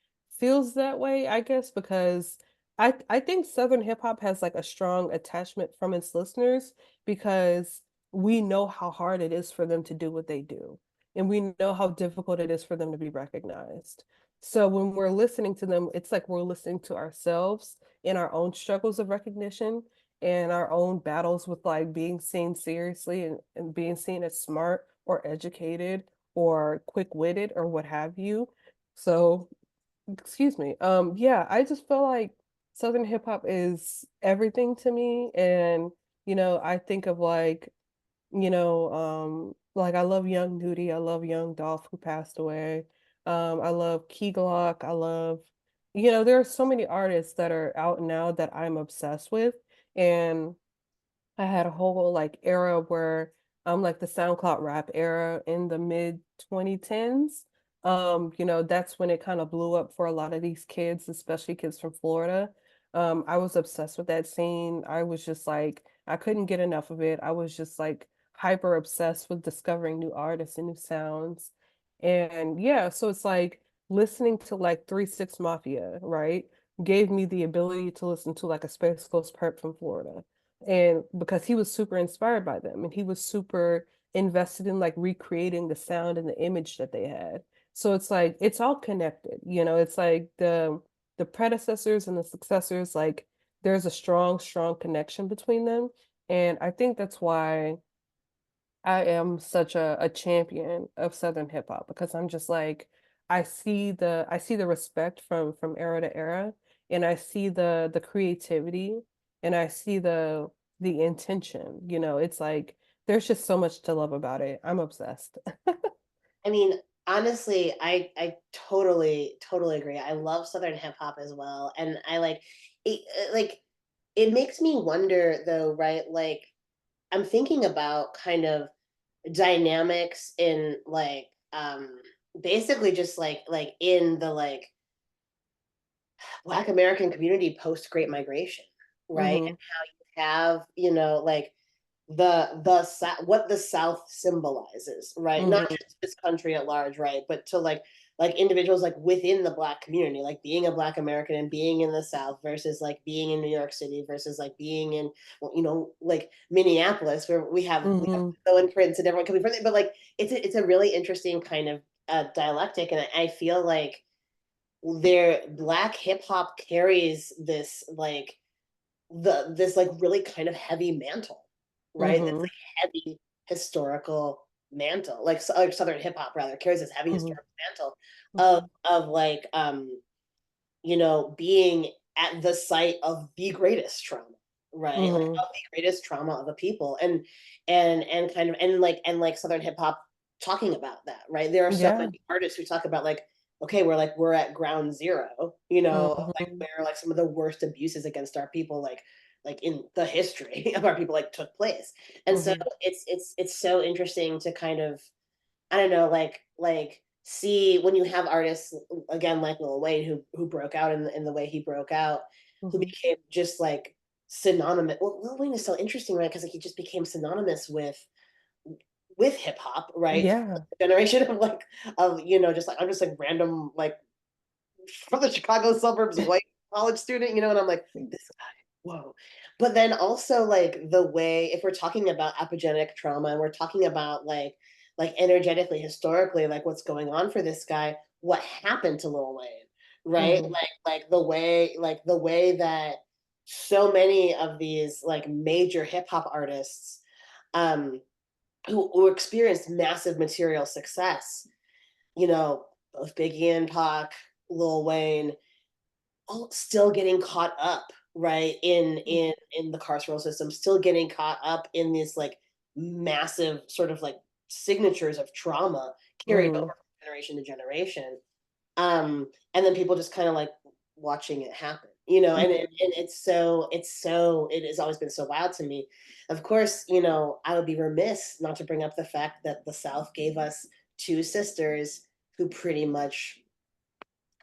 feels that way, I guess, because I think Southern hip hop has like a strong attachment from its listeners because we know how hard it is for them to do what they do. And we know how difficult it is for them to be recognized. So when we're listening to them, it's like we're listening to ourselves in our own struggles of recognition and our own battles with like being seen seriously and being seen as smart or educated or quick-witted or what have you. So, excuse me. Yeah, I just feel like Southern hip hop is everything to me. And, I think of like I love Young Nudie, I love Young Dolph who passed away. I love Key Glock, I love, there are so many artists that are out now that I'm obsessed with. And I had a whole like era where like the SoundCloud rap era in the mid 2010s. That's when it kind of blew up for a lot of these kids, especially kids from Florida. I was obsessed with that scene. I was just like, I couldn't get enough of it. I was just like hyper obsessed with discovering new artists and new sounds. And yeah, so it's like listening to like 3 6 Mafia, right? Gave me the ability to listen to like a Space Ghost Perp from Florida, and because he was super inspired by them and he was super invested in like recreating the sound and the image that they had. So it's like it's all connected, it's like the predecessors and the successors, like there's a strong strong connection between them. And I think that's why I am such a champion of Southern hip hop because I'm just like I see the respect from era to era, and I see the creativity, and I see the intention. It's like there's just so much to love about it. I'm obsessed. I mean, honestly, I totally agree. I love Southern hip hop as well, and I like it, like it makes me wonder though, right? Like I'm thinking about kind of dynamics in basically just like in the like Black American community post Great Migration, right? Mm-hmm. And how you have, like what the South symbolizes, right? Not Mm-hmm. just this country at large, right? But to like individuals like within the Black community, like being a Black American and being in the South versus like being in New York City versus like being in, well, like Minneapolis, where we have Mm-hmm. so imprints and everyone coming from it. But like it's a really interesting kind of dialectic, and I feel like their Black hip hop carries this like this like really kind of heavy mantle, right? That's Mm-hmm. like heavy historical mantle, like Southern hip hop rather carries this heavy Mm-hmm. historical mantle of Mm-hmm. like being at the site of the greatest trauma, right? Like Mm-hmm. of the greatest trauma of a people, and kind of and like Southern hip hop talking about that, right? There are so Yeah. many artists who talk about like, okay, we're at ground zero, like Mm-hmm. where like some of the worst abuses against our people, like in the history of our people, like took place. And so Mm-hmm. it's so interesting to kind of, I don't know, like see when you have artists again like Lil Wayne who broke out in the way he broke out, who Mm-hmm. became just like synonymous. Well, Lil Wayne is so interesting, right? Because like he just became synonymous with hip hop, right? Yeah. Generation of like of just like I'm just like random like from the Chicago suburbs white college student, and I'm like this guy, whoa. But then also like the way, if we're talking about epigenetic trauma and we're talking about like energetically, historically, like what's going on for this guy, what happened to Lil Wayne, right? Mm-hmm. Like the way that so many of these like major hip hop artists um who experienced massive material success, both Biggie and Pac, Lil Wayne, all still getting caught up, right, in the carceral system, still getting caught up in these like massive sort of like signatures of trauma carried over Mm-hmm. from generation to generation. And then people just kind of like watching it happen, and it has always been so wild to me. Of course, I would be remiss not to bring up the fact that the South gave us two sisters who pretty much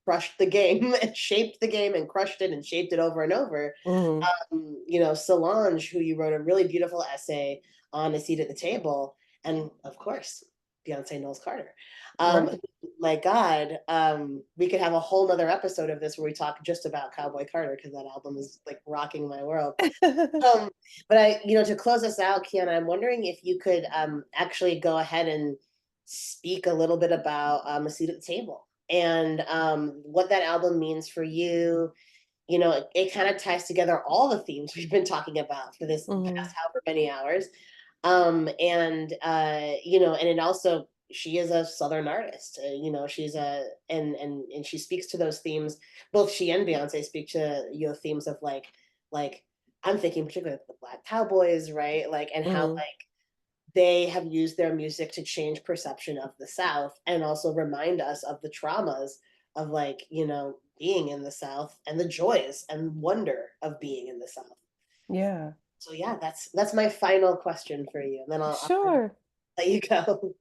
crushed the game and shaped the game and crushed it and shaped it over and over. Mm-hmm. Solange, who you wrote a really beautiful essay on A Seat at the Table, and of course, Beyonce Knowles Carter. Right. My God, we could have a whole nother episode of this where we talk just about Cowboy Carter because that album is like rocking my world. Um, but to close us out, Kiana, I'm wondering if you could actually go ahead and speak a little bit about A Seat at the Table and what that album means for you. It kind of ties together all the themes we've been talking about for this Mm-hmm. past however many hours. And it also, she is a Southern artist. She's and she speaks to those themes. Both she and Beyonce speak to themes of like I'm thinking particularly of the Black Cowboys, right? Like, and how Mm-hmm. like they have used their music to change perception of the South and also remind us of the traumas of like being in the South and the joys and wonder of being in the South. Yeah. So yeah, that's my final question for you, and then I'll Sure. let you go.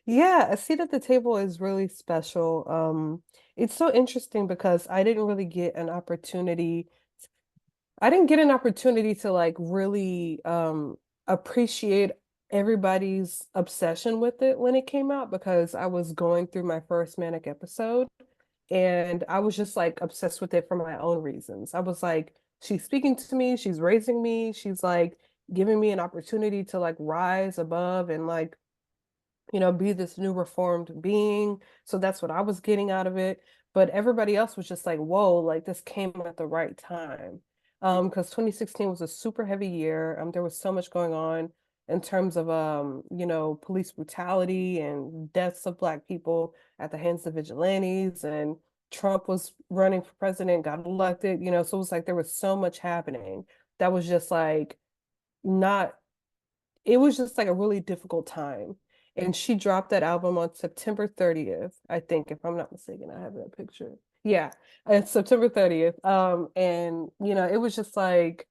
Yeah, a seat at the table is really special. It's so interesting because I didn't get an opportunity to like really appreciate everybody's obsession with it when it came out because I was going through my first manic episode and I was just like obsessed with it for my own reasons. I was like, she's speaking to me, she's raising me, she's like giving me an opportunity to like rise above and like be this new reformed being. So that's what I was getting out of it. But everybody else was just like, whoa, like this came at the right time. Because 2016 was a super heavy year. There was so much going on in terms of police brutality and deaths of Black people at the hands of vigilantes, and Trump was running for president, got elected, so it was like there was so much happening that was just like not it was just like a really difficult time. And she dropped that album on September 30th, I think, if I'm not mistaken. I have that picture. Yeah, it's September 30th. And it was just like,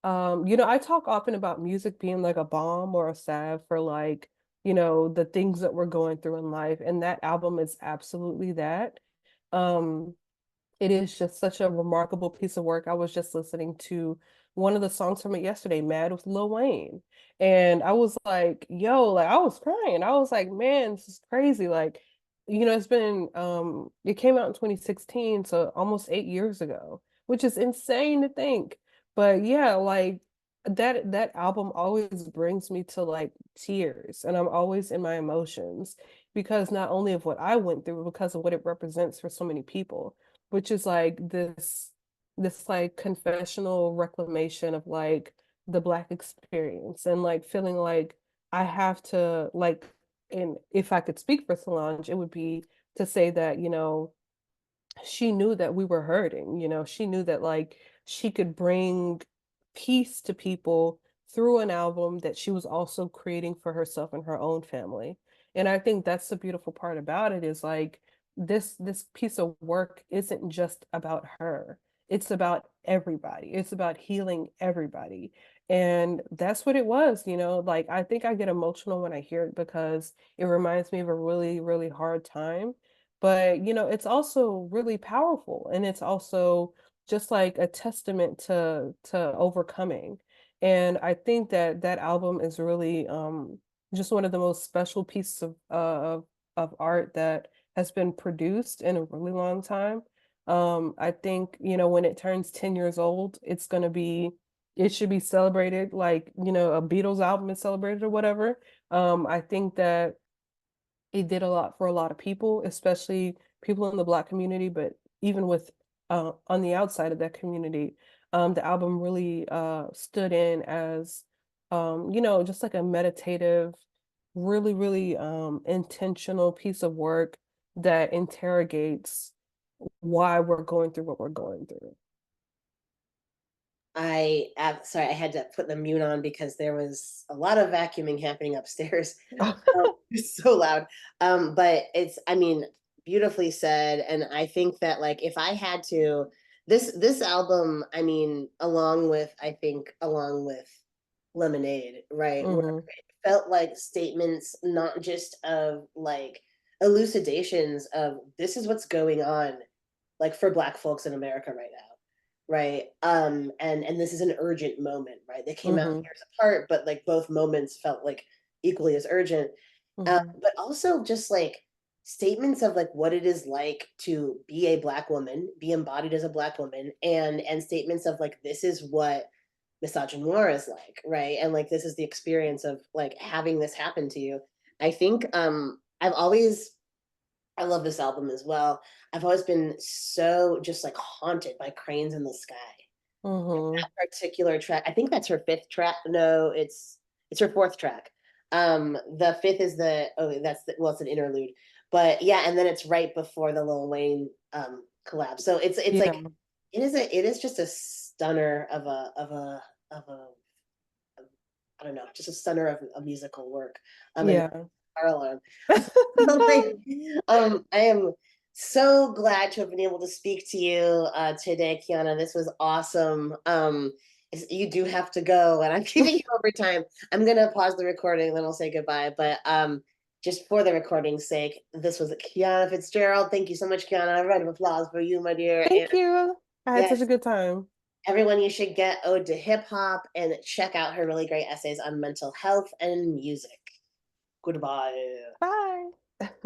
I talk often about music being like a balm or a salve for like, the things that we're going through in life. And that album is absolutely that. Um, it is just such a remarkable piece of work. I was just listening to one of the songs from it yesterday, Mad with Lil Wayne. And I was like, yo, like I was crying. I was like, man, this is crazy. Like, it came out in 2016, so almost 8 years ago, which is insane to think. But yeah, like that album always brings me to like tears, and I'm always in my emotions because not only of what I went through, but because of what it represents for so many people, which is like this like confessional reclamation of like the Black experience and like feeling like I have to like, and if I could speak for Solange, it would be to say that, she knew that we were hurting, she knew that like she could bring peace to people through an album that she was also creating for herself and her own family. And I think that's the beautiful part about it is like this piece of work isn't just about her. It's about everybody. It's about healing everybody. And that's what it was, like I think I get emotional when I hear it because it reminds me of a really, really hard time, but it's also really powerful, and it's also just like a testament to overcoming. And I think that that album is really just one of the most special pieces of art that has been produced in a really long time. I think, when it turns 10 years old, it should be celebrated like, a Beatles album is celebrated or whatever. I think that it did a lot for a lot of people, especially people in the Black community, but even with on the outside of that community, the album really stood in as just like a meditative, really, really intentional piece of work that interrogates why we're going through what we're going through. Sorry, I had to put the mute on because there was a lot of vacuuming happening upstairs. It's so loud. But I mean, beautifully said. And I think that like if I had to, this album, I mean, along with Lemonade, right, where Hmm. it felt like statements, not just of like elucidations of this is what's going on, like for Black folks in America right now, right? And this is an urgent moment, right? They came out Hmm. years apart, but like both moments felt like equally as urgent. Hmm. But also just like statements of like what it is like to be a Black woman, be embodied as a Black woman, and statements of like this is what misogynoir is like, right? And like this is the experience of like having this happen to you. I think I love this album as well. I've always been so just like haunted by Cranes in the Sky. Hmm. That particular track, I think that's her fifth track. No, it's her fourth track. The fifth is it's an interlude. But yeah, and then it's right before the Lil Wayne collab. So it's Yeah. like it is just a stunner of a I don't know, just a stunner of a musical work. And Yeah. fire alarm. Like, I am so glad to have been able to speak to you today, Kiana. This was awesome. You do have to go, and I'm keeping you over time. I'm gonna pause the recording, and then I'll say goodbye. But just for the recording's sake, this was Kiana Fitzgerald. Thank you so much, Kiana. A round of applause for you, my dear. And Thank you. I had such a yes, good time. everyone, you should get Ode to Hip Hop and check out her really great essays on mental health and music. Goodbye. Bye.